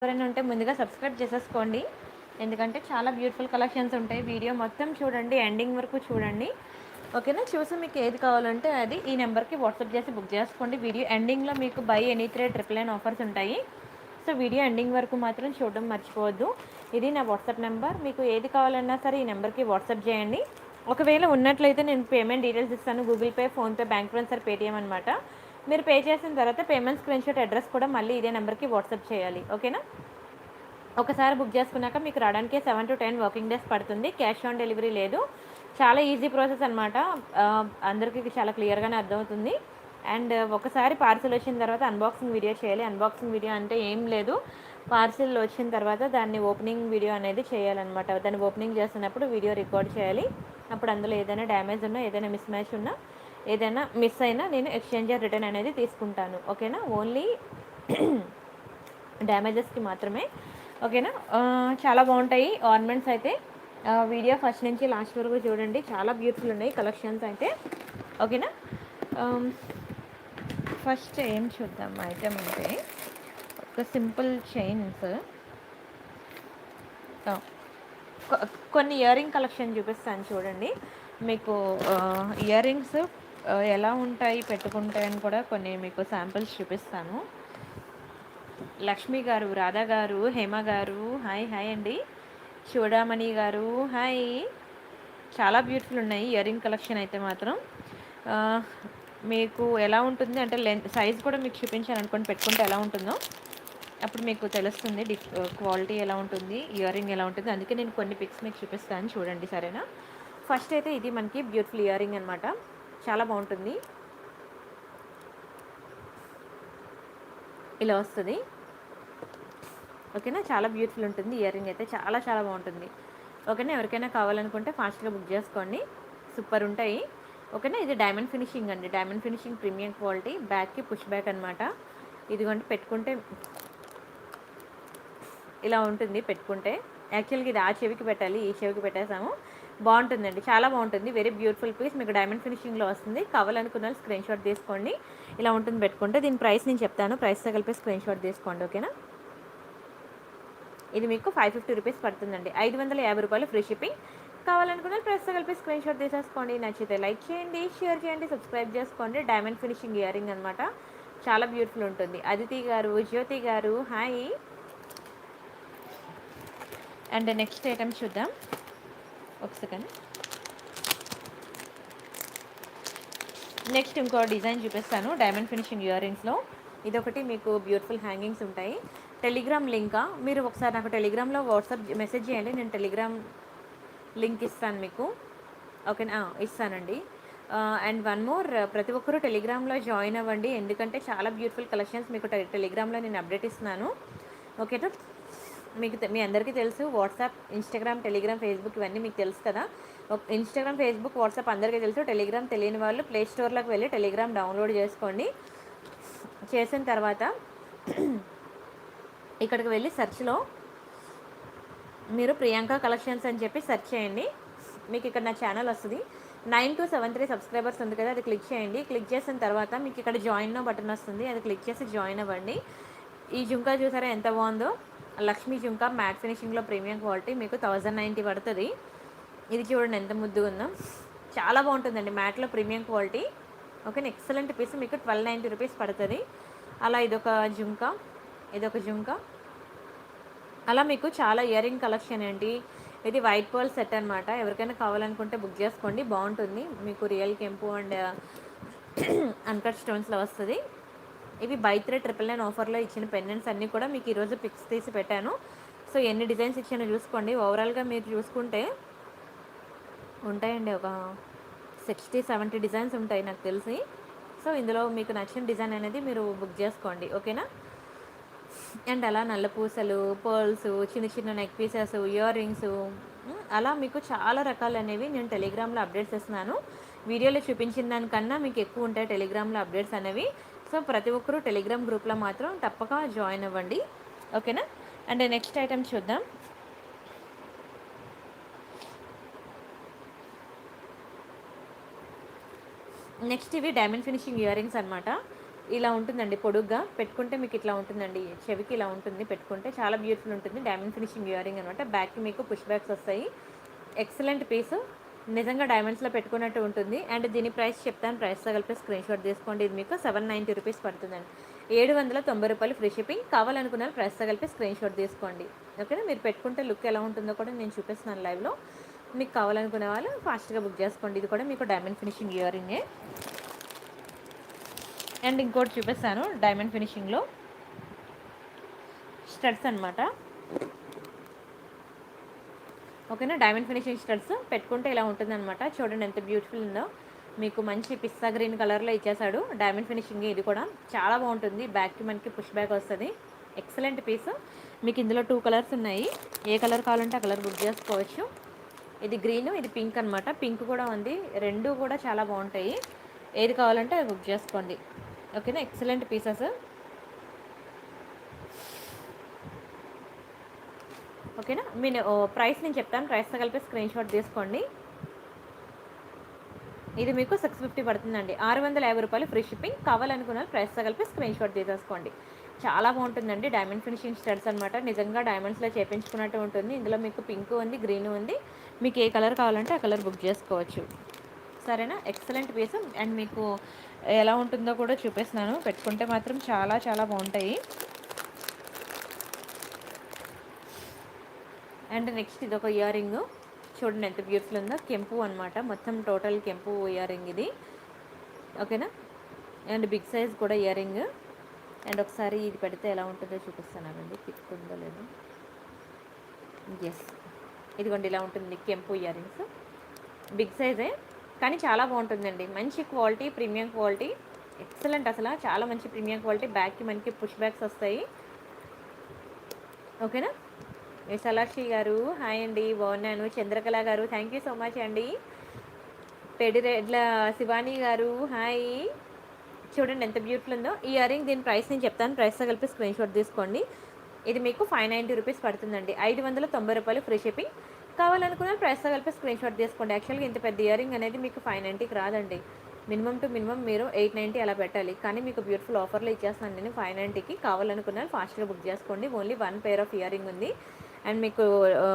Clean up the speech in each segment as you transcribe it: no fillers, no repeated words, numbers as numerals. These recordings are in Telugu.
ఎవరైనా ఉంటే ముందుగా సబ్స్క్రైబ్ చేసేసుకోండి. ఎందుకంటే చాలా బ్యూటిఫుల్ కలెక్షన్స్ ఉంటాయి. వీడియో మొత్తం చూడండి, ఎండింగ్ వరకు చూడండి. ఓకేనా? చూసి మీకు ఏది కావాలంటే అది ఈ నెంబర్‌కి వాట్సాప్ చేసి బుక్ చేసుకోండి. వీడియో ఎండింగ్‌లో మీకు బై ఎనీ 3 999 ఆఫర్స్ ఉంటాయి. సో, వీడియో ఎండింగ్ వరకు మాత్రం చూడడం మర్చిపోవద్దు. ఇది నా వాట్సాప్ నెంబర్. మీకు ఏది కావాలన్నా సరే ఈ నెంబర్‌కి వాట్సాప్ చేయండి. ఒకవేళ ఉన్నట్లయితే నేను పేమెంట్ డీటెయిల్స్ ఇస్తాను. Google pay, PhonePe, bank transfer, Paytm అనమాట. మీరు పే చేసిన తర్వాత పేమెంట్ స్క్రీన్‌షాట్ అడ్రస్ కూడా మళ్ళీ ఇదే నెంబర్‌కి వాట్సాప్ చేయాలి. ఓకేనా? ఒకసారి బుక్ చేసుకున్నాక మీకు రావడానికి 7-10 వర్కింగ్ డేస్ పడుతుంది. క్యాష్ ఆన్ డెలివరీ లేదు. చాలా ఈజీ ప్రాసెస్ అనమాట. అందరికీ చాలా క్లియర్‌గానే అర్థమవుతుంది. అండ్ ఒకసారి పార్సెల్ వచ్చిన తర్వాత అన్బాక్సింగ్ వీడియో చేయాలి. అన్బాక్సింగ్ వీడియో అంటే ఏం లేదు. పార్సెల్ వచ్చిన తర్వాత దాన్ని ఓపెనింగ్ వీడియో అనేది చేయాలన్నమాట. దాన్ని ఓపెనింగ్ చేస్తున్నప్పుడు వీడియో రికార్డ్ చేయాలి. అప్పుడు అందులో ఏదైనా డ్యామేజ్ ఉన్నా, ఏదైనా మిస్ మ్యాచ్ ఉన్నా, ఏదైనా మిస్ అయినా నేను ఎక్స్చేంజ్ ఆర్ రిటర్న్ అనేది తీసుకుంటాను. ఓకేనా? ఓన్లీ డ్యామేజెస్కి మాత్రమే. ఓకేనా? చాలా బాగుంటాయి ఆర్నమెంట్స్ అయితే. వీడియో ఫస్ట్ నుంచి లాస్ట్ వరకు చూడండి. చాలా బ్యూటిఫుల్ ఉన్నాయి కలెక్షన్స్ అయితే. ఓకేనా? ఫస్ట్ ఏం చూద్దాం ఐటమ్ అంటే ఒక సింపుల్ చైన్స్, కొన్ని ఇయర్ రింగ్ కలెక్షన్ చూపిస్తాను చూడండి. మీకు ఇయర్ రింగ్స్ ఎలా ఉంటాయి పెట్టుకుంటాయని కూడా కొన్ని మీకు శాంపిల్స్ చూపిస్తాను. లక్ష్మి గారు, రాధా గారు, హేమ గారు, హాయ్ హాయ్ అండి. చూడామణి గారు, హాయ్. చాలా బ్యూటిఫుల్ ఉన్నాయి ఇయర్ రింగ్ కలెక్షన్ అయితే మాత్రం. ఆ, మీకు ఎలా ఉంటుంది అంటే లెంత్ సైజ్ కూడా మీకు చూపించాను అనుకోండి, పెట్టుకుంటే ఎలా ఉంటుందో అప్పుడు మీకు తెలుస్తుంది క్వాలిటీ ఎలా ఉంటుంది, ఇయర్ రింగ్ ఎలా ఉంటుంది. అందుకే నేను కొన్ని పిక్స్ మీకు చూపిస్తాను చూడండి, సరేనా? ఫస్ట్ అయితే ఇది మనకి బ్యూటిఫుల్ ఇయర్ రింగ్ అనమాట. చాలా బాగుంటుంది. ఇలా వస్తుంది. ఓకేనా? చాలా బ్యూటిఫుల్ ఉంటుంది ఇయర్ రింగ్ అయితే. చాలా చాలా బాగుంటుంది. ఓకేనా? ఎవరికైనా కావాలనుకుంటే ఫాస్ట్గా బుక్ చేసుకోండి. సూపర్ ఉంటాయి. ఓకేనా? ఇది డైమండ్ ఫినిషింగ్ అండి. Diamond finishing premium quality. బ్యాక్కి పుష్ బ్యాక్ అనమాట. ఇదిగోండి పెట్టుకుంటే ఇలా ఉంటుంది పెట్టుకుంటే. యాక్చువల్గా ఇది ఆ చెవికి పెట్టాలి, ఈ చెవికి పెట్టేసాము. బాగుంటుందండి, చాలా బాగుంటుంది. Very beautiful piece. మీకు డైమండ్ ఫినిషింగ్లో వస్తుంది. కావాలనుకున్న వాళ్ళు స్క్రీన్ షాట్ తీసుకోండి. ఇలా ఉంటుంది పెట్టుకుంటే. దీని ప్రైస్ నేను చెప్తాను. ప్రైస్తో కలిపి స్క్రీన్ షాట్ తీసుకోండి. ఓకేనా? ఇది మీకు 550 రూపీస్ పడుతుందండి. 550 రూపాయలు ఫ్రీ షిప్పింగ్. కావాలనుకున్న ప్రైస్తో కలిపి స్క్రీన్ షాట్ తీసేసుకోండి. నచ్చితే లైక్ చేయండి, షేర్ చేయండి, సబ్స్క్రైబ్ చేసుకోండి. డైమండ్ ఫినిషింగ్ ఇయర్ రింగ్ అనమాట. చాలా బ్యూటిఫుల్ ఉంటుంది. అదితి గారు, జ్యోతి గారు, హాయ్. అండ్ నెక్స్ట్ ఐటమ్ చూద్దాం. ఒక సెకండ్. నెక్స్ట్ ఇంకో డిజైన్ చూపిస్తాను డైమండ్ ఫినిషింగ్ ఇయర్ రింగ్స్లో. ఇదొకటి మీకు బ్యూటిఫుల్ హ్యాంగింగ్స్ ఉంటాయి. టెలిగ్రామ్ లింకా మీరు ఒకసారి నాకు టెలిగ్రామ్లో వాట్సాప్ మెసేజ్ చేయండి. నేను టెలిగ్రామ్ లింక్ ఇస్తాను మీకు. ఓకేనా? ఇస్తానండి. అండ్ వన్ మోర్, ప్రతి ఒక్కరూ టెలిగ్రామ్లో జాయిన్ అవ్వండి. ఎందుకంటే చాలా బ్యూటిఫుల్ కలెక్షన్స్ మీకు టెలిగ్రామ్లో నేను అప్డేట్ ఇస్తున్నాను. ఓకేనా? మీకు మీ అందరికీ తెలుసు వాట్సాప్, ఇన్స్టాగ్రామ్, టెలిగ్రామ్, ఫేస్బుక్ ఇవన్నీ మీకు తెలుసు కదా. ఇన్స్టాగ్రామ్, ఫేస్బుక్, వాట్సాప్ అందరికీ తెలుసు. టెలిగ్రామ్ తెలియని వాళ్ళు ప్లే స్టోర్లోకి వెళ్ళి టెలిగ్రామ్ డౌన్లోడ్ చేసుకోండి. చేసిన తర్వాత ఇక్కడికి వెళ్ళి సెర్చ్లో మీరు ప్రియాంక కలెక్షన్స్ అని చెప్పి సెర్చ్ చేయండి. మీకు ఇక్కడ నా ఛానల్ వస్తుంది. 9273 సబ్స్క్రైబర్స్ ఉంది కదా, అది క్లిక్ చేయండి. క్లిక్ చేసిన తర్వాత మీకు ఇక్కడ జాయిన్ నో బటన్ వస్తుంది. అది క్లిక్ చేసి జాయిన్ అవ్వండి. ఈ జుంకా చూసారా ఎంత బాగుందో. లక్ష్మీ జుంకా మ్యాట్ ఫినిషింగ్లో ప్రీమియం క్వాలిటీ మీకు 1090 పడుతుంది. ఇది చూడండి ఎంత ముద్దుగా ఉందో. చాలా బాగుంటుందండి మ్యాట్లో premium quality. Okay, excellent piece. మీకు 1290 రూపీస్ పడుతుంది. అలా ఇదొక జుంకా, ఇదొక జుంకా. అలా మీకు చాలా ఇయర్ రింగ్ కలెక్షన్ ఏంటి. ఇది వైట్ పర్ల్ సెట్ అనమాట. ఎవరికైనా కావాలనుకుంటే బుక్ చేసుకోండి, బాగుంటుంది. మీకు రియల్ కెంపు అండ్ అన్కట్ స్టోన్స్లో వస్తుంది. ఇవి బై 3 999 ఆఫర్లో ఇచ్చిన పెండెంట్స్ అన్నీ కూడా మీకు ఈరోజు పిక్స్ తీసి పెట్టాను. సో ఎన్ని డిజైన్స్ ఇచ్చానో చూసుకోండి. ఓవరాల్గా మీరు చూసుకుంటే ఉంటాయండి ఒక 60-70 డిజైన్స్ ఉంటాయి నాకు తెలిసి. సో ఇందులో మీకు నచ్చిన డిజైన్ అనేది మీరు బుక్ చేసుకోండి. ఓకేనా? అండ్ అలా నల్ల పూసలు, పర్ల్స్, చిన్న చిన్న నెక్ పీసెస్, ఇయర్ రింగ్స్, అలా మీకు చాలా రకాలు అనేవి నేను టెలిగ్రామ్లో అప్డేట్స్ ఇస్తున్నాను. వీడియోలో చూపించిన దానికన్నా మీకు ఎక్కువ ఉంటాయి టెలిగ్రామ్లో అప్డేట్స్ అనేవి. సో ప్రతి ఒక్కరూ టెలిగ్రామ్ గ్రూప్లో మాత్రం తప్పక జాయిన్ అవ్వండి. ఓకేనా? అండ్ నెక్స్ట్ ఐటమ్ చూద్దాం. నెక్స్ట్ ఇవి డైమండ్ ఫినిషింగ్ ఇయర్ రింగ్స్ అనమాట. ఇలా ఉంటుందండి, పొడుగ్గా పెట్టుకుంటే మీకు ఇట్లా ఉంటుందండి, చెవికి ఇలా ఉంటుంది పెట్టుకుంటే చాలా బ్యూటిఫుల్ ఉంటుంది. డైమండ్ ఫినిషింగ్ ఇయర్ రింగ్ అనమాట. బ్యాక్కి మీకు పుష్ బ్యాక్స్ వస్తాయి. ఎక్సలెంట్ పీస్, నిజంగా డైమండ్స్లో పెట్టుకున్నట్టు ఉంటుంది. అండ్ దీని ప్రైస్ చెప్తాను, ప్రైస్తో కలిపి స్క్రీన్ షాట్ తీసుకోండి. ఇది మీకు 790 రూపీస్ పడుతుందండి. 790 రూపాయలు ఫ్రీ షిప్పింగ్. కావాలనుకున్న ప్రైస్తో కలిపి స్క్రీన్ షాట్ తీసుకోండి. ఓకేనా, మీరు పెట్టుకుంటే లుక్ ఎలా ఉంటుందో కూడా నేను చూపిస్తున్నాను లైవ్లో. మీకు కావాలనుకునే వాళ్ళు ఫాస్ట్గా బుక్ చేసుకోండి. ఇది కూడా మీకు డైమండ్ ఫినిషింగ్ ఇయర్ రింగే. అండ్ ఇంకోటి చూపిస్తాను డైమండ్ ఫినిషింగ్లో స్టడ్స్ అనమాట. ఓకేనా, డైమండ్ ఫినిషింగ్ స్టడ్స్ పెట్టుకుంటే ఇలా ఉంటుందన్నమాట. చూడండి ఎంత బ్యూటిఫుల్ ఉందో. మీకు మంచి పిస్తా గ్రీన్ కలర్లో ఇచ్చేసాడు. డైమండ్ ఫినిషింగ్ ఇది కూడా చాలా బాగుంటుంది. బ్యాక్కి మనకి పుష్ బ్యాక్ వస్తుంది. Excellent piece. మీకు ఇందులో 2 కలర్స్ ఉన్నాయి. ఏ కలర్ కావాలంటే ఆ కలర్ బుక్ చేసుకోవచ్చు. ఇది గ్రీన్, ఇది పింక్ అనమాట. పింక్ కూడా ఉంది. రెండు కూడా చాలా బాగుంటాయి. ఏది కావాలంటే అది బుక్ చేసుకోండి. ఓకేనా, ఎక్సలెంట్ పీసెస్. ఓకేనా, మీరు ప్రైస్ నేను చెప్తాను, ప్రైస్తో కలిపి స్క్రీన్ షాట్ తీసుకోండి. ఇది మీకు 650 పడుతుందండి. 650 రూపాయలు ఫ్రీ షిప్పింగ్. కావాలనుకున్న ప్రైస్తో కలిపి స్క్రీన్ షాట్ తీసేసుకోండి. చాలా బాగుంటుందండి. డైమండ్ ఫినిషింగ్ స్టడ్స్ అనమాట. నిజంగా డైమండ్స్లో చేపించుకున్నట్టు ఉంటుంది. ఇందులో మీకు పింక్ ఉంది, గ్రీన్ ఉంది. మీకు ఏ కలర్ కావాలంటే ఆ కలర్ బుక్ చేసుకోవచ్చు. సరేనా, ఎక్సలెంట్ పీస్. అండ్ మీకు ఎలా ఉంటుందో కూడా చూపిస్తున్నాను. పెట్టుకుంటే మాత్రం చాలా చాలా బాగుంటాయి. అండ్ నెక్స్ట్ ఇది ఒక ఇయర్ రింగ్. చూడండి ఎంత బ్యూటిఫుల్ ఉందో. కెంపు అనమాట, మొత్తం టోటల్ కెంపు ఇయర్ రింగ్ ఇది. ఓకేనా, అండ్ బిగ్ సైజ్ కూడా ఇయర్ రింగ్. అండ్ ఒకసారి ఇది పెడితే ఎలా ఉంటుందో చూపిస్తానండి, పిక్ ఉందో లేదో. ఎస్, ఇదిగోండి ఇలా ఉంటుంది కెంపు ఇయర్ రింగ్స్. బిగ్ సైజే కానీ చాలా బాగుంటుందండి. మంచి క్వాలిటీ, ప్రీమియం క్వాలిటీ, ఎక్సలెంట్. అసలు చాలా మంచి ప్రీమియం క్వాలిటీ. బ్యాక్కి మనకి పుష్ బ్యాక్స్ వస్తాయి. ఓకేనా. సలాక్షి గారు హాయ్ అండి, బాగున్నాను. చంద్రకళ గారు థ్యాంక్ యూ సో మచ్ అండి. పెడిరెడ్ల శివాని గారు హాయ్. చూడండి ఎంత బ్యూటిఫుల్ ఉందో. ఈ ఇయర్ రింగ్ దీని ప్రైస్ నేను చెప్తాను, ప్రైస్తో కలిపి స్క్రీన్ షాట్ తీసుకోండి. ఇది మీకు 590 రూపీస్ పడుతుందండి. 590 రూపాయలు ఫ్రీ షిప్పింగ్. కావాలనుకున్న ప్రైస్తో కలిపి స్క్రీన్ షాట్ తీసుకోండి. యాక్చువల్గా ఇంత పెద్ద ఇయర్ రింగ్ అనేది మీకు 590కి రాదండి. మినిమం టు మినిమం మీరు 890 అలా పెట్టాలి. కానీ మీకు బ్యూటిఫుల్ ఆఫర్లో ఇచ్చేస్తాను నేను 590కి. కావాలనుకున్న ఫాస్ట్గా బుక్ చేసుకోండి. Only 1 pair of ear ring ఉంది. అండ్ మీకు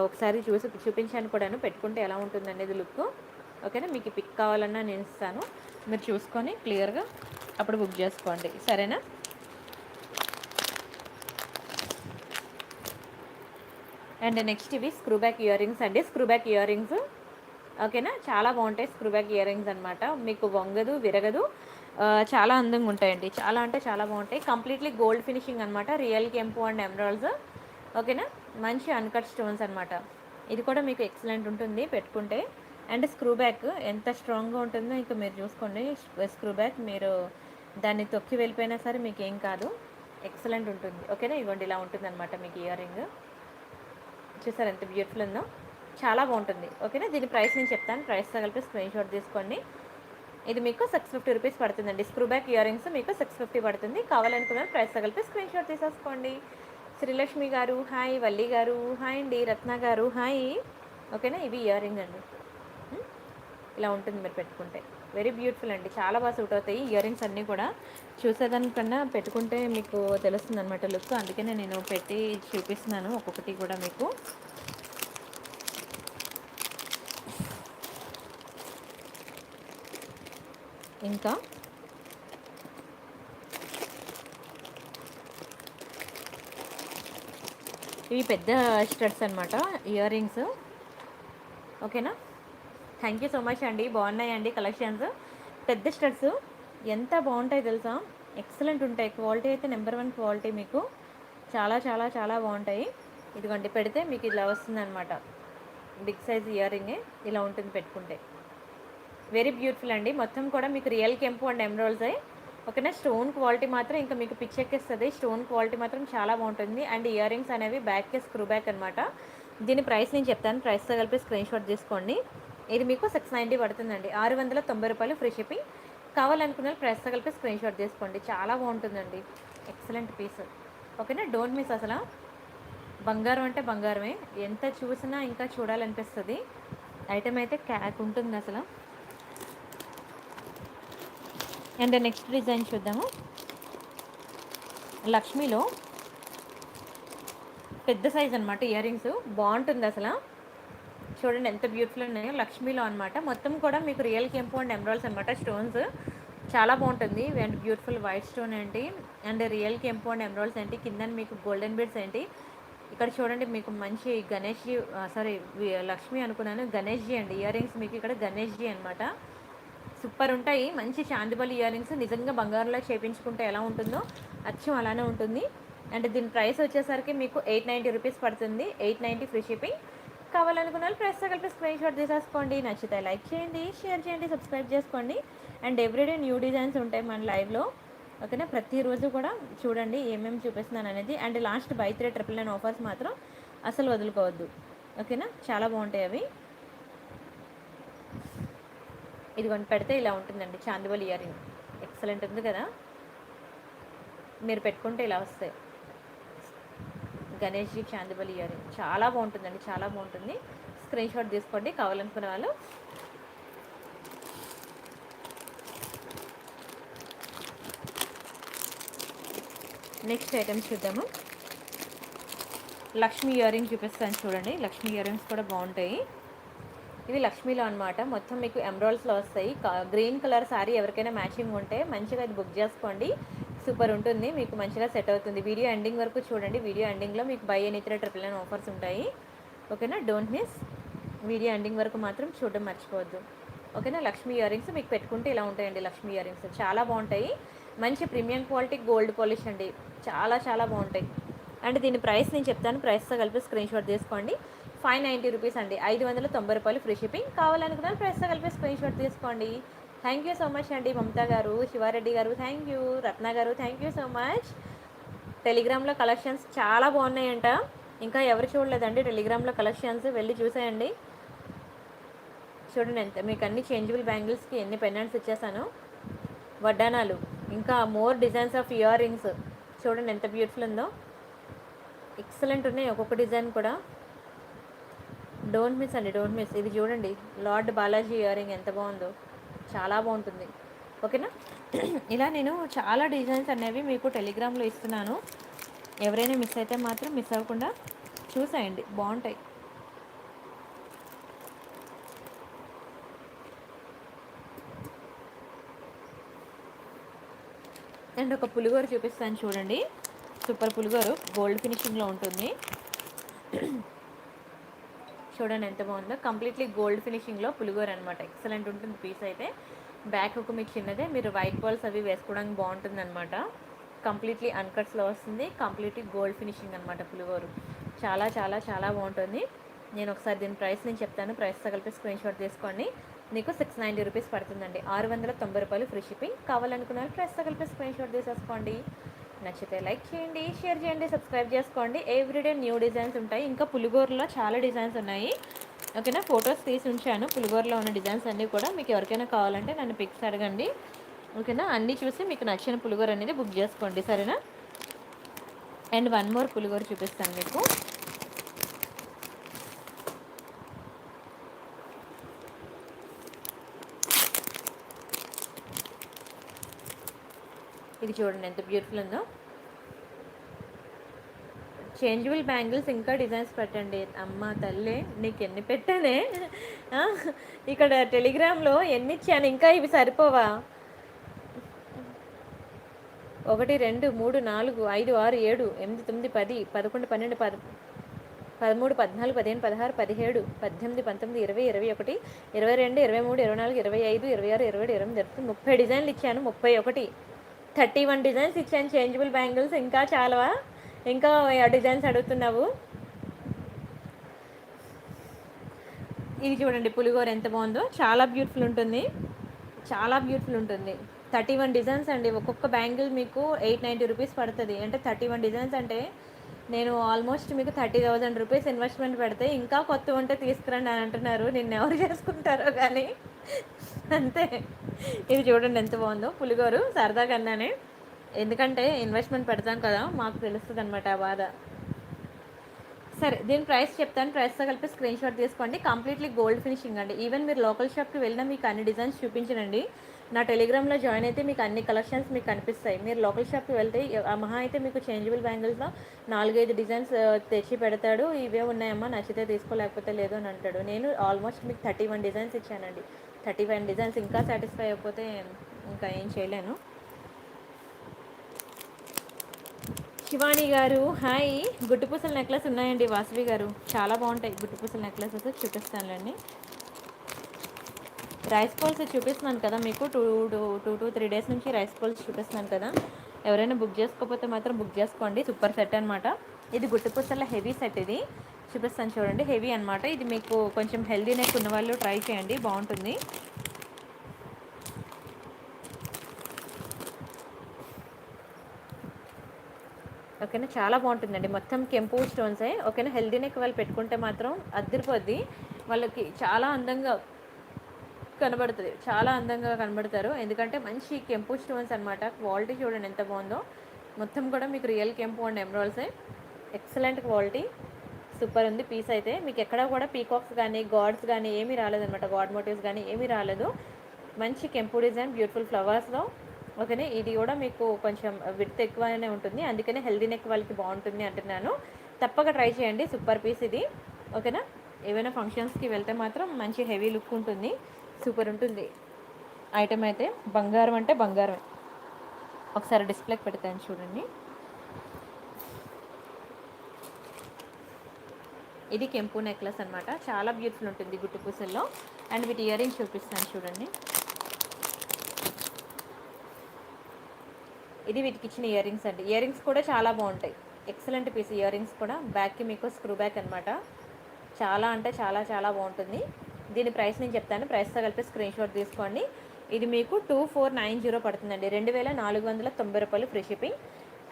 ఒకసారి చూపించాను కూడాను, పెట్టుకుంటే ఎలా ఉంటుంది అనేది లుక్. ఓకేనా, మీకు పిక్ కావాలన్నా నేను ఇస్తాను, మీరు చూసుకొని క్లియర్గా అప్పుడు బుక్ చేసుకోండి. సరేనా. అండ్ నెక్స్ట్ ఇవి స్క్రూ బ్యాక్ ఇయర్ రింగ్స్ అండి. స్క్రూ బ్యాక్ ఇయర్ రింగ్స్ ఓకేనా, చాలా బాగుంటాయి. స్క్రూ బ్యాక్ ఇయర్ రింగ్స్ అనమాట. మీకు వంగదు, విరగదు, చాలా అందంగా ఉంటాయండి. చాలా అంటే చాలా బాగుంటాయి. కంప్లీట్లీ గోల్డ్ ఫినిషింగ్ అనమాట. రియల్ కెంపు అండ్ ఎమరాల్డ్స్. ఓకేనా, మంచి అన్కట్ స్టోన్స్ అనమాట. ఇది కూడా మీకు ఎక్సలెంట్ ఉంటుంది పెట్టుకుంటే. అండ్ స్క్రూ బ్యాక్ ఎంత స్ట్రాంగ్గా ఉంటుందో ఇంకా మీరు చూసుకోండి. స్క్రూ బ్యాక్ మీరు దాన్ని తొక్కి వెళ్ళిపోయినా సరే మీకు ఏం కాదు, ఎక్సలెంట్ ఉంటుంది. ఓకేనా, ఇవ్వండి ఇలా ఉంటుంది అనమాట మీకు ఇయర్ రింగ్. చూసారు ఎంత బ్యూటిఫుల్ ఉందో, చాలా బాగుంటుంది. ఓకేనా, దీని ప్రైస్ నేను చెప్తాను, ప్రైస్తో కలిపి స్క్రీన్ షాట్ తీసుకోండి. ఇది మీకు 650 రూపీస్ పడుతుందండి. స్క్రూ బ్యాక్ ఇయర్ రింగ్స్ మీకు 650 పడుతుంది. కావాలనుకున్న ప్రైస్తో కలిపి స్క్రీన్ షాట్ తీసేసుకోండి. శ్రీలక్ష్మి గారు హాయ్, వల్లి గారు హాయ్ అండి, రత్న గారు హాయ్. ఓకేనా, ఇవి ఇయర్ రింగ్ అండి. ఇలా ఉంటుంది మీరు పెట్టుకుంటే. వెరీ బ్యూటిఫుల్ అండి, చాలా బాగా సూట్ అవుతాయి ఇయర్ రింగ్స్ అన్నీ కూడా. చూసేదానికన్నా పెట్టుకుంటే మీకు తెలుస్తుంది అనమాట లుక్. అందుకనే నేను పెట్టి చూపిస్తున్నాను ఒక్కొక్కటి కూడా మీకు. ఇంకా ఇవి పెద్ద స్టడ్స్ అనమాట ఇయర్ రింగ్స్. ఓకేనా, థ్యాంక్ యూ సో మచ్ అండి. బాగున్నాయండి కలెక్షన్స్. పెద్ద స్టడ్స్ ఎంత బాగుంటాయి తెలుసా, ఎక్సలెంట్ ఉంటాయి. క్వాలిటీ అయితే నెంబర్ 1 క్వాలిటీ. మీకు చాలా చాలా చాలా బాగుంటాయి. ఇదిగోండి పెడితే మీకు ఇలా వస్తుంది అనమాట. బిగ్ సైజ్ ఇయర్ రింగే ఇలా ఉంటుంది పెట్టుకుంటే. వెరీ బ్యూటిఫుల్ అండి. మొత్తం కూడా మీకు రియల్ కెంపు అండ్ ఎమరాల్డ్స్. ఓకేనా, స్టోన్ క్వాలిటీ మాత్రం ఇంకా మీకు పిచ్చెక్కిస్తుంది. స్టోన్ క్వాలిటీ మాత్రం చాలా బాగుంటుంది. అండ్ ఇయర్ రింగ్స్ అనేవి బ్యాక్కి స్క్రూ బ్యాక్ అనమాట. దీని ప్రైస్ నేను చెప్తాను, ప్రైస్తో కలిపి స్క్రీన్ షాట్ తీసుకోండి. ఇది మీకు 690 పడుతుందండి. 690 రూపాయలు ఫ్రీ షిప్పింగ్. కావాలనుకున్న ప్రైస్తో కలిపి స్క్రీన్ షాట్ తీసుకోండి. చాలా బాగుంటుందండి, ఎక్సలెంట్ పీస్. ఓకేనా, డోంట్ మిస్. అసలు బంగారం అంటే బంగారమే, ఎంత చూసినా ఇంకా చూడాలనిపిస్తుంది. ఐటమ్ అయితే క్యాక్ ఉంటుంది అసలు. అండ్ నెక్స్ట్ డిజైన్ చూద్దాము. లక్ష్మీలో పెద్ద సైజ్ అనమాట ఇయర్ రింగ్స్, బాగుంటుంది అసలు. చూడండి ఎంత బ్యూటిఫుల్ ఉన్నాయో, లక్ష్మీలో అనమాట. మొత్తం కూడా మీకు రియల్ కెంపు అండ్ ఎమరాల్డ్స్ అనమాట స్టోన్స్. చాలా బాగుంటుంది. అండ్ బ్యూటిఫుల్ వైట్ స్టోన్ ఏంటి, అండ్ రియల్ కెంపు అండ్ ఎమరాల్డ్స్ ఏంటి, కింద మీకు గోల్డెన్ బీడ్స్ ఏంటి. ఇక్కడ చూడండి మీకు మంచి గణేష్జీ, సారీ లక్ష్మి అనుకున్నాను, గణేష్జీ అండి ఇయర్ రింగ్స్ మీకు ఇక్కడ గణేష్జీ అనమాట. సూపర్ ఉంటాయి. మంచి చాందిబల్ ఇయర్ రింగ్స్, నిజంగా బంగారంలో చేపించుకుంటే ఎలా ఉంటుందో అచ్చం అలానే ఉంటుంది. అండ్ దీని ప్రైస్ వచ్చేసరికి మీకు 890 రూపీస్ పడుతుంది. 890 ఫ్రీ షిప్పింగ్. కావాలనుకున్న వాళ్ళు ప్రైస్తో కలిపి స్క్రీన్ షాట్ తీసేసుకోండి. నచ్చితే లైక్ చేయండి, షేర్ చేయండి, సబ్స్క్రైబ్ చేసుకోండి. అండ్ ఎవ్రీడే న్యూ డిజైన్స్ ఉంటాయి మన లైవ్లో, ఓకేనా. ప్రతిరోజు కూడా చూడండి ఏమేమి చూపిస్తున్నాను అనేది. అండ్ లాస్ట్ బై 3 999 ఆఫర్స్ మాత్రం అసలు వదులుకోవద్దు, ఓకేనా. చాలా బాగుంటాయి అవి. ఇదిగోండి పెడితే ఇలా ఉంటుందండి చాందివల్ ఇయర్ రింగ్. ఎక్సలెంట్ ఉంది కదా, మీరు పెట్టుకుంటే ఇలా వస్తాయి. గణేష్జీ చాందివల్ ఇయర్ రింగ్ చాలా బాగుంటుందండి, చాలా బాగుంటుంది. స్క్రీన్ షాట్ తీసుకోండి కావాలనుకునే వాళ్ళు. నెక్స్ట్ ఐటమ్స్ చూద్దాము. లక్ష్మీ ఇయర్ రింగ్ చూపిస్తాను చూడండి. లక్ష్మీ ఇయర్ రింగ్స్ కూడా బాగుంటాయి. ఇవి లక్ష్మీలో అనమాట. మొత్తం మీకు ఎమరాల్డ్స్లో వస్తాయి. గ్రీన్ కలర్ శారీ ఎవరికైనా మ్యాచింగ్ ఉంటే మంచిగా అది బుక్ చేసుకోండి. సూపర్ ఉంటుంది, మీకు మంచిగా సెట్ అవుతుంది. వీడియో ఎండింగ్ వరకు చూడండి. వీడియో ఎండింగ్లో మీకు బై ఎనీ 3 999 ఆఫర్స్ ఉంటాయి, ఓకేనా. Don't miss. వీడియో ఎండింగ్ వరకు మాత్రం చూడడం మర్చిపోవద్దు, ఓకేనా. లక్ష్మీ ఇయర్ రింగ్స్ మీకు పెట్టుకుంటే ఇలా ఉంటాయండి. లక్ష్మీ ఇయర్ రింగ్స్ చాలా బాగుంటాయి. మంచి ప్రీమియం క్వాలిటీ గోల్డ్ పాలిష్ అండి, చాలా చాలా బాగుంటాయి. అండ్ దీని ప్రైస్ నేను చెప్తాను, ప్రైస్తో కలిపి స్క్రీన్ షాట్ తీసుకోండి. 590 రూపీస్ అండి, 590 రూపాయలు ఫ్రీ షిప్పింగ్. కావాలనుకున్నాను ప్రైస్తో కలిపి స్క్రీన్ షాట్ తీసుకోండి. థ్యాంక్ యూ సో మచ్ అండి. మమతా గారు, శివారెడ్డి గారు థ్యాంక్ యూ, రత్న గారు థ్యాంక్ యూ సో మచ్. టెలిగ్రామ్లో కలెక్షన్స్ చాలా బాగున్నాయంట, ఇంకా ఎవరు చూడలేదండి టెలిగ్రామ్లో కలెక్షన్స్ వెళ్ళి చూసేయండి. చూడండి ఎంత మీకు అన్ని చేంజబుల్ బ్యాంగిల్స్కి ఎన్ని పెండెంట్స్ ఇచ్చేసాను, వడ్డానాలు, ఇంకా more designs of ear rings. చూడండి ఎంత బ్యూటిఫుల్ ఉందో, ఎక్సలెంట్ ఉన్నాయి ఒక్కొక్క డిజైన్ కూడా. డోంట్ మిస్ అండి, డోంట్ మిస్. ఇది చూడండి లార్డ్ బాలాజీ ఇయర్ రింగ్ ఎంత బాగుందో, చాలా బాగుంటుంది, ఓకేనా. ఇలా నేను చాలా డిజైన్స్ అనేవి మీకు టెలిగ్రామ్లో ఇస్తున్నాను. ఎవరైనా మిస్ అయితే మాత్రం మిస్ అవ్వకుండా చూసేయండి, బాగుంటాయి. అండ్ ఒక పులిగోరు చూపిస్తాను చూడండి. సూపర్ పులిగోరు గోల్డ్ ఫినిషింగ్లో ఉంటుంది. చూడండి ఎంత బాగుందో, కంప్లీట్లీ గోల్డ్ ఫినిషింగ్లో పులిగోరు అనమాట. ఎక్సలెంట్ ఉంటుంది పీస్ అయితే. బ్యాక్ ఒక మీకు చిన్నదే, మీరు వైట్ బాల్స్ అవి వేసుకోవడానికి బాగుంటుంది అనమాట. కంప్లీట్లీ అన్కట్స్లో వస్తుంది, కంప్లీట్లీ గోల్డ్ ఫినిషింగ్ అనమాట పులిగోరు. చాలా చాలా చాలా బాగుంటుంది. నేను ఒకసారి దీని ప్రైస్ నేను చెప్తాను, ప్రైస్తో కలిపి స్క్రీన్ షాట్ తీసుకోండి. మీకు 690 రూపీస్ పడుతుందండి, 690 రూపాయలు ఫ్రీ షిప్పింగ్. కావాలనుకున్నారు ప్రైస్తో కలిపి స్క్రీన్ షాట్ తీసేసుకోండి. నచ్చితే లైక్ చేయండి, షేర్ చేయండి, సబ్స్క్రైబ్ చేసుకోండి. ఎవ్రీడే న్యూ డిజైన్స్ ఉంటాయి. ఇంకా పులిగోరలో చాలా డిజైన్స్ ఉన్నాయి, ఓకేనా. ఫొటోస్ తీసి ఉంచాను పులిగోరలో ఉన్న డిజైన్స్ అన్నీ కూడా. మీకు ఎవరికైనా కావాలంటే నన్ను పిక్స్ అడగండి, ఓకేనా. అన్నీ చూసి మీకు నచ్చిన పులిగోర అనేది బుక్ చేసుకోండి, సరేనా. అండ్ వన్ మోర్ పులిగోర చూపిస్తాను మీకు. ఇది చూడండి ఎంత బ్యూటిఫుల్ ఉందో. చేంజబుల్ బ్యాంగిల్స్ ఇంకా డిజైన్స్ పెట్టండి. అమ్మ తల్లి నీకు ఎన్ని పెట్టానే, ఇక్కడ టెలిగ్రామ్లో ఎన్ని ఇచ్చాను, ఇంకా ఇవి సరిపోవా? 1 2 3 4 5 6 7 8 9 10 11 12 13 14 15 16 17 18 19 20 21 22 23 24 25 26 27 28 30 డిజైన్లు ఇచ్చాను. 31 31 డిజైన్స్ ఇచ్చాను చేంజబుల్ బ్యాంగిల్స్. ఇంకా చాలావా? ఇంకా డిజైన్స్ అడుగుతున్నావు. ఇది చూడండి పులిగోర ఎంత బాగుందో, చాలా బ్యూటిఫుల్ ఉంటుంది, చాలా బ్యూటిఫుల్ ఉంటుంది. 31 డిజైన్స్ అండి. ఒక్కొక్క బ్యాంగిల్ మీకు 890 రూపీస్ పడుతుంది. అంటే 31 డిజైన్స్ అంటే నేను ఆల్మోస్ట్ మీకు 30,000 రూపీస్ ఇన్వెస్ట్మెంట్ పెడితే ఇంకా కొత్త ఉంటే తీసుకురండి అని అంటున్నారు. నిన్ను ఎవరు చేసుకుంటారో కానీ అంతే. ఇది చూడండి ఎంత బాగుందో పులిగోరు, సరదాగా అన్నానే, ఎందుకంటే ఇన్వెస్ట్మెంట్ పెడతాం కదా, మాకు తెలుస్తుంది అనమాట ఆ బాధ. సరే దీని ప్రైస్ చెప్తాను, ప్రైస్తో కలిపి స్క్రీన్ షాట్ తీసుకోండి. కంప్లీట్లీ గోల్డ్ ఫినిషింగ్ అండి. ఈవెన్ మీరు లోకల్ షాప్కి వెళ్ళినా మీకు అన్ని డిజైన్స్ చూపించనండి. నా టెలిగ్రామ్లో జాయిన్ అయితే మీకు అన్ని కలెక్షన్స్ మీకు కనిపిస్తాయి. మీరు లోకల్ షాప్కి వెళ్తే మహా అయితే మీకు చేంజబుల్ బ్యాంగిల్స్లో 4-5 డిజైన్స్ తెచ్చి పెడతాడు. ఇవే ఉన్నాయమ్మా, నచ్చితే తీసుకోలేకపోతే లేదు అని అంటాడు. నేను ఆల్మోస్ట్ మీకు 31 డిజైన్స్ ఇచ్చానండి. 31 డిజైన్స్. ఇంకా సాటిస్ఫై అయిపోతే ఇంకా ఏం చేయలేను. శివాని గారు హాయ్. గుట్టుపూసల నెక్లెస్ ఉన్నాయండి వాసవి గారు, చాలా బాగుంటాయి గుట్టుపూసల నెక్లెసెస్. చూపిస్తానులేండి. రైస్ బాల్స్ చూపిస్తున్నాను కదా మీకు, 2 to 3 డేస్ నుంచి రైస్ బాల్స్ చూపిస్తున్నాను కదా. ఎవరైనా బుక్ చేసుకోకపోతే మాత్రం బుక్ చేసుకోండి. సూపర్ సెట్ అనమాట. ఇది గుట్టుపూసల హెవీ సెట్. ఇది చూపిస్తాను చూడండి, హెవీ అనమాట. ఇది మీకు కొంచెం హెల్దీ నెక్ ఉన్న వాళ్ళు ట్రై చేయండి, బాగుంటుంది. ఓకేనా, చాలా బాగుంటుందండి. మొత్తం కెంపు స్టోన్సే. ఓకేనా, హెల్దీ నెక్ వాళ్ళు పెట్టుకుంటే మాత్రం అద్దరిపోద్ది. వాళ్ళకి చాలా అందంగా కనబడుతుంది, చాలా అందంగా కనబడతారు. ఎందుకంటే మంచి కెంపు స్టోన్స్ అనమాట. క్వాలిటీ చూడండి ఎంత బాగుందో. మొత్తం కూడా మీకు రియల్ కెంపు అండ్ ఎమరాల్డ్సే. ఎక్సలెంట్ క్వాలిటీ, సూపర్ ఉంది పీస్ అయితే. మీకు ఎక్కడ కూడా పీకాక్స్ కానీ గాడ్స్ కానీ ఏమీ రాలేదనమాట, గాడ్ మోటివ్స్ కానీ ఏమీ రాలేదు. మంచి కెంపు డిజైన్, బ్యూటిఫుల్ ఫ్లవర్స్లో. ఓకేనా, ఇది కూడా మీకు కొంచెం విడ్త్ ఎక్కువనే ఉంటుంది, అందుకనే హెల్దీ నెక్ వాళ్ళకి బాగుంటుంది అంటున్నాను. తప్పక ట్రై చేయండి, సూపర్ పీస్ ఇది. ఓకేనా, ఏవైనా ఫంక్షన్స్కి వెళ్తే మాత్రం మంచి హెవీ లుక్ ఉంటుంది, సూపర్ ఉంటుంది ఐటమ్ అయితే. బంగారం అంటే బంగారం. ఒకసారి డిస్ప్లేకి పెడతాను చూడండి. ఇది కెంపు నెక్లెస్ అనమాట, చాలా బ్యూటిఫుల్ ఉంటుంది గుట్టుపూసల్లో. అండ్ వీటి ఇయర్ రింగ్స్ చూపిస్తాను చూడండి. ఇది వీటికి ఇచ్చిన ఇయర్ రింగ్స్ అండి. ఇయర్ రింగ్స్ కూడా చాలా బాగుంటాయి, ఎక్సలెంట్ పీస్. ఇయర్ రింగ్స్ కూడా బ్యాక్కి మీకు స్క్రూ బ్యాక్ అనమాట. చాలా అంటే చాలా చాలా బాగుంటుంది. దీని ప్రైస్ నేను చెప్తాను, ప్రైస్తో కలిపి స్క్రీన్ షాట్ తీసుకోండి. ఇది మీకు 2490 పడుతుందండి, 2490 రూపాయలు ఫ్రీ షిప్పింగ్.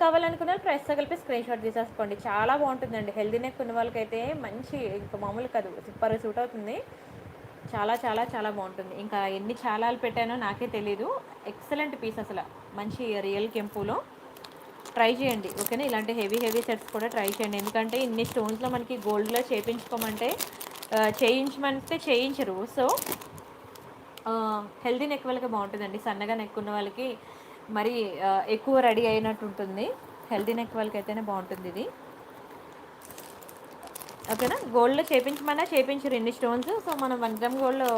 కావాలనుకున్న ప్రైస్తో కలిపి స్క్రీన్ షాట్ తీసేసుకోండి. చాలా బాగుంటుందండి. హెల్దీ నెక్ ఉన్న వాళ్ళకైతే మంచి, ఇంకా మామూలు కాదు, సూపర్ సూట్ అవుతుంది. చాలా చాలా చాలా బాగుంటుంది. ఇంకా ఎన్ని చాలాలు పెట్టానో నాకే తెలీదు. ఎక్సలెంట్ పీస్ అసలు, మంచి రియల్ కెంపులో. ట్రై చేయండి ఓకేనా. ఇలాంటి హెవీ సెట్స్ కూడా ట్రై చేయండి. ఎందుకంటే ఇన్ని స్టోన్స్లో మనకి గోల్డ్లో చేయించుకోమంటే చేయించమంటే చేయించరు. సో హెల్దీ నెక్ వాళ్ళకి బాగుంటుందండి. సన్నగా నెక్ ఉన్న వాళ్ళకి మరి ఎక్కువ రెడీ అయినట్టు ఉంటుంది. హెల్దీ నెక్ వాళ్ళకి అయితేనే బాగుంటుంది ఇది. ఓకేనా, గోల్డ్లో చేయించమన్నా చేయించరు ఇన్ని స్టోన్స్. సో మనం 1 గ్రామ్ గోల్డ్లో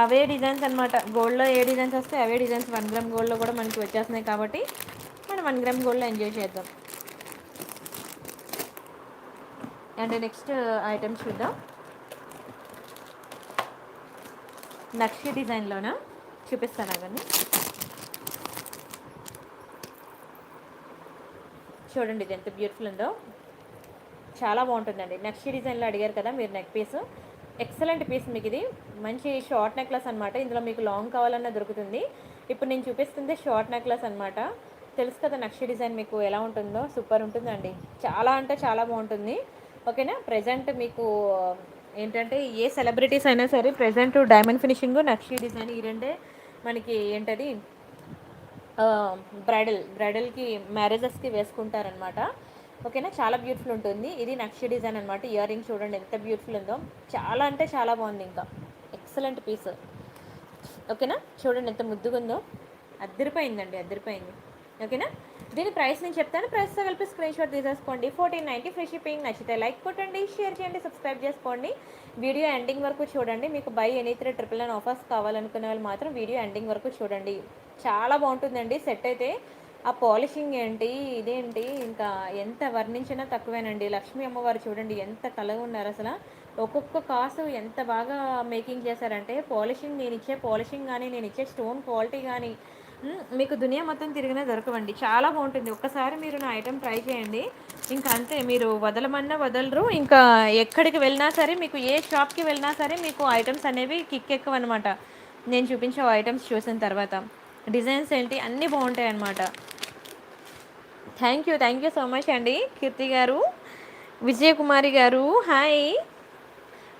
అవే డిజైన్స్ అనమాట. గోల్డ్లో ఏ డిజైన్స్ వస్తే అవే డిజైన్స్ 1 గ్రామ్ గోల్డ్లో కూడా మనకి వచ్చేస్తున్నాయి. కాబట్టి మనం 1 గ్రామ్ గోల్డ్లో ఎంజాయ్ చేద్దాం. అండ్ నెక్స్ట్ ఐటమ్ చూద్దాం. నక్షి డిజైన్లోనా చూపిస్తాను అవన్నీ. చూడండి ఇది ఎంత బ్యూటిఫుల్ ఉందో, చాలా బాగుంటుందండి. నక్షి డిజైన్లో అడిగారు కదా మీరు నెక్ పీస్, ఎక్సలెంట్ పీస్. మీకు ఇది మంచి షార్ట్ నెక్లెస్ అనమాట. ఇందులో మీకు లాంగ్ కావాలన్నా దొరుకుతుంది. ఇప్పుడు నేను చూపిస్తుంది షార్ట్ నెక్లెస్ అనమాట. తెలుసు కదా నక్షి డిజైన్ మీకు ఎలా ఉంటుందో, సూపర్ ఉంటుందండి. చాలా అంటే చాలా బాగుంటుంది. ఓకేనా, ప్రజెంట్ మీకు ఏంటంటే ఏ సెలబ్రిటీస్ అయినా సరే ప్రజెంట్ డైమండ్ ఫినిషింగ్, నక్షి డిజైన్ ఈ రెండే మనకి ఏంటది బ్రైడల్కి మ్యారేజెస్కి వేసుకుంటారనమాట. ఓకేనా, చాలా బ్యూటిఫుల్ ఉంటుంది. ఇది నక్షి డిజైన్ అనమాట. ఇయర్ రింగ్ చూడండి ఎంత బ్యూటిఫుల్ ఉందో, చాలా అంటే చాలా బాగుంది. ఇంకా ఎక్సలెంట్ పీస్. ఓకేనా, చూడండి ఎంత ముద్దుగా ఉందో, అద్దరిపోయిందండి, అద్దరిపోయింది. ఓకేనా, దీని ప్రైస్ నేను చెప్తాను, ప్రైస్తో కలిపి స్క్రీన్ షాట్ తీసేసుకోండి. 1490 ఫ్రీ షిప్పింగ్. నచ్చితే లైక్ కొట్టండి, షేర్ చేయండి, సబ్స్క్రైబ్ చేసుకోండి. వీడియో ఎండింగ్ వరకు చూడండి. మీకు బై ఎనీ 3 999 ఆఫర్స్ కావాలనుకునే వాళ్ళు మాత్రం వీడియో ఎండింగ్ వరకు చూడండి. చాలా బాగుంటుందండి సెట్ అయితే. ఆ పాలిషింగ్ ఏంటి, ఇదేంటి, ఇంకా ఎంత వర్ణించినా తక్కువేనండి. లక్ష్మీ అమ్మవారు చూడండి ఎంత కలగా ఉన్నారు అసలు. ఒక్కొక్క కాసు ఎంత బాగా మేకింగ్ చేశారంటే, పాలిషింగ్, నేను ఇచ్చే పాలిషింగ్ కానీ నేను ఇచ్చే స్టోన్ క్వాలిటీ కానీ మీకు దునియా మొత్తం తిరిగినా దొరకవండి. చాలా బాగుంటుంది. ఒక్కసారి మీరు నా ఐటెం ట్రై చేయండి, ఇంకా అంతే, మీరు వదలమన్నా వదలరు. ఇంకా ఎక్కడికి వెళ్ళినా సరే, మీకు ఏ షాప్కి వెళ్ళినా సరే మీకు ఐటమ్స్ అనేవి కిక్ ఎక్కువన్నమాట. నేను చూపించే ఐటమ్స్ చూసిన తర్వాత డిజైన్స్ ఏంటి అన్నీ బాగుంటాయి అన్నమాట. థ్యాంక్ యూ సో మచ్ అండి. కీర్తి గారు, విజయకుమారి గారు హాయ్.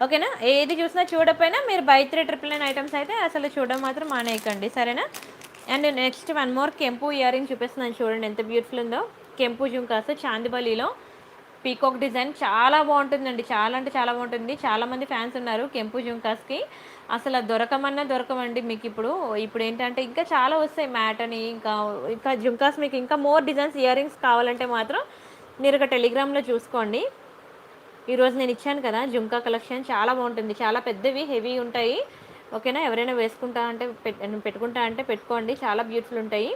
ఓకేనా, ఏది చూసినా చూడకపోయినా మీరు బై 3 999 ఐటమ్స్ అయితే అసలు చూడడం మాత్రం మానేయకండి, సరేనా. అండ్ నెక్స్ట్ 1 మోర్ కెంపు ఇయర్ రింగ్ చూపిస్తున్నాను చూడండి ఎంత బ్యూటిఫుల్ ఉందో. కెంపు జుంకాస్ చాందిబలిలో పీకాక్ డిజైన్ చాలా బాగుంటుందండి. చాలా అంటే చాలా బాగుంటుంది. చాలామంది ఫ్యాన్స్ ఉన్నారు కెంపు జుంకాస్‌కి. అసల దొరకమన్నా దొరకవండి మీకిప్పుడు. ఇప్పుడేంటంటే ఇంకా చాలా వస్తాయి మ్యాట్ అని, ఇంకా జుంకాస్ మీకు ఇంకా మోర్ డిజైన్స్ ఇయర్ రింగ్స్ కావాలంటే మాత్రం మీరొక టెలిగ్రామ్‌లో చూసుకోండి. ఈరోజు నేనిచ్చాను కదా! జుంకా కలెక్షన్ చాలా బాగుంటుంది. చాలా పెద్దవి, హెవీ ఉంటాయి. ఓకేనా? ఎవరైనా వేసుకుంటా అంటే పెట్టుకుంటా అంటే పెట్టుకోండి. చాలా బ్యూటిఫుల్ ఉంటాయి.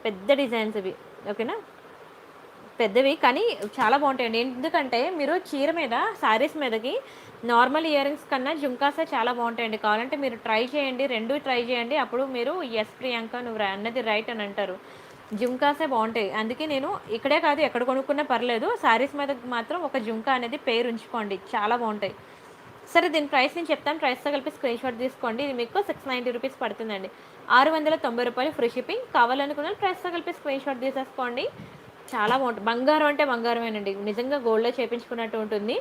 పెద్ద డిజైన్స్ ఇవి. ఓకేనా? పెద్దవి కానీ చాలా బాగుంటాయండి. ఎందుకంటే మీరు చీర మీద శారీస్ మీదకి నార్మల్ ఇయర్ రింగ్స్ కన్నా జుంకాసే చాలా బాగుంటాయండి. కావాలంటే మీరు ట్రై చేయండి. 2 ట్రై చేయండి. అప్పుడు మీరు యెస్ ప్రియాంక నువ్వు అన్నది రైట్ అని అంటారు. జుంకాసే బాగుంటాయి. అందుకే నేను ఇక్కడే కాదు ఎక్కడ కొనుక్కున్నా పర్లేదు. శారీస్ మీద మాత్రం ఒక జుంకా అనేది పేరు ఉంచుకోండి. చాలా బాగుంటాయి. సరే దీని ప్రైస్ నేను చెప్తాను. ప్రైస్‌తో కలిపి స్క్రీన్‌షాట్ తీసుకోండి. ఇది మీకు 690 రూపీస్ పడుతుందండి. రూ. 690 ఫ్రీ షిప్పింగ్. కావాలనుకున్న ప్రైస్‌తో కలిపి స్క్రీన్‌షాట్ తీసేసుకోండి. చాలా బావుంటుంది. బంగారం అంటే బంగారమేనండి. నిజంగా గోల్డ్‌లో చేపించుకున్నట్టు ఉంటుంది.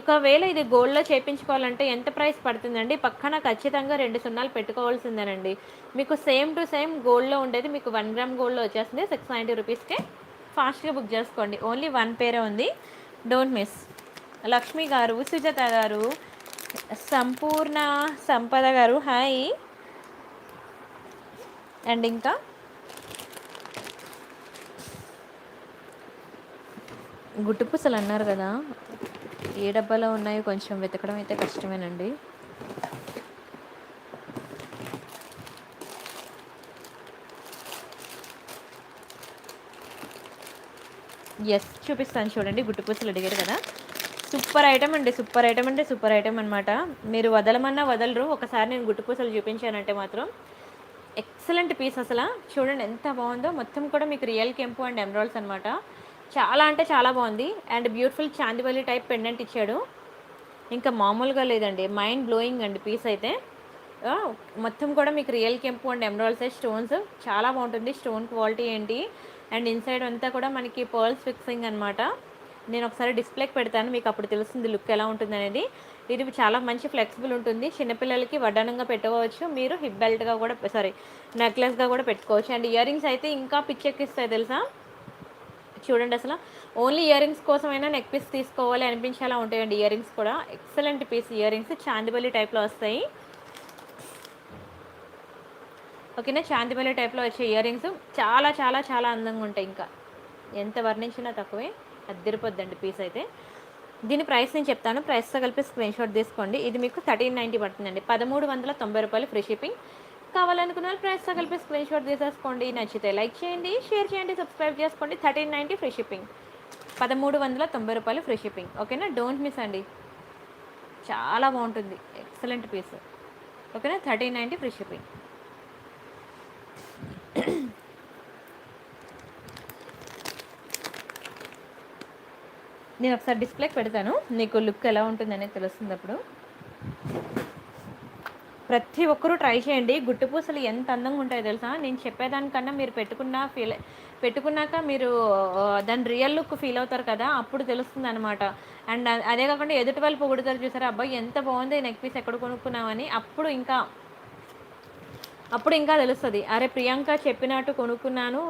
ఒకవేళ ఇది గోల్డ్‌లో చేపించుకోవాలంటే ఎంత ప్రైస్ పడుతుందండి? పక్కన ఖచ్చితంగా 2 సున్నాలు పెట్టుకోవాల్సిందేనండి. మీకు సేమ్ టు సేమ్ గోల్డ్‌లో ఉండేది మీకు 1 గ్రామ్ గోల్డ్‌లో వచ్చేస్తుంది. 690 రూపీస్‌కే ఫాస్ట్‌గా బుక్ చేసుకోండి. ఓన్లీ 1 పేరే ఉంది. Don't miss. లక్ష్మి గారు, సుజాత గారు, సంపూర్ణ సంపద గారు హాయ్. అండ్ ఇంకా గుట్టు పూసలు అన్నారు కదా, ఏ డబ్బాలో ఉన్నాయో కొంచెం వెతకడం అయితే కష్టమేనండి. ఎస్ చూపిస్తాను చూడండి. గుట్టు పూసలు అడిగారు కదా, సూపర్ ఐటమ్ అండి. సూపర్ ఐటమ్ అంటే సూపర్ ఐటమ్ అనమాట. మీరు వదలమన్నా వదలరు. ఒకసారి నేను గుట్టు పూసలు చూపించానంటే మాత్రం ఎక్సలెంట్ పీస్ అసలు. చూడండి ఎంత బాగుందో. మొత్తం కూడా మీకు రియల్ కెంపు అండ్ ఎమరాల్డ్స్ అనమాట. చాలా అంటే చాలా బాగుంది. అండ్ బ్యూటిఫుల్ చాందివల్లి టైప్ పెండెంట్ ఇచ్చాడు. ఇంకా మామూలుగా లేదండి. మైండ్ బ్లోయింగ్ అండి పీస్ అయితే. ఆ! మొత్తం కూడా మీకు రియల్ కెంపు అండ్ ఎమరాల్డ్స్ స్టోన్స్ చాలా బాగుంటుంది. స్టోన్ క్వాలిటీ ఏంటి అండ్ ఇన్సైడ్ అంతా కూడా మనకి పర్ల్స్ ఫిక్సింగ్ అనమాట. నేను ఒకసారి డిస్ప్లేకి పెడతాను. మీకు అప్పుడు తెలుస్తుంది లుక్ ఎలా ఉంటుందనేది. ఇది చాలా మంచి ఫ్లెక్సిబుల్ ఉంటుంది. చిన్నపిల్లలకి వడ్డానంగా పెట్టుకోవచ్చు. మీరు హిప్ బెల్ట్‌గా కూడా నెక్లెస్‌గా కూడా పెట్టుకోవచ్చు. అండ్ ఇయర్ రింగ్స్ అయితే ఇంకా పిచ్చెక్కిస్తాయి తెలుసా? చూడండి అసల. ఓన్లీ ఇయర్ రింగ్స్ కోసమైనా నెక్ పీస్ తీసుకోవాలి అనిపించేలా ఉంటాయండి ఇయర్ రింగ్స్ కూడా. Excellent piece ear rings chandbali టైప్‌లో వస్తాయి. ఓకేనా? చాందిబల్లి టైప్‌లో వచ్చే ఇయర్ రింగ్స్ చాలా చాలా చాలా అందంగా ఉంటాయి. ఇంకా ఎంత వర్ణించినా తక్కువే. అద్దిరిపోద్దండి పీస్ అయితే. దీని ప్రైస్ నేను చెప్తాను. ప్రైస్‌తో కలిపి స్క్రీన్‌షాట్ తీసుకోండి. ఇది మీకు 1390 పడుతుందండి. రూ. 1390 ఫ్రీ షిప్పింగ్. కావాలనుకున్న వాళ్ళు ప్రైస్‌తో కలిపి స్క్రీన్‌షాట్ తీసేసుకోండి. నచ్చితే లైక్ చేయండి, షేర్ చేయండి, సబ్స్క్రైబ్ చేసుకోండి. 1390 ఫ్రీ షిప్పింగ్. రూ. 1390 ఫ్రీ షిప్పింగ్. ఓకేనా? డోంట్ మిస్ అండి. చాలా బాగుంటుంది. Excellent piece. ఓకేనా? 1390 ఫ్రీ షిప్పింగ్. నేను ఒకసారి డిస్ప్లేకి పెడతాను. నీకు లుక్ ఎలా ఉంటుందనేది తెలుస్తుంది అప్పుడు. ప్రతి ఒక్కరూ ట్రై చేయండి. గుట్టు పూసలు ఎంత అందంగా ఉంటాయో తెలుసా? నేను చెప్పేదానికన్నా మీరు పెట్టుకున్నాక మీరు దాని రియల్ లుక్ ఫీల్ అవుతారు కదా! అప్పుడు తెలుస్తుందనమాట. అండ్ అదే కాకుండా ఎదుటి వాళ్ళు పొగుడుతారు చూసారా? అబ్బాయి ఎంత బాగుంది ఈ నెక్ పీస్ ఎక్కడ కొనుక్కున్నావని. అప్పుడు ఇంకా తెలుస్తది. అరే! ప్రియాంక చెప్పినట్టు కొనుక్కున్నాను.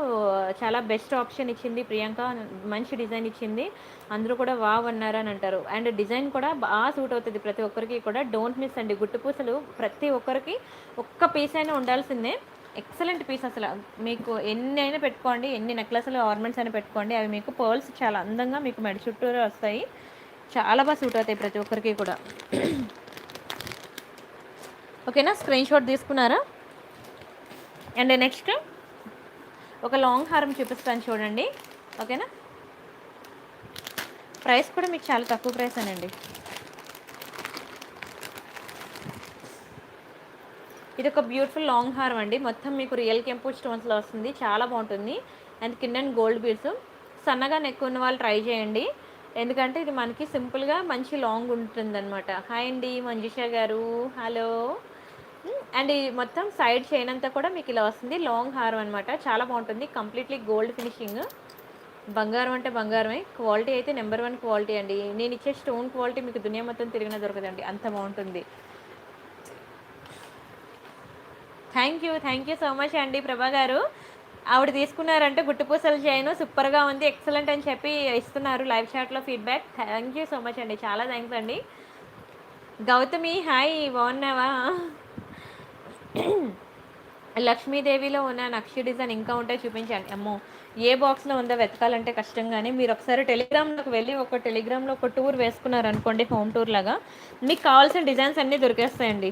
చాలా బెస్ట్ ఆప్షన్ ఇచ్చింది ప్రియాంక. మంచి డిజైన్ ఇచ్చింది. అందరూ కూడా వావ్ అన్నారు అని అంటారు. అండ్ డిజైన్ కూడా సూట్ అవుతది ప్రతి ఒక్కరికి కూడా. డోంట్ మిస్ అండి. గుట్టు పూసలు ప్రతి ఒక్కరికి ఒక్క పీస్ అయినా ఉండాల్సిందే. ఎక్సలెంట్ పీస్ అసల. మీకు ఎన్ని అయినా పెట్టుకోండి. ఎన్ని నెక్లెస్‌లు, ఆర్నమెంట్స్ అయినా పెట్టుకోండి. అవి మీకు పర్ల్స్ చాలా అందంగా మీకు మెడ చుట్టూరా వస్తాయి. చాలా సూట్ అవుతాయి ప్రతి ఒక్కరికి కూడా. ఓకేనా? స్క్రీన్‌షాట్ తీసుకున్నారా? అండ్ నెక్స్ట్ ఒక లాంగ్ హారం చూపిస్తాను చూడండి. ఓకేనా? ప్రైస్ కూడా మీకు చాలా తక్కువ ప్రైసేనండి. ఇది ఒక బ్యూటిఫుల్ లాంగ్ హారం అండి. మొత్తం మీకు రియల్ కెంపు స్టోన్స్‌లో వస్తుంది. చాలా బాగుంటుంది. అండ్ కింద గోల్డ్ బీడ్స్. సన్నగా నెక్ ఉన్న వాళ్ళు ట్రై చేయండి. ఎందుకంటే ఇది మనకి సింపుల్‌గా మంచి లాంగ్ ఉంటుందన్నమాట. హాయ్ అండి మంజుష గారు. హలో. అండ్ ఈ మొత్తం సైడ్ చైన్ అంతా కూడా మీకు ఇలా వస్తుంది. లాంగ్ హారం అనమాట. చాలా బాగుంటుంది. Completely gold finishing. బంగారం అంటే బంగారమే. క్వాలిటీ అయితే నెంబర్ 1 క్వాలిటీ అండి. నేను ఇచ్చే స్టోన్ క్వాలిటీ మీకు దునియా మొత్తం తిరిగినా దొరకదండి. అంత బాగుంటుంది. థ్యాంక్ యూ సో మచ్ అండి ప్రభా గారు. ఆవిడ తీసుకున్నారంటే గుట్టుపూసలు చైను సూపర్‌గా ఉంది. ఎక్సలెంట్ అని చెప్పి ఇస్తున్నారు లైవ్ చాట్‌లో feedback. Thank you so much అండి. చాలా థాంక్స్ అండి. గౌతమి హాయ్ బాగున్నావా? లక్ష్మీదేవిలో ఉన్న నక్షి డిజైన్ ఇంకా ఉంటే చూపించండి. అమ్మో! ఏ బాక్స్‌లో ఉందో వెతకాలంటే కష్టం గానీ, మీరొకసారి టెలిగ్రామ్‌లోకి వెళ్ళి టెలిగ్రామ్‌లో ఒక టూర్ వేసుకున్నారనుకోండి హోమ్ టూర్ లాగా, మీకు కావాల్సిన డిజైన్స్ అన్నీ దొరికేస్తాయండి.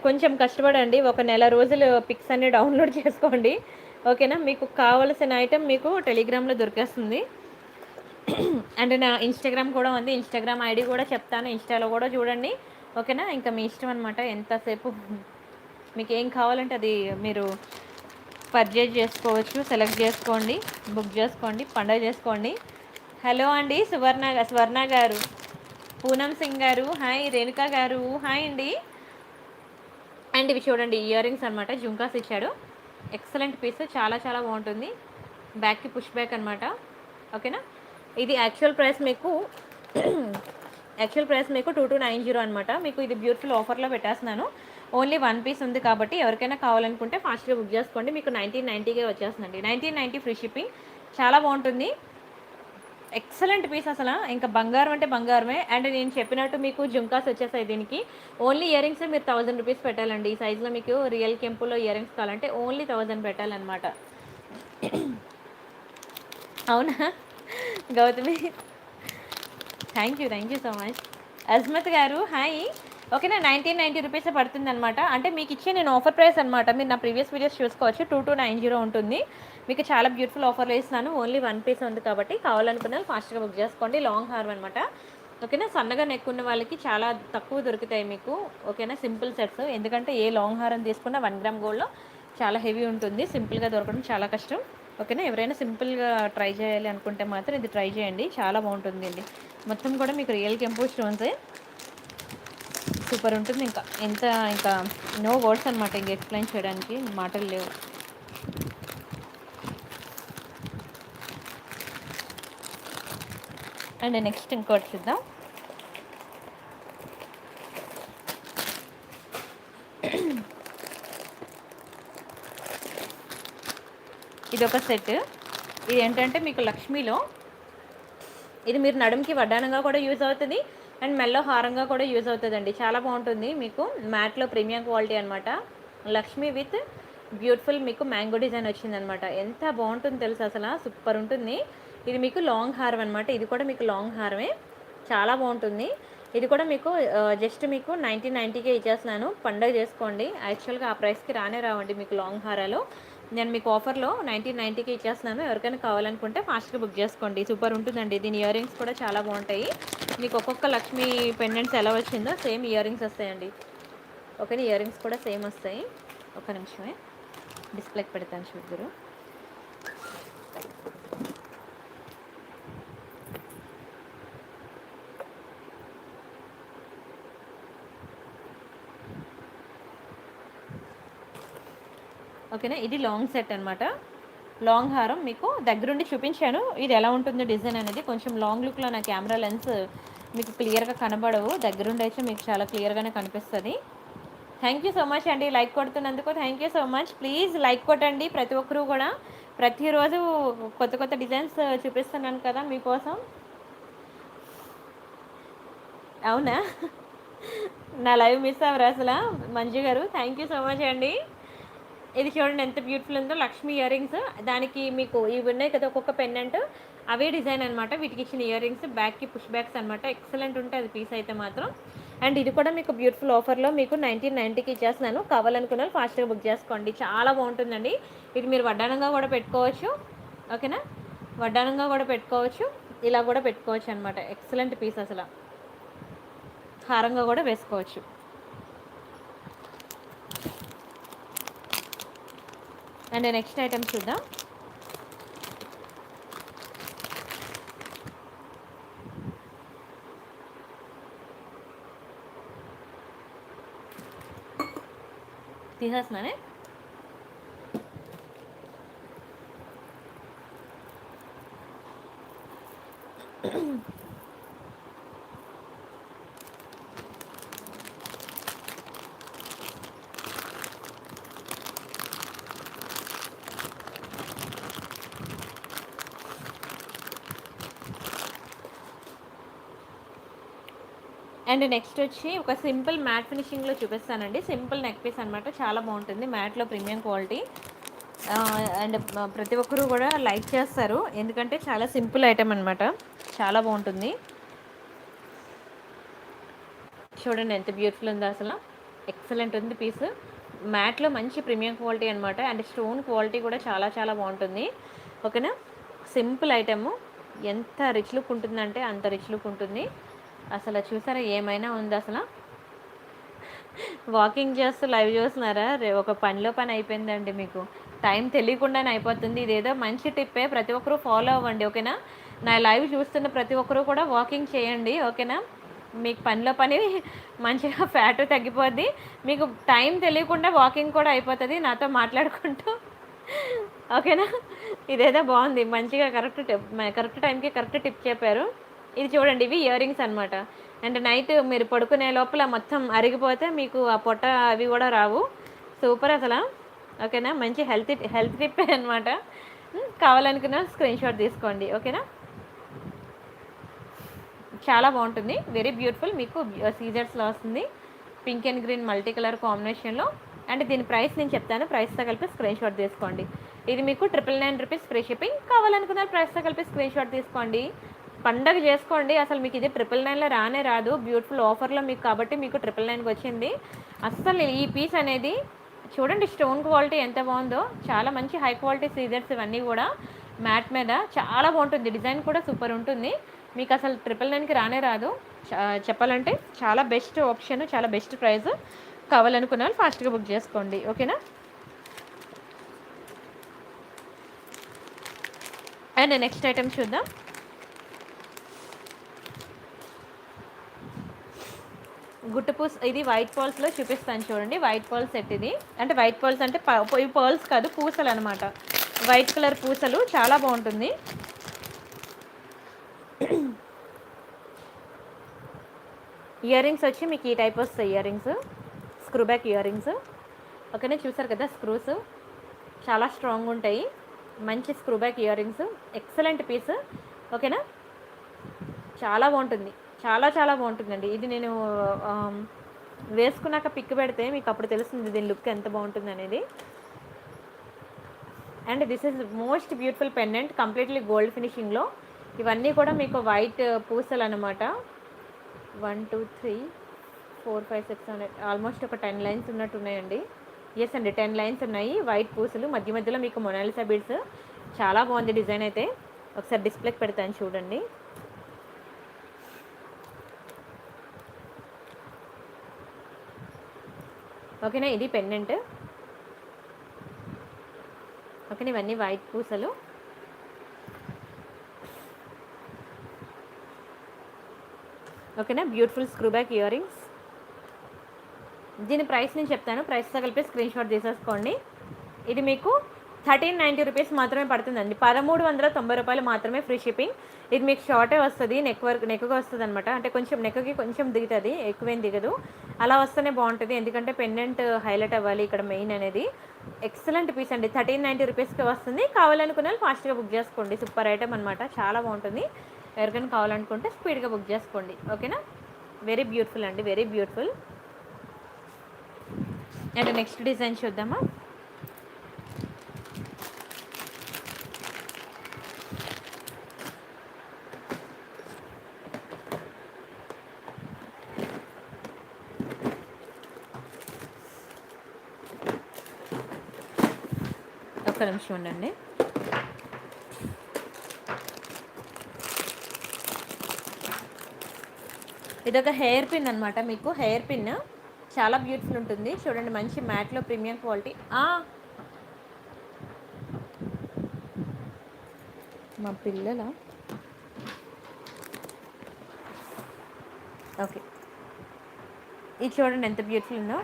కొంచెం కష్టపడండి. ఒక నెల రోజులు పిక్స్ అన్నీ డౌన్‌లోడ్ చేసుకోండి. ఓకేనా? మీకు కావాల్సిన ఐటెమ్ మీకు టెలిగ్రామ్‌లో దొరికేస్తుంది. అండ్ నా ఇన్‌స్టాగ్రామ్ కూడా ఉంది. ఇన్‌స్టాగ్రామ్ ఐడీ కూడా చెప్తాను. ఇన్‌స్టాలో కూడా చూడండి. ఓకేనా? ఇంకా మీ ఇష్టం అనమాట. ఎంతసేపు మీకేం కావాలంటే అది మీరు పర్చేజ్ చేసుకోవచ్చు. సెలెక్ట్ చేసుకోండి. బుక్ చేసుకోండి. పండగ చేసుకోండి. హలో అండి స్వర్ణ గారు, పూనం సింగ్ గారు, హాయ్ రేణుక గారు, హాయ్ అండి. అండ్ ఇవి చూడండి ఇయర్ రింగ్స్ అనమాట. జుంకాస్ ఇచ్చాడు. Excellent piece. చాలా చాలా బాగుంటుంది. బ్యాక్కి పుష్ బ్యాక్ అనమాట. ఓకేనా? ఇది యాక్చువల్ ప్రైస్ మీకు 2290 అనమాట. మీకు ఇది బ్యూటిఫుల్ ఆఫర్లో పెట్టేస్తున్నాను. ఓన్లీ 1 పీస్ ఉంది కాబట్టి ఎవరికైనా కావాలనుకుంటే ఫాస్ట్గా బుక్ చేసుకోండి. మీకు 1990కే వచ్చేస్తుందండి. 1990 ఫ్రీ షిప్పింగ్. చాలా బాగుంటుంది. ఎక్సలెంట్ పీస్ అసలు. ఇంకా బంగారం అంటే బంగారమే. అండ్ నేను చెప్పినట్టు మీకు జుంకాస్ వచ్చేసాయి దీనికి. ఓన్లీ ఇయర్ రింగ్స్ మీరు 1000 రూపీస్ పెట్టాలండి. ఈ సైజులో మీకు రియల్ కెంపులో ఇయర్ రింగ్స్ కావాలంటే ఓన్లీ 1000 పెట్టాలన్నమాట. అవునా Gautami? Thank you so much. Azmat గారు హాయ్. ఓకేనా? 1990 రూపీసే పడుతుందనమాట. అంటే మీకు ఇచ్చే నేను ఆఫర్ ప్రైస్ అనమాట. మీరు నా ప్రీవియస్ వీడియోస్ చూసుకోవచ్చు. 2290 ఉంటుంది. మీకు చాలా బ్యూటిఫుల్ ఆఫర్లో ఇస్తున్నాను. ఓన్లీ 1 పీస్ ఉంది కాబట్టి కావాలనుకున్న వాళ్ళు ఫాస్ట్గా బుక్ చేసుకోండి. లాంగ్ హార్మ్ అనమాట. ఓకేనా? సన్నగా నెక్ ఉన్న వాళ్ళకి చాలా తక్కువ దొరుకుతాయి మీకు. ఓకేనా? Simple sets. ఎందుకంటే ఏ లాంగ్ హారం తీసుకున్నా 1 గ్రామ్ గోల్డ్లో చాలా హెవీ ఉంటుంది. సింపుల్గా దొరకడం చాలా కష్టం. ఓకేనా? ఎవరైనా సింపుల్గా ట్రై చేయాలి అనుకుంటే మాత్రం ఇది ట్రై చేయండి. చాలా బాగుంటుంది అండి. మొత్తం కూడా మీకు రియల్ కెంపు స్టోన్సే. సూపర్ ఉంటుంది. ఇంకా నో వర్డ్స్ అనమాట. ఇంక ఎక్స్ప్లెయిన్ చేయడానికి మాటలు లేవు. అండ్ నెక్స్ట్ ఇంకోటి చూద్దాం. ఇది ఒక సెట్. ఇది ఏంటంటే మీకు లక్ష్మీలో ఇది మీరు నడుముకి వడ్డానంగా కూడా యూజ్ అవుతుంది. అండ్ మెల్లో హారంగా కూడా యూజ్ అవుతుందండి. చాలా బాగుంటుంది. మీకు మ్యాట్లో ప్రీమియం క్వాలిటీ అనమాట. లక్ష్మీ విత్ బ్యూటిఫుల్ మీకు మ్యాంగో డిజైన్ వచ్చిందనమాట. ఎంత బాగుంటుంది తెలుసు అసలు. సూపర్ ఉంటుంది. ఇది మీకు లాంగ్ హారం అనమాట. ఇది కూడా మీకు లాంగ్ హారమే. చాలా బాగుంటుంది. ఇది కూడా మీకు జస్ట్ మీకు 1990కే ఇచ్చేస్తున్నాను. పండగ చేసుకోండి. యాక్చువల్గా ఆ ప్రైస్కి రావండి మీకు లాంగ్ హారాలు. నేను మీకు ఆఫర్లో 1990కి ఇచ్చేస్తున్నాను. ఎవరికైనా కావాలనుకుంటే ఫాస్ట్గా బుక్ చేసుకోండి. సూపర్ ఉంటుందండి. దీని ఇయర్ రింగ్స్ కూడా చాలా బాగుంటాయి. మీకు ఒక్కొక్క లక్ష్మీ పెండెంట్స్ ఎలా వచ్చిందో సేమ్ ఇయర్ రింగ్స్ వస్తాయండి. ఓకేనా? ఇయర్ రింగ్స్ కూడా సేమ్ వస్తాయి. ఒక నిమిషమే డిస్ప్లేకి పెడతాను చూద్దరు. ఓకేనా? ఇది లాంగ్ సెట్ అనమాట. లాంగ్ హారం మీకు దగ్గరుండి చూపించాను. ఇది ఎలా ఉంటుందో డిజైన్ అనేది. కొంచెం లాంగ్ లుక్లో నా కెమెరా లెన్స్ మీకు క్లియర్గా కనబడవు. దగ్గరుండి అయితే మీకు చాలా క్లియర్గానే కనిపిస్తుంది. థ్యాంక్ యూ సో మచ్ అండి లైక్ కొడుతున్నందుకు. Thank you so much. Please like కొట్టండి ప్రతి ఒక్కరూ కూడా. ప్రతిరోజు కొత్త కొత్త డిజైన్స్ చూపిస్తున్నాను కదా మీకోసం. అవునా? నా లైవ్ మిస్ అవ్వరు అసలు. మంజు గారు థ్యాంక్ యూ సో మచ్ అండి. ఇది చూడండి ఎంత బ్యూటిఫుల్ ఉందో. Lakshmi ear rings. దానికి మీకు ఇవి ఉన్నాయి కదా ఒక్కొక్క పెండెంట్, అవే డిజైన్ అనమాట. వీటికి ఇచ్చిన ఇయర్ రింగ్స్ బ్యాక్కి పుష్ బ్యాక్స్ అనమాట. ఎక్సలెంట్ ఉంటుంది పీస్ అయితే మాత్రం. అండ్ ఇది కూడా మీకు బ్యూటిఫుల్ ఆఫర్లో మీకు 1990కి ఇచ్చేస్తున్నాను. కావాలనుకున్న వాళ్ళు ఫాస్ట్గా బుక్ చేసుకోండి. చాలా బాగుంటుందండి. ఇది మీరు వడ్డానంగా కూడా పెట్టుకోవచ్చు. ఓకేనా? వడ్డానంగా కూడా పెట్టుకోవచ్చు. ఇలా కూడా పెట్టుకోవచ్చు అనమాట. ఎక్సలెంట్ పీస్ అసలు. హారంగా కూడా వేసుకోవచ్చు. అండ్ నెక్స్ట్ ఐటమ్ చూద్దాం. తీసేస్తున్నానే. అండ్ నెక్స్ట్ వచ్చి ఒక సింపుల్ మ్యాట్ ఫినిషింగ్లో చూపిస్తానండి. సింపుల్ నెక్ పీస్ అనమాట, చాలా బాగుంటుంది, మ్యాట్లో ప్రీమియం క్వాలిటీ. అండ్ ప్రతి ఒక్కరూ కూడా లైక్ చేస్తారు, ఎందుకంటే చాలా సింపుల్ ఐటమ్ అనమాట, చాలా బాగుంటుంది. చూడండి ఎంత బ్యూటిఫుల్ ఉందో అసలు, ఎక్సలెంట్ ఉంది పీస్. మ్యాట్లో మంచి ప్రీమియం క్వాలిటీ అనమాట, అండ్ స్టోన్ క్వాలిటీ కూడా చాలా చాలా బాగుంటుంది. ఓకేనా, సింపుల్ ఐటమ్, ఎంత రిచ్ లుక్ ఉంటుందంటే అంత రిచ్ లుక్ ఉంటుంది. అసలు చూసారా ఏమైనా ఉంది అసలు. వాకింగ్ చేస్తూ లైవ్ చూస్తున్నారా, ఒక పనిలో పని అయిపోయిందండి, మీకు టైం తెలియకుండానే అయిపోతుంది. ఇదేదో మంచి టిప్పే, ప్రతి ఒక్కరూ ఫాలో అవ్వండి. ఓకేనా, నా లైవ్ చూస్తున్న ప్రతి ఒక్కరూ కూడా వాకింగ్ చేయండి. ఓకేనా, మీకు పనిలో పని మంచిగా ఫ్యాట్ తగ్గిపోద్ది, మీకు టైం తెలియకుండా వాకింగ్ కూడా అయిపోతుంది నాతో మాట్లాడుకుంటూ. ఓకేనా, ఇదేదో బాగుంది, మంచిగా కరెక్ట్ టైంకి కరెక్ట్ టిప్ చెప్పారు. ఇది చూడండి, ఇవి ఇయర్ రింగ్స్ అనమాట. అండ్ నైట్ మీరు పడుకునే లోపల మొత్తం అరిగిపోతే మీకు ఆ పొట్ట అవి కూడా రావు. సూపర్ అసలు. ఓకేనా, మంచి హెల్త్ టిప్ అనమాట. కావాలనుకున్న స్క్రీన్ షాట్ తీసుకోండి. ఓకేనా, చాలా బాగుంటుంది, వెరీ బ్యూటిఫుల్. మీకు సీజర్స్లో వస్తుంది, pink and green multi colour కాంబినేషన్లో. అండ్ దీని ప్రైస్ నేను చెప్తాను, ప్రైస్తో కలిపి స్క్రీన్ షాట్ తీసుకోండి. ఇది మీకు 999 రూపీస్ ఫ్రీ షిప్పింగ్. కావాలనుకున్న ప్రైస్తో కలిపి స్క్రీన్ షాట్ తీసుకోండి. పండగ చేసుకోండి, అసలు మీకు ఇది 999లో రానే రాదు, బ్యూటిఫుల్ ఆఫర్లో మీకు, కాబట్టి మీకు 999కి వచ్చింది. అస్సలు ఈ పీస్ అనేది చూడండి, స్టోన్ క్వాలిటీ ఎంత బాగుందో, చాలా మంచి హై క్వాలిటీ సీజర్స్ ఇవన్నీ కూడా, మ్యాట్ మీద చాలా బాగుంటుంది, డిజైన్ కూడా సూపర్ ఉంటుంది. మీకు అసలు 999కి రానే రాదు. చెప్పాలంటే చాలా బెస్ట్ ఆప్షన్, చాలా బెస్ట్ ప్రైస్. కావాలనుకున్న వాళ్ళు ఫాస్ట్గా బుక్ చేసుకోండి. ఓకేనా, అండ్ నెక్స్ట్ ఐటమ్ చూద్దాం. గుట్టుపూస్, ఇది వైట్ పర్ల్స్లో చూపిస్తాను చూడండి. వైట్ పర్ల్స్ సెట్ ఇది, అంటే వైట్ పర్ల్స్ అంటే ఇవి పర్ల్స్ కాదు, పూసలు అనమాట, వైట్ కలర్ పూసలు, చాలా బాగుంటుంది. ఇయర్ రింగ్స్ వచ్చి మీకు ఈ టైప్ వస్తాయి, earrings screw back earrings. ఓకేనా, చూసారు కదా స్క్రూస్ చాలా స్ట్రాంగ్ ఉంటాయి, మంచి screw back earrings, excellent piece. ఓకేనా, చాలా బాగుంటుంది, చాలా చాలా బాగుంటుందండి. ఇది నేను వేసుకున్నాక పిక్ పెడితే మీకు అప్పుడు తెలుస్తుంది దీని లుక్ ఎంత బాగుంటుంది అనేది. And this is most beautiful pendant, completely gold ఫినిషింగ్లో. ఇవన్నీ కూడా మీకు వైట్ పూసలు అనమాట. 1 2 3 4 5 6 7 ఆల్మోస్ట్ ఒక 10 లైన్స్ ఉన్నట్టు ఉన్నాయండి. ఎస్ అండి, 10 లైన్స్ ఉన్నాయి, వైట్ పూసలు, మధ్య మధ్యలో మీకు మొనాలిసా బీడ్స్. చాలా బాగుంది డిజైన్ అయితే, ఒకసారి డిస్ప్లేకి పెడతాను చూడండి. ఓకేనా, ఇది పెండెంట్. ఓకేనా, ఇవన్నీ వైట్ పూసలు. ఓకేనా, beautiful screw back ear rings. దీని ప్రైస్ నేను చెప్తాను, ప్రైస్తో కలిపి స్క్రీన్ షాట్ తీసేసుకోండి. ఇది మీకు 1390 రూపీస్ మాత్రమే పడుతుందండి, 1390 రూపాయలు మాత్రమే ఫ్రీ షిప్పింగ్. ఇది మీకు షార్టే వస్తుంది, నెక్గా వస్తుంది అనమాట, అంటే కొంచెం నెక్కి కొంచెం దిగుతుంది, ఎక్కువేం దిగదు. అలా వస్తేనే బాగుంటుంది, ఎందుకంటే పెండెంట్ హైలైట్ అవ్వాలి ఇక్కడ మెయిన్ అనేది. ఎక్సలెంట్ పీస్ అండి, 1390 రూపీస్కి వస్తుంది. కావాలనుకున్న వాళ్ళు ఫాస్ట్గా బుక్ చేసుకోండి, సూపర్ ఐటమ్ అనమాట, చాలా బాగుంటుంది. ఎవరికైనా కావాలనుకుంటే స్పీడ్గా బుక్ చేసుకోండి. ఓకేనా, వెరీ బ్యూటిఫుల్ అండి, very beautiful. And next design చూద్దామా. ఒక్క నిమిషం ఉండండి. ఇదొక హెయిర్ పిన్ అనమాట, మీకు హెయిర్ పిన్ చాలా బ్యూటిఫుల్ ఉంటుంది. చూడండి, మంచి మ్యాట్లో ప్రీమియం క్వాలిటీ. మా పిల్లల ఓకే, ఇది చూడండి ఎంత బ్యూటిఫుల్ ఉందో,